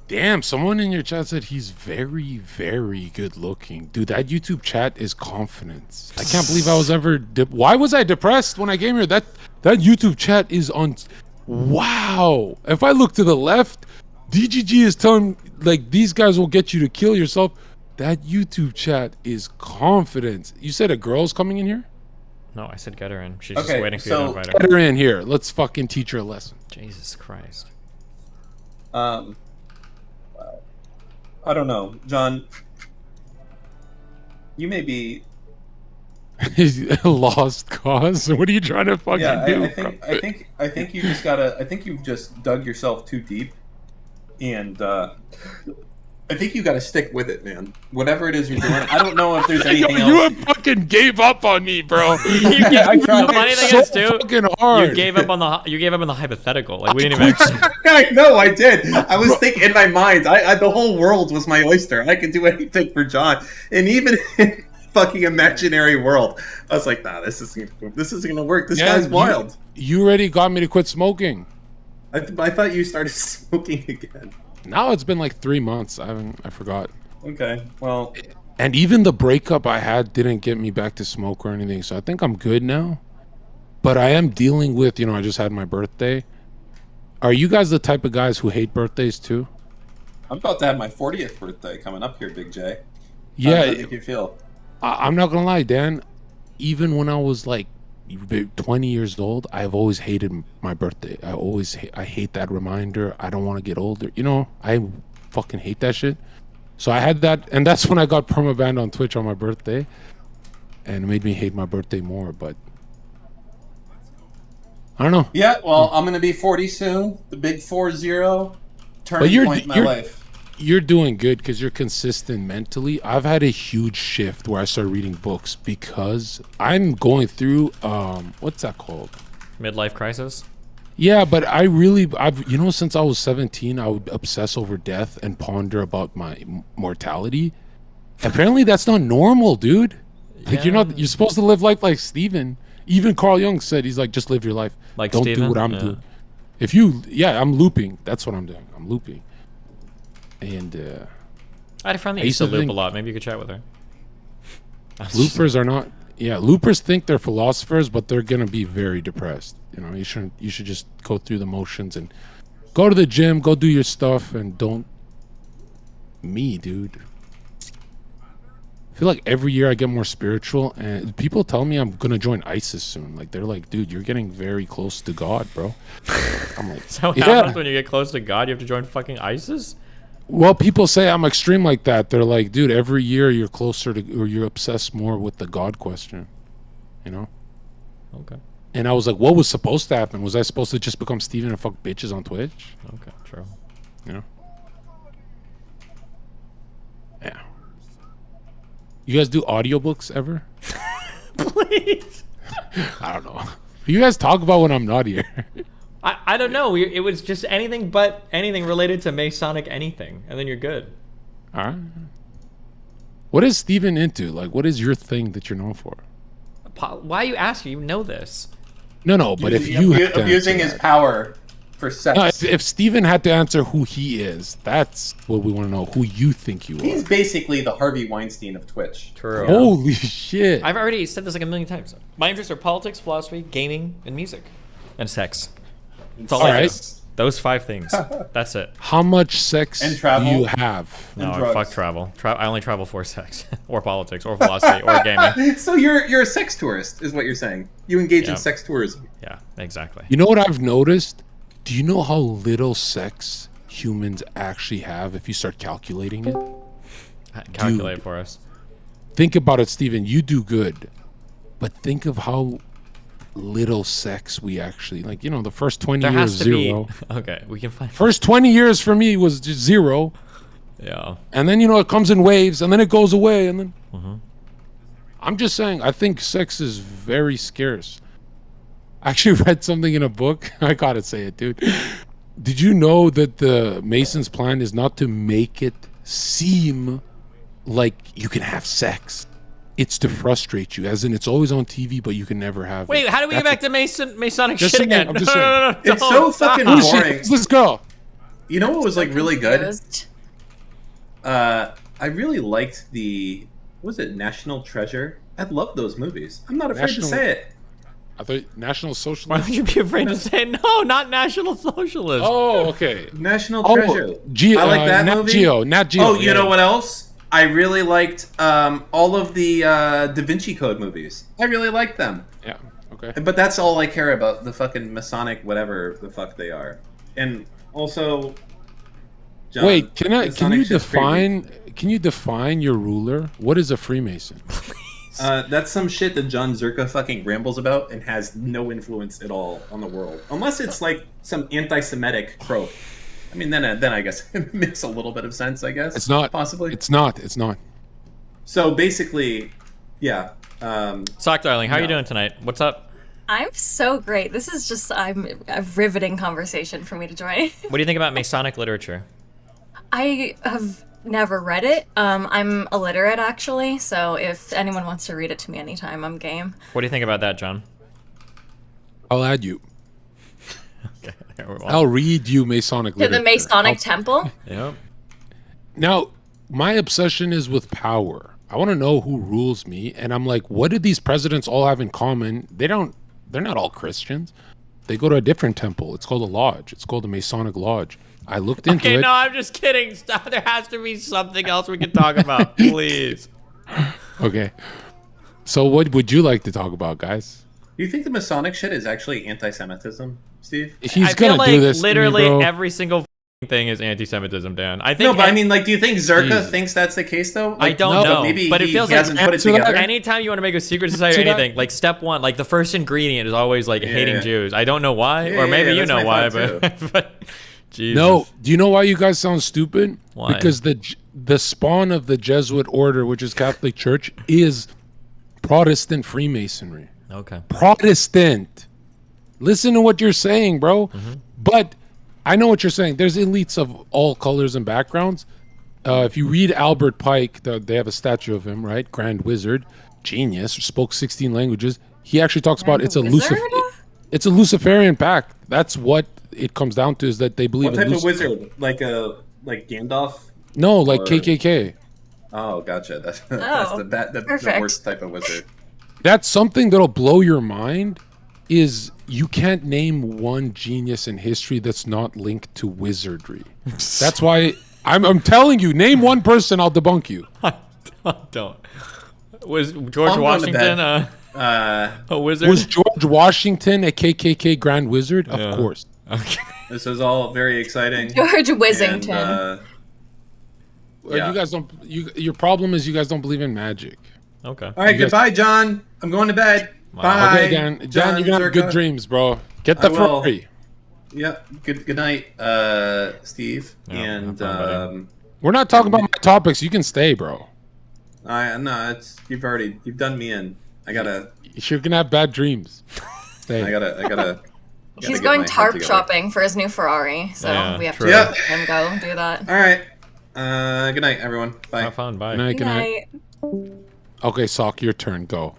Damn, someone in your chat said he's very, very good looking. Dude, that YouTube chat is confidence. I can't believe I was ever... Why was I depressed when I came here? That YouTube chat is on... Wow. If I look to the left, DGG is telling... Like, these guys will get you to kill yourself. That YouTube chat is confidence. You said a girl's coming in here? No, I said get her in. She's Okay, just waiting for you to invite her. Get her in here. Let's fucking teach her a lesson. Jesus Christ. Wow. I don't know, John. You may be. A lost cause? What are you trying to fucking do? I think you just gotta. I think you've just dug yourself too deep, and I think you gotta stick with it, man. Whatever it is you're doing, I don't know if there's anything else. You fucking gave up on me, bro. The funny thing is, too, fucking hard. you gave up on the hypothetical. Like we didn't even. I know, I did. I was thinking in my mind. The whole world was my oyster. I could do anything for John, and even in fucking imaginary world, I was like, nah, this isn't gonna work. This guy's wild. You already got me to quit smoking. I thought you started smoking again. Now it's been like 3 months. I forgot. Okay, well. And even the breakup I had didn't get me back to smoke or anything. So I think I'm good now. But I am dealing with, I just had my birthday. Are you guys the type of guys who hate birthdays too? I'm about to have my 40th birthday coming up here, Big J. Yeah. How does that make you feel? I'm not gonna lie, Dan. Even when I was like 20 years old, I've always hated my birthday. I hate that reminder. I don't want to get older. I fucking hate that shit. So I had that, and that's when I got permabanned on Twitch on my birthday, and it made me hate my birthday more. But I don't know. Yeah, well, I'm gonna be 40 soon. The big 40 turning point in my life. You're doing good because you're consistent mentally. I've had a huge shift where I started reading books because I'm going through what's that called? Midlife crisis. Yeah, but I've since I was 17, I would obsess over death and ponder about my mortality. Apparently, that's not normal, dude. Like you're supposed to live life like Steven. Even Carl Jung said he's like, just live your life. Like don't Steven? do what I'm doing. I'm looping. That's what I'm doing. I'm looping. And I had a friend that used to loop a lot. Maybe you could chat with her. Loopers are not. Yeah, loopers think they're philosophers, but they're gonna be very depressed. You should just go through the motions and go to the gym, go do your stuff, and don't. Me, dude. feel like every year I get more spiritual, and people tell me I'm gonna join ISIS soon. Like they're like, dude, you're getting very close to God, bro. I'm like, So what yeah. happens when you get close to God? You have to join fucking ISIS? Well, people say I'm extreme like that. They're like, dude, every year you're closer to, or you're obsessed more with the God question, you know? Okay. And I was like, what was supposed to happen? Was I supposed to just become Steven and fuck bitches on Twitch? Okay, true. You know? Yeah. You guys do audiobooks ever? Please. I don't know. You guys talk about when I'm not here. I don't know. It was just anything but anything related to Masonic anything, and then you're good. All right. What is Steven into? Like, what is your thing that you're known for? Why are you asking? You know this. No, but if you had to abusing answer his power for sex. No, if Steven had to answer who he is, that's what we want to know. Who you think you are. He's basically the Harvey Weinstein of Twitch. True. Holy shit. I've already said this like a million times. My interests are politics, philosophy, gaming, and music. And sex. That's all I do. Those 5 things. That's it. How much sex And travel. do you have? No, drugs. fuck travel. I only travel for sex. Or politics, or philosophy, or gaming. So you're a sex tourist, is what you're saying. You engage Yeah. in sex tourism. Yeah, exactly. You know what I've noticed? Do you know how little sex humans actually have if you start calculating it? Calculate Dude. for us. Think about it, Steven. You do good. But think of how little sex we actually, like, you know, the first 20 There years, has to 0. be. Okay, we can find. First 20 years for me was just 0. Yeah. And then, you know, it comes in waves, and then it goes away, and then... Mm-hmm. I'm just saying, I think sex is very scarce. I actually read something in a book. I gotta say it, dude. Did you know that the Masons' plan is not to make it seem like you can have sex? It's to frustrate you, as in it's always on TV, but you can never have Wait, it. how do we get back to Masonic Just shit saying, again? I'm just saying. It's so don't stop. fucking Bullshit. boring. Let's go. You know what was like really good? Confused. I really liked the what was it National Treasure? I love those movies. I'm not afraid National- to say it. I thought National Why Socialist. would you be afraid to say no? Not National Socialist. Oh, okay. National Oh, Treasure. I like that Nat movie. Geo. Nat Geo. Oh, you yeah. know what else? I really liked all of the Da Vinci Code movies. I really liked them. Yeah. Okay. But that's all I care about. The fucking Masonic, whatever the fuck they are. And also, John, Wait, can you Masonic shit's crazy. define your ruler? What is a Freemason? That's some shit that John Zherka fucking rambles about and has no influence at all on the world, unless it's like some anti-Semitic trope. I mean, then I guess it makes a little bit of sense. I guess It's not possibly. It's not. It's not. So basically, yeah. Sock darling, how are you No. doing tonight? What's up? I'm so great. This is just a riveting conversation for me to join. What do you think about Masonic literature? I have never read it. I'm illiterate actually, so if anyone wants to read it to me anytime, I'm game. What do you think about that, John? I'll add you. Okay. I'll read you Masonic To literature. the Masonic Temple? Yep. Now, my obsession is with power. I want to know who rules me, and I'm like, what do these presidents all have in common? They're not all Christians. They go to a different temple. It's called a lodge. It's called a Masonic lodge. I looked into Okay, it. no, I'm just kidding. Stop. There has to be something else we can talk about, please. Okay. So what would you like to talk about, guys? Do you think the Masonic shit is actually anti-Semitism, Steve? He's I feel gonna like do this. to me, literally bro. every single thing is anti-Semitism, Dan. I think. No, but I mean, like, do you think Zherka Jesus. thinks that's the case, though? I Like, don't no, know, Maybe but it he feels like hasn't put it Answer that. together. anytime you want to make a secret society or Answer that. anything, like step one, like the first ingredient is always like hating Yeah. Jews. I don't know why, Yeah, or maybe yeah, you that's know my why, thought, but Jesus. No, do you know why you guys sound stupid? Why? Because the spawn of the Jesuit order, which is Catholic Church, is Protestant Freemasonry. Okay. Protestant. Listen to what you're saying, bro. Mm-hmm. But I know what you're saying. There's elites of all colors and backgrounds. If you read Albert Pike, they have a statue of him, right? Grand Wizard, genius, spoke 16 languages. He actually talks about it's a Luciferian pact. That's what it comes down to, is that they believe What in type of Lucifer. wizard? Like Gandalf? No, like Or- KKK. Oh, gotcha. That's Oh, the perfect. worst type of wizard. That's something that'll blow your mind. Is you can't name one genius in history that's not linked to wizardry. That's why I'm telling you, name one person, I'll debunk you. Don't. Was George I'm going to Washington bed. a wizard? Was George Washington a KKK Grand Wizard? Yeah. Of course. Okay. This is all very exciting. George Wizington. And, Well, Yeah. you guys don't. Your problem is you guys don't believe in magic. Okay. all right, You guys- goodbye, John. I'm going to bed. Wow. Bye. Okay, Dan. Dan, you're gonna have good Zherka. dreams, bro. Get I the will. Ferrari. Yep. Good night, Steve. Yeah, and have fun, buddy. We're not talking about my topics. You can stay, bro. no, you've done me in. You're gonna have bad dreams. Stay. I gotta. He's get going my head tarp together. shopping for his new Ferrari, so Yeah, we have true. to Yeah. let him go do that. All right. Good night, everyone. Bye. Have fun. Bye. Good night, Good night. Okay, Sock, your turn. Go.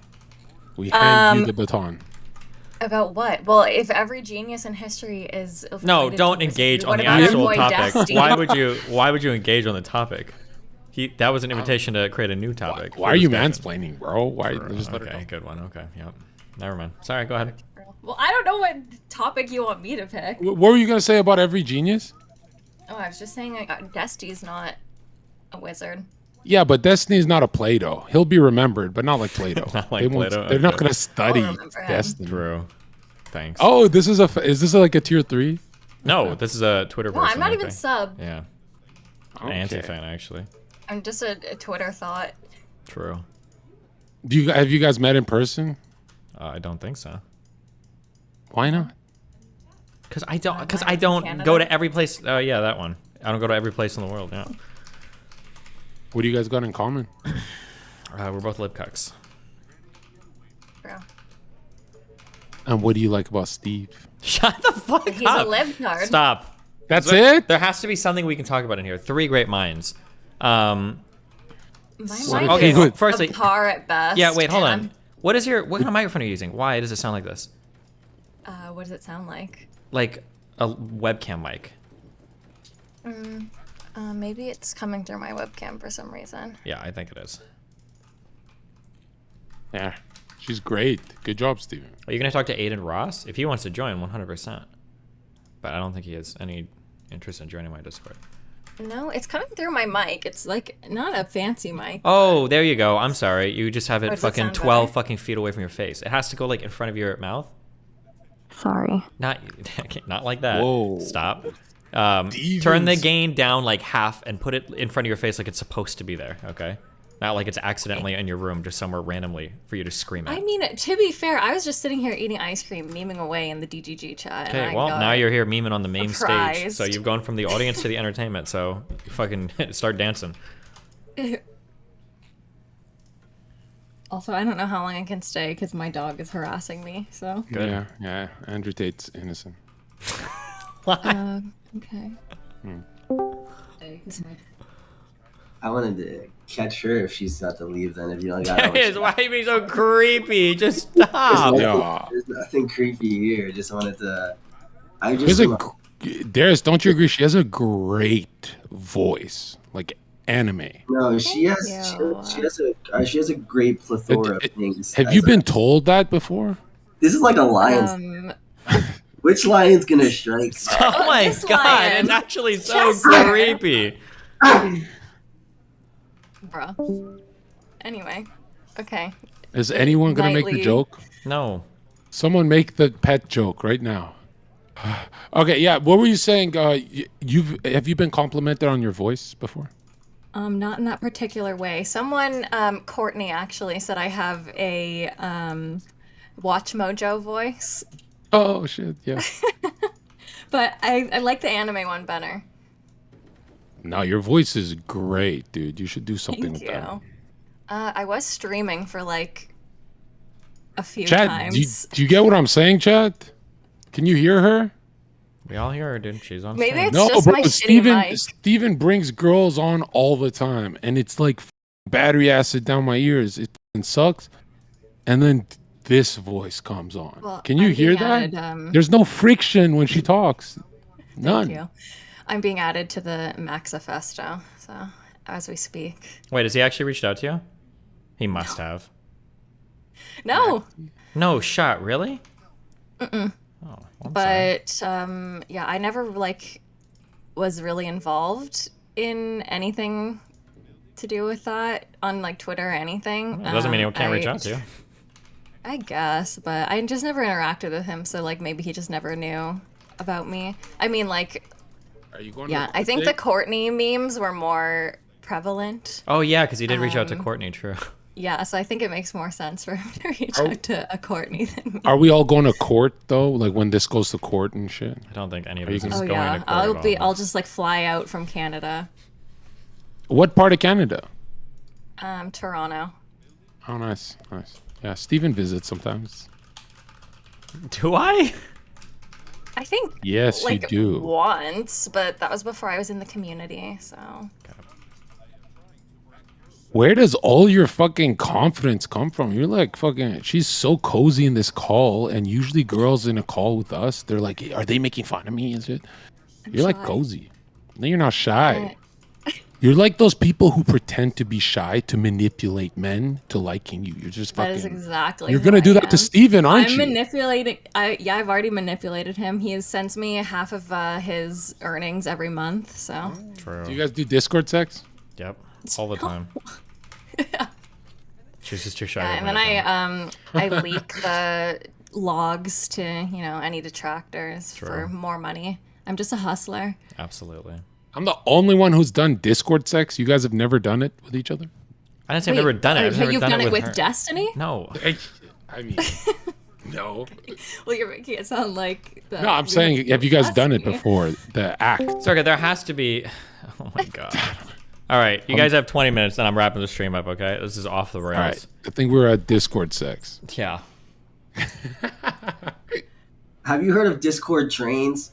We hand you the Um, baton. About what? Well, if every genius in history is No, related don't to this, engage on what the about our actual boy topic. Dusty? Why would you engage on the topic? That was an invitation to create a new topic. Why for are you discussion. mansplaining, bro? Why? Just let it Okay, go. good one. Okay, yep. Never mind. Sorry, go ahead. Well, I don't know what topic you want me to pick. What were you gonna say about every genius? Oh, I was just saying Dusty's not a wizard. Yeah, but Destiny's not a Play-Doh. He'll be remembered, but not like Play-Doh. Not like They won't- Play-Doh, They're not okay. gonna study I'll remember him. Destiny. True. Thanks. Oh, is this like a tier 3? No, this is a Twitter No, person. I'm not I even think. sub. Yeah, Okay. anti-fan actually. I'm just a Twitter thought. True. Have you guys met in person? I don't think so. Why not? Because I don't. Because Mine I is don't Canada. go to every place. Oh yeah, that one. I don't go to every place in the world. Yeah. What do you guys got in common? We're both lip cucks. Bro. And what do you like about Steve? Shut the fuck He's up. a lib card. Stop. That's There- it? There has to be something we can talk about in here. Three great minds. My mind Okay, is good. firstly- a par at best. Yeah, wait, hold and on. What kind of microphone are you using? Why does it sound like this? What does it sound like? Like a webcam mic. Maybe it's coming through my webcam for some reason. Yeah, I think it is. Yeah. She's great. Good job, Steven. Are you gonna talk to Aiden Ross? If he wants to join, 100%. But I don't think he has any interest in joining my Discord. No, it's coming through my mic. It's like not a fancy mic. Oh, there you go. I'm sorry. You just have it does that fucking sound 12 better? fucking feet away from your face. It has to go like in front of your mouth. Sorry. Not, not like that. Whoa. Stop. Turn the gain down like half and put it in front of your face like it's supposed to be there. Okay. Not like it's accidentally in your room, just somewhere randomly for you to scream at. I mean, to be fair, I was just sitting here eating ice cream, memeing away in the DGG chat. and Okay, I well, got now you're here memeing on the main stage. surprised. So you've gone from the audience to the entertainment. So you fucking start dancing. Also, I don't know how long I can stay because my dog is harassing me. So. Good. Yeah, yeah. Andrew Tate's innocent. Okay. I wanted to catch her if she's about to leave. Then if you don't got Why are you being so creepy? Just stop. Yeah. There's nothing creepy here. Just wanted to. I She has just. Darius, don't you agree? She has a great voice, like anime. No, she has. She has a great plethora of things. Have you been told that before? This is like a lion's. Which lion's gonna strike? Oh my this god, lion. it's actually so Just there. creepy. Bruh. Anyway. Okay. Is anyone gonna make the Nightly. joke? No. Someone make the pet joke right now. Okay, yeah. What were you saying? Have you been complimented on your voice before? Not in that particular way. Someone, Courtney actually said I have a Watch Mojo voice, Oh shit, yeah. but I like the anime one better. No, your voice is great, dude. You should do something Thank with that. you. I was streaming for like a few Chad, times. do you get what I'm saying, Chad? Can you hear her? We all hear her, dude. She's on Maybe stage. it's No, just bro. my shitty mic. Steven brings girls on all the time, and it's like battery acid down my ears. It fucking sucks. And then this voice comes on. Well, Can you I'm hear being that? added, There's no friction when she talks. None. Thank you. I'm being added to the Maxifesto, so as we speak. Wait, has he actually reached out to you? He must have. No, No shot, really? Oh, I'm sorry. but yeah, I never like was really involved in anything to do with that on like Twitter or anything. It doesn't mean he can't reach out to you. I guess, but I just never interacted with him, so like maybe he just never knew about me. I mean, like, Are you going? yeah, I think the Courtney memes were more prevalent. Oh yeah, because he did reach out to Courtney. True. Yeah, so I think it makes more sense for him to reach out to a Courtney than me. Are we all going to court though? Like when this goes to court and shit? I don't think any of us is Oh going yeah, to court. I'll just like fly out from Canada. What part of Canada? Toronto. Oh, nice, nice. Yeah, Steven visits sometimes. Do I? I think Yes, like you do. once, but that was before I was in the community, so. Where does all your fucking confidence come from? You're like fucking. She's so cozy in this call, and usually girls in a call with us, they're like, "Are they making fun of me?" And shit. You're like cozy. No, you're not shy. You're like those people who pretend to be shy to manipulate men to liking you. You're just fucking. That is exactly. You're gonna do that to Steven, aren't I'm you? manipulating. Yeah, I've already manipulated him. He sends me half of his earnings every month. So. True. Do you guys do Discord sex? Yep. All the time. She's just too shy. Yeah, and then I leak the logs to any detractors for more money. I'm just a hustler. Absolutely. I'm the only one who's done Discord sex. You guys have never done it with each other? I didn't say I've never done it. I've never you've done it with her. Destiny? No. I mean, no. Well, you're making it sound like. No, I'm saying, have you guys done it before? The act. Zherka, there has to be. Oh my god. All right, you guys have 20 minutes, and I'm wrapping the stream up. Okay, this is off the rails. All right, I think we're at Discord sex. Yeah. Have you heard of Discord trains?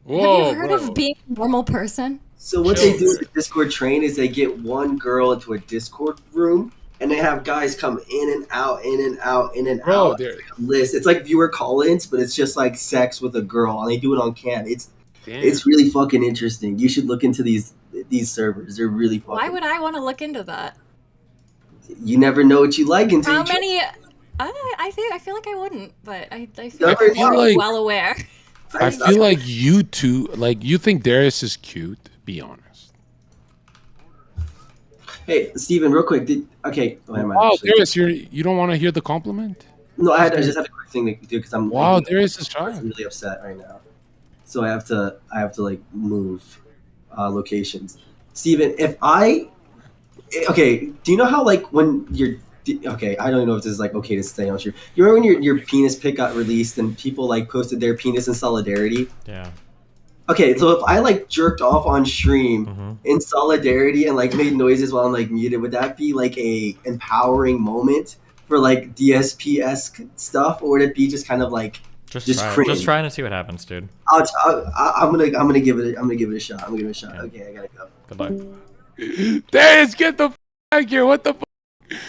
Whoa, have you heard of being a normal person? So what they do with the Discord train is they get one girl into a Discord room, and they have guys come in and out, in and out, in and out. It's like a list. It's like viewer call-ins, but it's just like sex with a girl, and they do it on cam. It's really fucking interesting. You should look into these servers. They're really fucking. Why would I want to look into that? You never know what you like until How you many? I feel like I wouldn't, but I feel I like feel you're like- well aware. I feel like you two, like you think Darius is cute. Be honest. Hey, Steven, real quick. Wow, Darius, you don't want to hear the compliment? No, I just had a quick thing to do because I'm. Wow, Darius is shy. I'm really upset right now, so I have to like move locations. Steven, do you know how like when you're okay, I don't know if this is like okay to say on stream. You remember when your penis pic got released and people like posted their penis in solidarity? Yeah. Okay, so if I like jerked off on stream in solidarity and like made noises while I'm like muted, would that be like a empowering moment for like DSP-esque stuff, or would it be just kind of like just cringe? Just trying to see what happens, dude. I'm gonna give it a shot. I'm gonna give it a shot. Okay, I gotta go. Good luck. Darius, get the f out of here! What the f?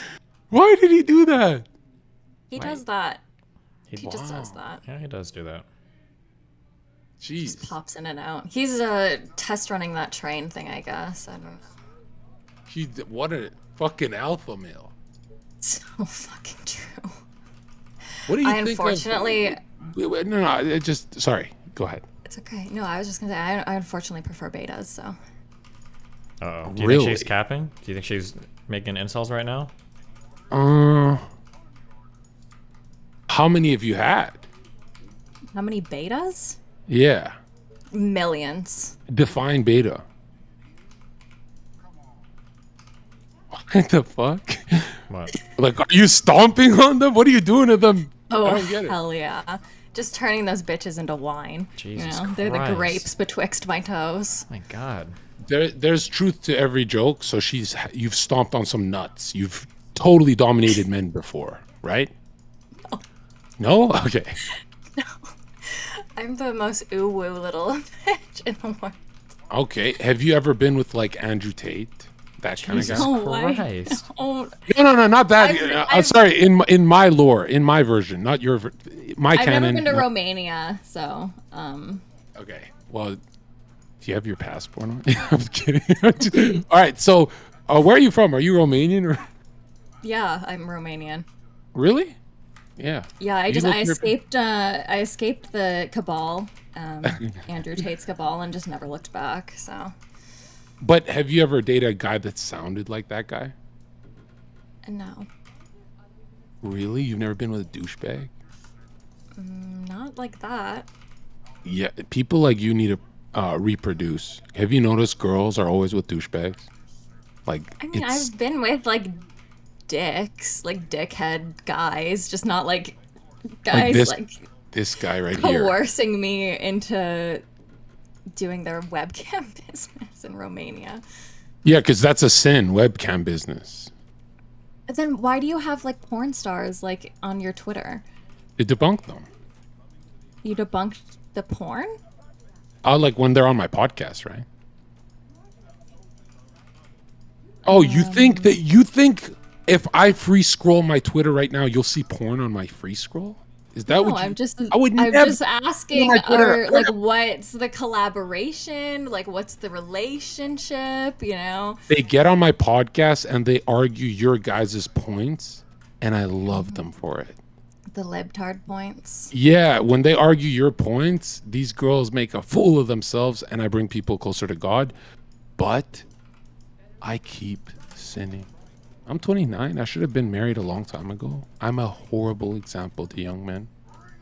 Why did he do that? He does that. He Wow. just does that. Yeah, he does do that. Jeez. Just pops in and out. He's test running that train thing, I guess. I don't know. What a fucking alpha male. So fucking true. What do you I think? unfortunately. No. Sorry. Go ahead. It's okay. No, I was just gonna say I unfortunately prefer betas. So. Uh-oh. Do you Really? think she's capping? Do you think she's making insults right now? How many have you had? How many betas? Yeah. Millions. Define beta. What the fuck? What? Like, are you stomping on them? What are you doing to them? Oh, I don't get it. hell yeah. Just turning those bitches into wine. Jesus They're the Christ. grapes betwixt my toes. My God. There's truth to every joke. So you've stomped on some nuts. You've totally dominated men before, right? No? Okay. No. I'm the most ooh-woo little bitch in the world. Okay. Have you ever been with like Andrew Tate? That kind of guy? Jesus Oh, Christ. Oh, No, not that. I'm I've- sorry. In my lore, in my version, not your. My I've canon. never been to no. Romania, so Okay. Well, do you have your passport on? I'm kidding. All right. So, where are you from? Are you Romanian or? yeah, I'm Romanian. Really? Yeah. Yeah, I You look escaped the cabal, Andrew Tate's cabal, and just never looked back. So But have you ever dated a guy that sounded like that guy? No, Really? You've never been with a douchebag? not like that. Yeah, people like you need to reproduce. Have you noticed girls are always with douchebags? Like, I mean, it's I've been with like dicks, like dickhead guys, just not like guys this guy right here. coercing me into doing their webcam business in Romania. Yeah, because that's a sin, webcam business. Then why do you have like porn stars like on your Twitter? To debunk them. You debunked the porn? Like when they're on my podcast, right? Oh, you think if I free scroll my Twitter right now, you'll see porn on my free scroll? Is that No, what you, I'm just never just asking like what's the collaboration? Like what's the relationship, you know? They get on my podcast and they argue your guys' points, and I love them for it. The libtard points. Yeah, when they argue your points, these girls make a fool of themselves, and I bring people closer to God. But I keep sinning. I'm 29. I should have been married a long time ago. I'm a horrible example to young men.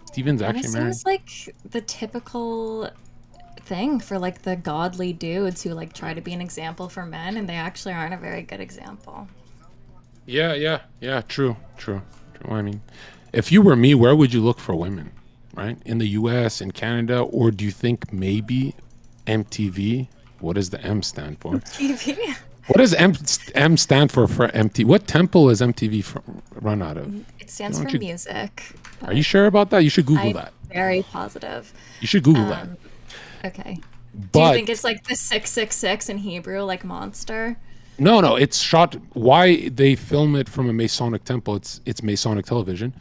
Steven's That actually married. seems like the typical thing for like the godly dudes who like try to be an example for men, and they actually aren't a very good example. Yeah. True. I mean, if you were me, where would you look for women? Right? In the U.S., in Canada, or do you think maybe MTV? What does the M stand for? TV. What does M stand for MTV? What temple is MTV run out of? It stands for music. Are you sure about that? You should Google that. Very positive. You should Google that. Okay. But, do you think it's like the 666 in Hebrew, like monster? No. It's shot. Why they film it from a Masonic temple? It's Masonic television.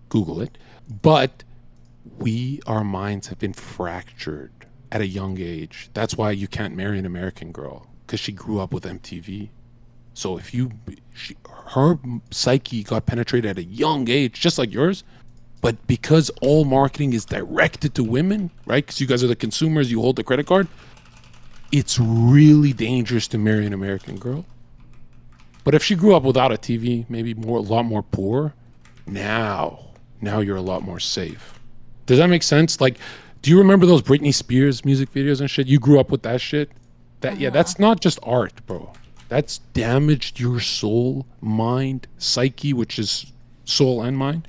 Google it. But our minds have been fractured at a young age. That's why you can't marry an American girl, because she grew up with MTV. So if her psyche got penetrated at a young age, just like yours, but because all marketing is directed to women, right? Because you guys are the consumers, you hold the credit card. It's really dangerous to marry an American girl. But if she grew up without a TV, maybe a lot more poor, now you're a lot more safe. Does that make sense? Like, do you remember those Britney Spears music videos and shit? You grew up with that shit? That's not just art, bro. That's damaged your soul, mind, psyche, which is soul and mind.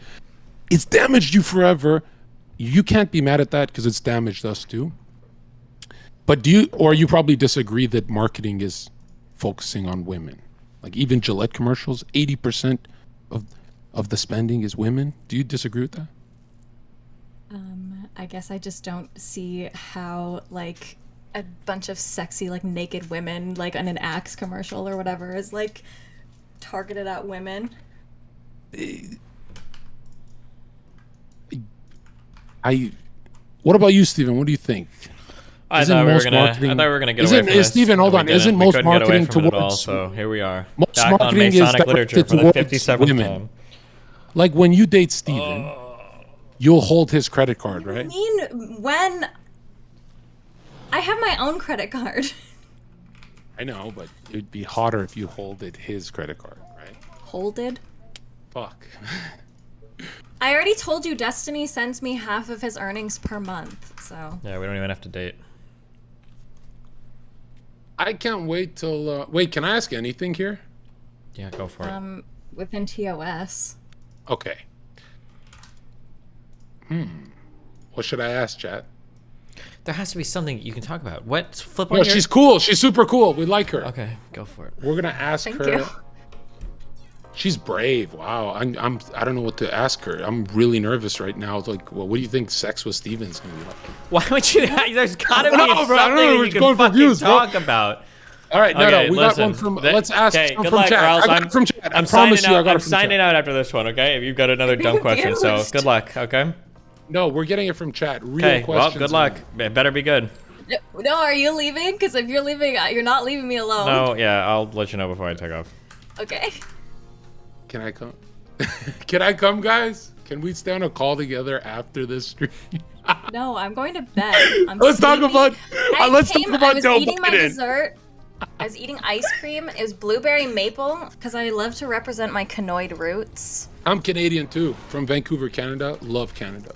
It's damaged you forever. You can't be mad at that because it's damaged us too. But you probably disagree that marketing is focusing on women. Like even Gillette commercials, 80% of the spending is women. Do you disagree with that? I guess I just don't see how like a bunch of sexy like naked women like on an Axe commercial or whatever is like targeted at women. What about you, Steven? What do you think? I thought we were gonna get away from this. Steven, hold on. Isn't most marketing towards so here we are. Most Back on marketing is Masonic literature directed for the towards 57th women. time. Like when you date Steven, you'll hold his credit card, right? I mean, when I have my own credit card. I know, but it'd be hotter if you holded his credit card, right? Holded? Fuck. I already told you Destiny sends me half of his earnings per month, so. Yeah, we don't even have to date. I can't wait till... wait, can I ask anything here? Yeah, go for it. Within TOS. Okay. What should I ask, chat? There has to be something you can talk about. What? Flip No, on your... she's cool. She's super cool. We like her. Okay, go for it. We're gonna ask Thank her. you. She's brave. Wow. I don't know what to ask her. I'm really nervous right now. It's like, well, what do you think sex with Steven's gonna be like? Why would you? There's gotta be bro, I don't know, something we're that you just going can for fucking views, bro. talk about. All right, Okay, we got one from. Let's ask Okay, some good from luck, chat. or else I got it from chat. I I'm promise signing you, I out. got I'm it from signing chat. out after this one. Okay, if you've got another dumb question, so good luck. Okay. No, we're getting it from chat. Real Okay. questions. Well, good luck. It better be good. No, are you leaving? Because if you're leaving, you're not leaving me alone. No. Yeah, I'll let you know before I take off. Okay. Can I come? Can I come, guys? Can we stay on a call together after this stream? No, I'm going to bed. I'm Let's talk sleepy. about. I Let's came, talk about I was Joe eating my Biden. dessert. I was eating ice cream. It was blueberry maple because I love to represent my Canoid roots. I'm Canadian too, from Vancouver, Canada. Love Canada.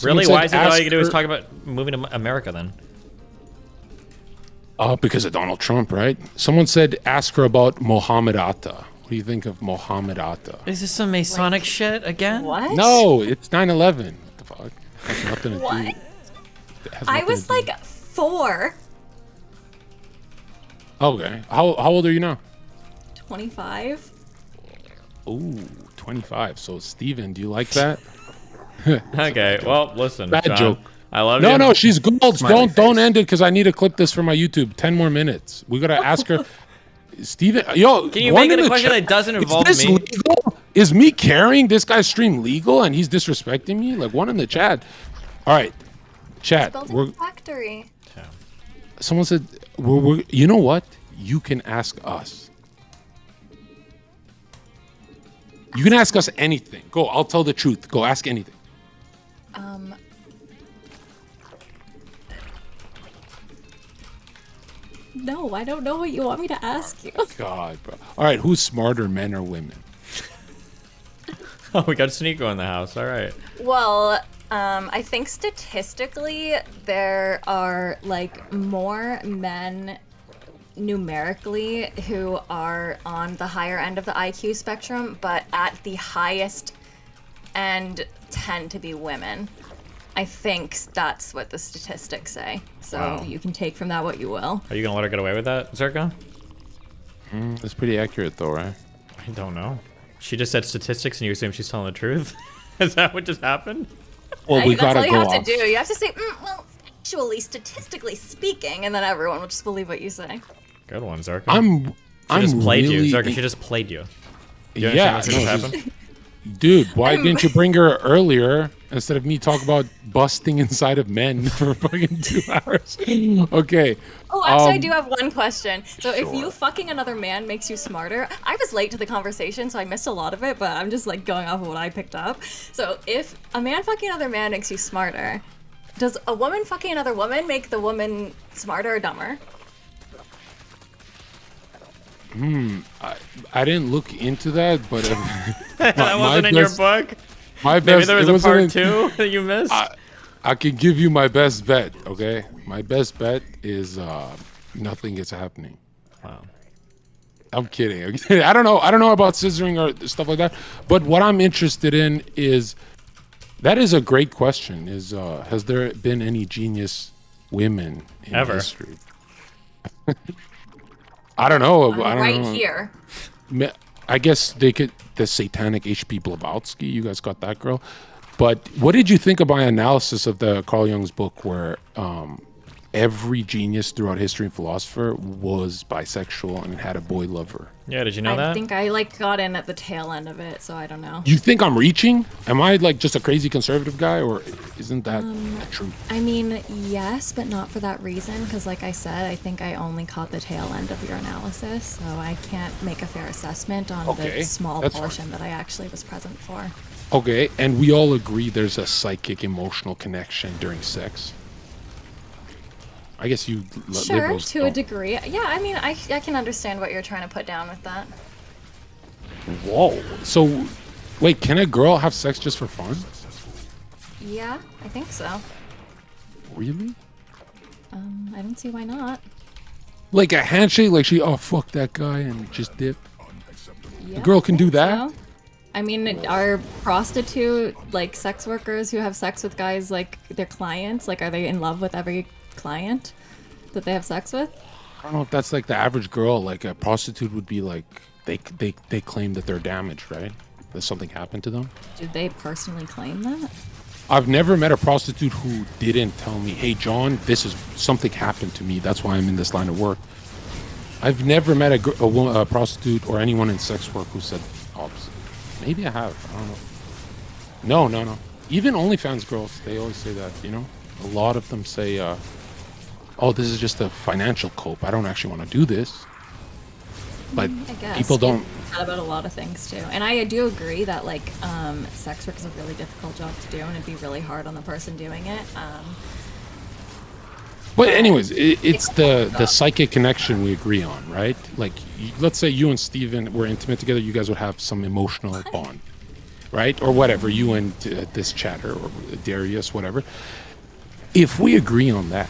Really? Someone Why is said it all ask you can do is her- talk about moving to America then? Because of Donald Trump, right? Someone said ask her about Mohammed Atta. What do you think of Mohammed Atta? Is this some Masonic shit again? What? No, it's 9/11. What the fuck? Has nothing to do. What? It has I nothing was to do. like 4. Okay. How old are you now? 25. Ooh, 25. So Steven, do you like that? Okay, well, listen. Bad John, joke. I love you. No, she's gold. Smiley Don't face. end it because I need to clip this for my YouTube. 10 more minutes. We gotta ask her. Steven, yo, Can you one make it in a the question chat- that doesn't involve Is this me? legal? Is me carrying this guy's stream legal and he's disrespecting me? Like one in the chat. All right, chat. Building a factory. Someone said, we're, you know what? You can ask us. You can ask us anything. Go. I'll tell the truth. Go ask anything. No, I don't know what you want me to ask you. God, bro. All right. Who's smarter, men or women? Oh, we got Sneeko in the house. All right. Well, I think statistically there are like more men numerically who are on the higher end of the IQ spectrum, but at the highest end tend to be women. I think that's what the statistics say. So Wow. you can take from that what you will. Are you gonna let her get away with that, Zherka? That's pretty accurate, though, right? I don't know. She just said statistics, and you assume she's telling the truth. Is that what just happened? Well, we That's gotta all you go have off. to do. You have to say, well, actually, statistically speaking, and then everyone will just believe what you say. Good one, Zherka. I'm She just played really, you, Zherka. She just played you. You Yeah, understand what no, just she's- happened? dude. Why didn't you bring her earlier instead of me talk about busting inside of men for fucking 2 hours? Okay. Oh, actually, I do have one question. So, if sure. you fucking another man makes you smarter, I was late to the conversation, so I missed a lot of it, but I'm just like going off of what I picked up. So, if a man fucking another man makes you smarter, does a woman fucking another woman make the woman smarter or dumber? I didn't look into that, but That my wasn't in your best- book. my Maybe best. there was it a wasn't part in- 2 that you missed. I can give you my best bet. Okay, my best bet is nothing is happening. Wow. I'm kidding. I don't know. I don't know about scissoring or stuff like that. But what I'm interested in is that is a great question. Is has there been any genius women in Ever. history? I don't know. I don't right know. here. I guess they could. The satanic H.P. Blavatsky. You guys got that girl. But what did you think of my analysis of the Carl Jung's book, where every genius throughout history and philosopher was bisexual and had a boy lover? Yeah, did you know I that? think I like got in at the tail end of it, so I don't know. You think I'm reaching? Am I like just a crazy conservative guy, or isn't that true? I mean, yes, but not for that reason, because like I said, I think I only caught the tail end of your analysis, so I can't make a fair assessment on Okay, the small that's portion that I actually was present for. Okay, and we all agree there's a psychic emotional connection during sex. I guess you Sure, liberals to a don't. degree. Yeah, I mean, I can understand what you're trying to put down with that. Whoa. So, wait, can a girl have sex just for fun? Yeah, I think so. Really? I don't see why not. Like a handshake, like oh fuck that guy and just dip. Yeah, girl can I do think that? so. I mean, are prostitute, like, sex workers who have sex with guys like their clients, like, are they in love with every client that they have sex with? I don't know if that's like the average girl. Like a prostitute would be like they claim that they're damaged, right? That something happened to them. Do they personally claim that? I've never met a prostitute who didn't tell me, "Hey, John, this is something happened to me. That's why I'm in this line of work." I've never met a prostitute or anyone in sex work who said opposite. Maybe I have. I don't know. No. Even OnlyFans girls, they always say that. You know, a lot of them say, "Oh, this is just a financial cope. I don't actually want to do this." But I guess. people don't. It's sad about a lot of things too, and I do agree that like sex work is a really difficult job to do, and it'd be really hard on the person doing it. But anyways, it's the psychic connection we agree on, right? Like, let's say you and Steven were intimate together, you guys would have some emotional bond, right? Or whatever, you and this chatter or Darius, whatever. If we agree on that,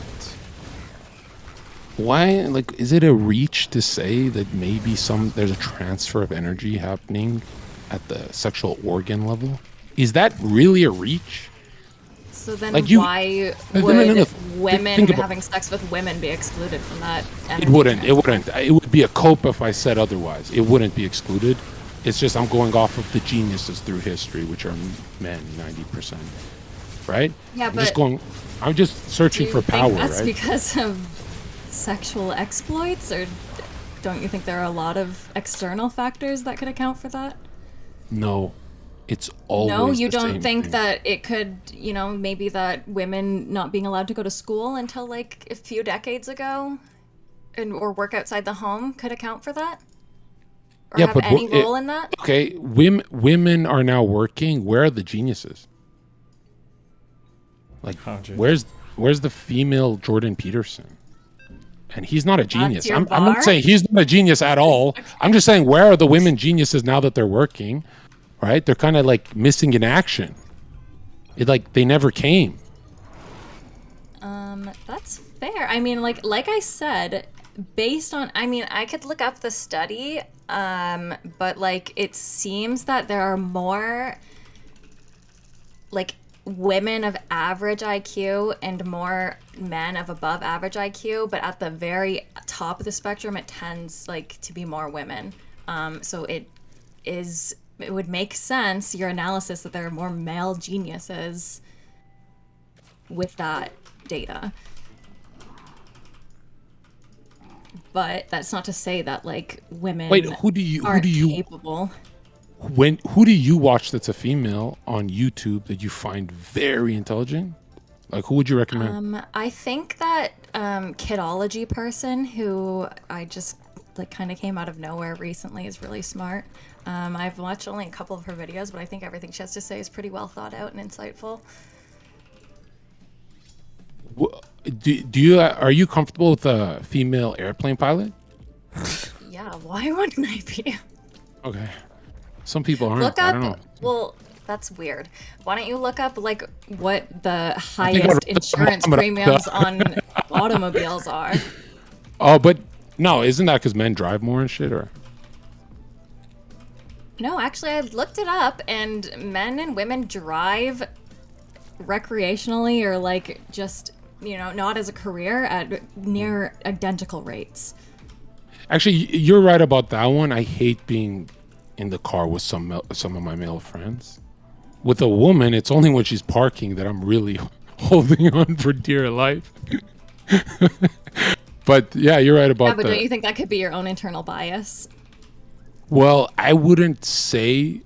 why, like, is it a reach to say that maybe there's a transfer of energy happening at the sexual organ level? Is that really a reach? So then Like why would no. women having sex with women be excluded from that energy? It wouldn't. It would be a cope if I said otherwise. It wouldn't be excluded. It's just I'm going off of the geniuses through history, which are men, 90%. Right? Yeah, but I'm just searching for power, that's right? because of sexual exploits, or don't you think there are a lot of external factors that could account for that? No. It's always No, you the don't same think thing. that it could, maybe that women not being allowed to go to school until like a few decades ago or work outside the home could account for that? Or have any role in that? Okay, women are now working. Where are the geniuses? Like, where's the female Jordan Peterson? And he's not a genius. I'm not saying he's not a genius at all. I'm just saying, where are the women geniuses now that they're working? Right? They're kind of like missing in action. They never came. That's fair. I mean, like I said, based on, I could look up the study, but like it seems that there are more like women of average IQ and more men of above average IQ, but at the very top of the spectrum, it tends like to be more women. So it would make sense, your analysis, that there are more male geniuses with that data. But that's not to say that like women aren't capable. Who do you watch that's a female on YouTube that you find very intelligent? Like, who would you recommend? I think that Kidology person who I just like kind of came out of nowhere recently is really smart. I've watched only a couple of her videos, but I think everything she has to say is pretty well thought out and insightful. Are you comfortable with a female airplane pilot? Yeah, why wouldn't I be? Okay. Some people aren't. Look up, I don't know. well, that's weird. Why don't you look up like what the highest insurance premiums on automobiles are? Oh, but no, isn't that because men drive more and shit, or? No, actually, I looked it up, and men and women drive recreationally or like just, not as a career at near identical rates. Actually, you're right about that one. I hate being in the car with some of my male friends. With a woman, it's only when she's parking that I'm really holding on for dear life. But yeah, you're right about that. Yeah, but don't you think that could be your own internal bias? Well, I wouldn't say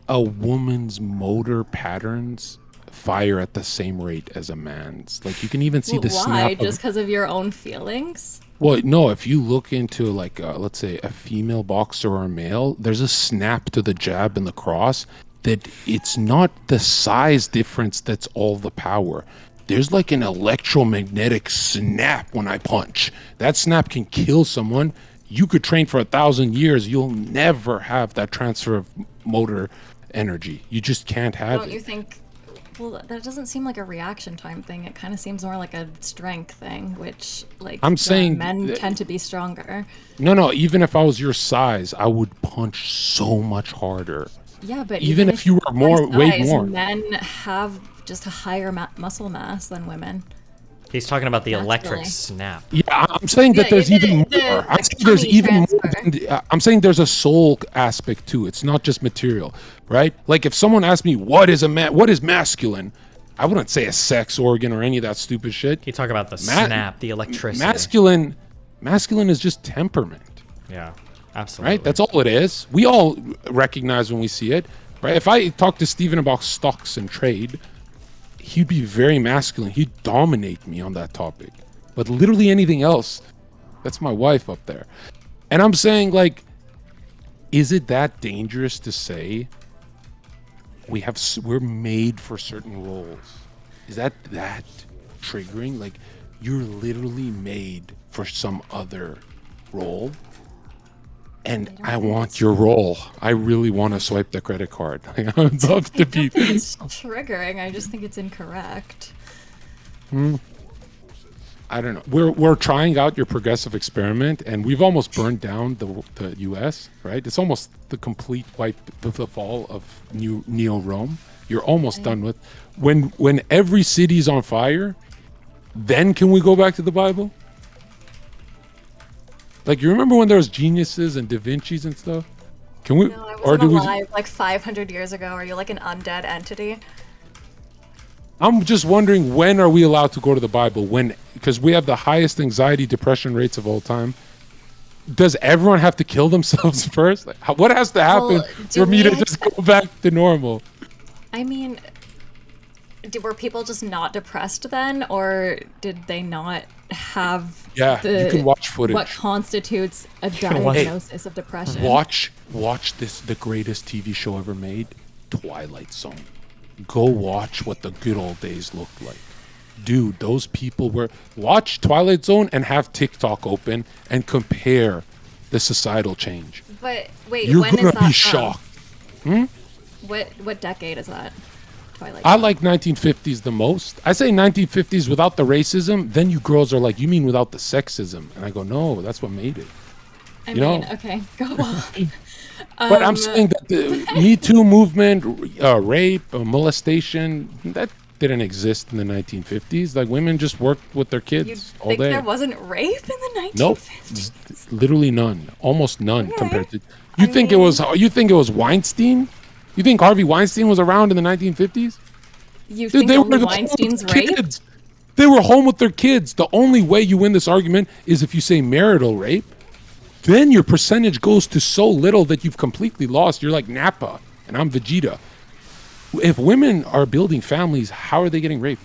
a woman's motor patterns fire at the same rate as a man's. Like, you can even see the snap. Why? Just because of your own feelings? Well, no, if you look into like, let's say a female boxer or a male, there's a snap to the jab and the cross that it's not the size difference that's all the power. There's like an electromagnetic snap when I punch. That snap can kill someone. You could train for 1,000 years. You'll never have that transfer of motor energy. You just can't have it. Don't you think... Well, that doesn't seem like a reaction time thing. It kind of seems more like a strength thing, which, like, I'm saying men tend to be stronger. No, even if I was your size, I would punch so much harder. Yeah, but even if you were way more. Men have just a higher muscle mass than women. He's talking about the electric snap. Yeah, I'm saying that there's even more. I'm saying there's even more. I'm saying there's a soul aspect too. It's not just material, right? Like if someone asked me what is masculine, I wouldn't say a sex organ or any of that stupid shit. You talk about the snap, the electricity. Masculine is just temperament. Yeah, absolutely. Right? That's all it is. We all recognize when we see it, right? If I talk to Steven about stocks and trade, he'd be very masculine. He'd dominate me on that topic. But literally anything else, that's my wife up there. And I'm saying, like, is it that dangerous to say we're made for certain roles? Is that triggering? Like, you're literally made for some other role. And I want your role. I really want to swipe the credit card. I would love to be. It's triggering. I just think it's incorrect. I don't know. We're trying out your progressive experiment, and we've almost burned down the U.S. Right? It's almost the complete wipe, the fall of Neo-Rome. You're almost done with. When every city's on fire, then can we go back to the Bible? Like, you remember when there was geniuses and Da Vinci's and stuff? Can we? No, I or wasn't do we? alive like 500 years ago. Are you like an undead entity? I'm just wondering, when are we allowed to go to the Bible? When? Because we have the highest anxiety, depression rates of all time. Does everyone have to kill themselves first? Like, what has to happen Well, for me to just go back to normal? I mean, were people just not depressed then, or did they not have Yeah, you can watch footage. what constitutes a diagnosis of depression? Watch this, the greatest TV show ever made, Twilight Zone. Go watch what the good old days looked like. Dude, those people were... Watch Twilight Zone and have TikTok open and compare the societal change. But wait, You're when is gonna that be from? shocked. What decade is that? Twilight I Zone? like 1950s the most. I say 1950s without the racism. Then you girls are like, you mean without the sexism? And I go, no, that's what made it. I you mean, know? okay, go on. But I'm saying that the Me Too movement, rape, molestation, that didn't exist in the 1950s. Like, women just worked with their You kids all think day. there wasn't rape in the 1950s? Nope, literally none, almost none Okay. compared to. You think it was Weinstein? You think Harvey Weinstein was around in the 1950s? You Dude, think only home Weinstein's with their raped? kids. They were home with their kids. The only way you win this argument is if you say marital rape. Then your percentage goes to so little that you've completely lost. You're like Nappa, and I'm Vegeta. If women are building families, how are they getting raped?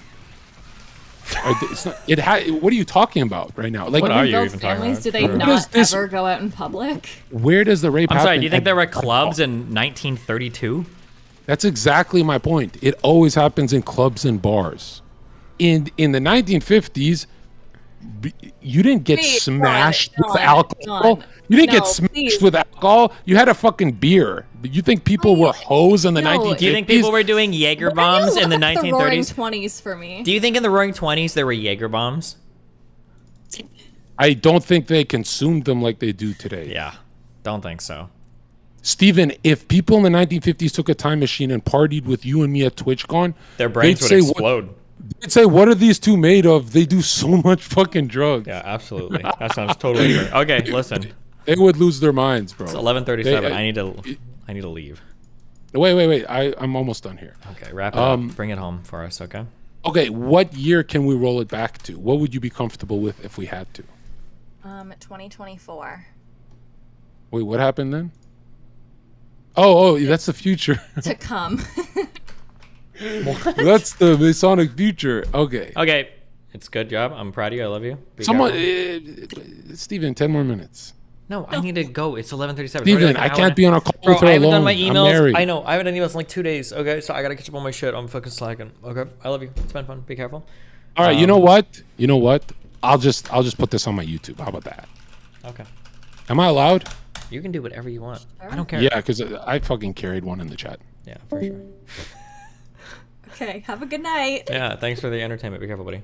What are you talking about right now? Like, What are you Build even talking families, about? do they What not is this- ever go out in public? where does the rape I'm happen? sorry, do you think at- there were clubs in 1932? That's exactly my point. It always happens in clubs and bars. In the 1950s, you didn't get Wait, smashed with John, alcohol. John. You didn't No, get smashed please. with alcohol. You had a fucking beer. You think people were hoes in the No. 1950s? Do you think people were doing Jaeger bombs in the Look up the Roaring 1930s? 20s for me. Do you think in the Roaring 20s there were Jaeger bombs? I don't think they consumed them like they do today. Yeah, don't think so. Steven, if people in the 1950s took a time machine and partied with you and me at TwitchCon, Their brains they'd would say, explode. They'd say, what are these two made of? They do so much fucking drugs. Yeah, absolutely. That sounds totally true. Okay, listen. They would lose their minds, bro. It's 11:37. They- I need to leave. Wait. I'm almost done here. Okay, wrap it up. Bring it home for us, okay? Okay, what year can we roll it back to? What would you be comfortable with if we had to? 2024. Wait, what happened then? Oh, that's the future. To come. That's the Masonic future. Okay. Okay, it's good job. I'm proud of you. I love you. Be Someone, careful. Steven, 10 more minutes. No, I need to go. It's 11:37. Steven, I can't be on a call Bro, with her I haven't alone. done my I'm emails. married. I know. I haven't done emails in like 2 days. Okay, so I gotta catch up on my shit. I'm fucking slacking. Okay, I love you. It's been fun. Be careful. All right, you know what? You know what? I'll just put this on my YouTube. How about that? Okay. Am I allowed? You can do whatever you want. I don't care. Yeah, because I fucking carried one in the chat. Yeah, for sure. Okay, have a good night. Yeah, thanks for the entertainment. Be careful, buddy.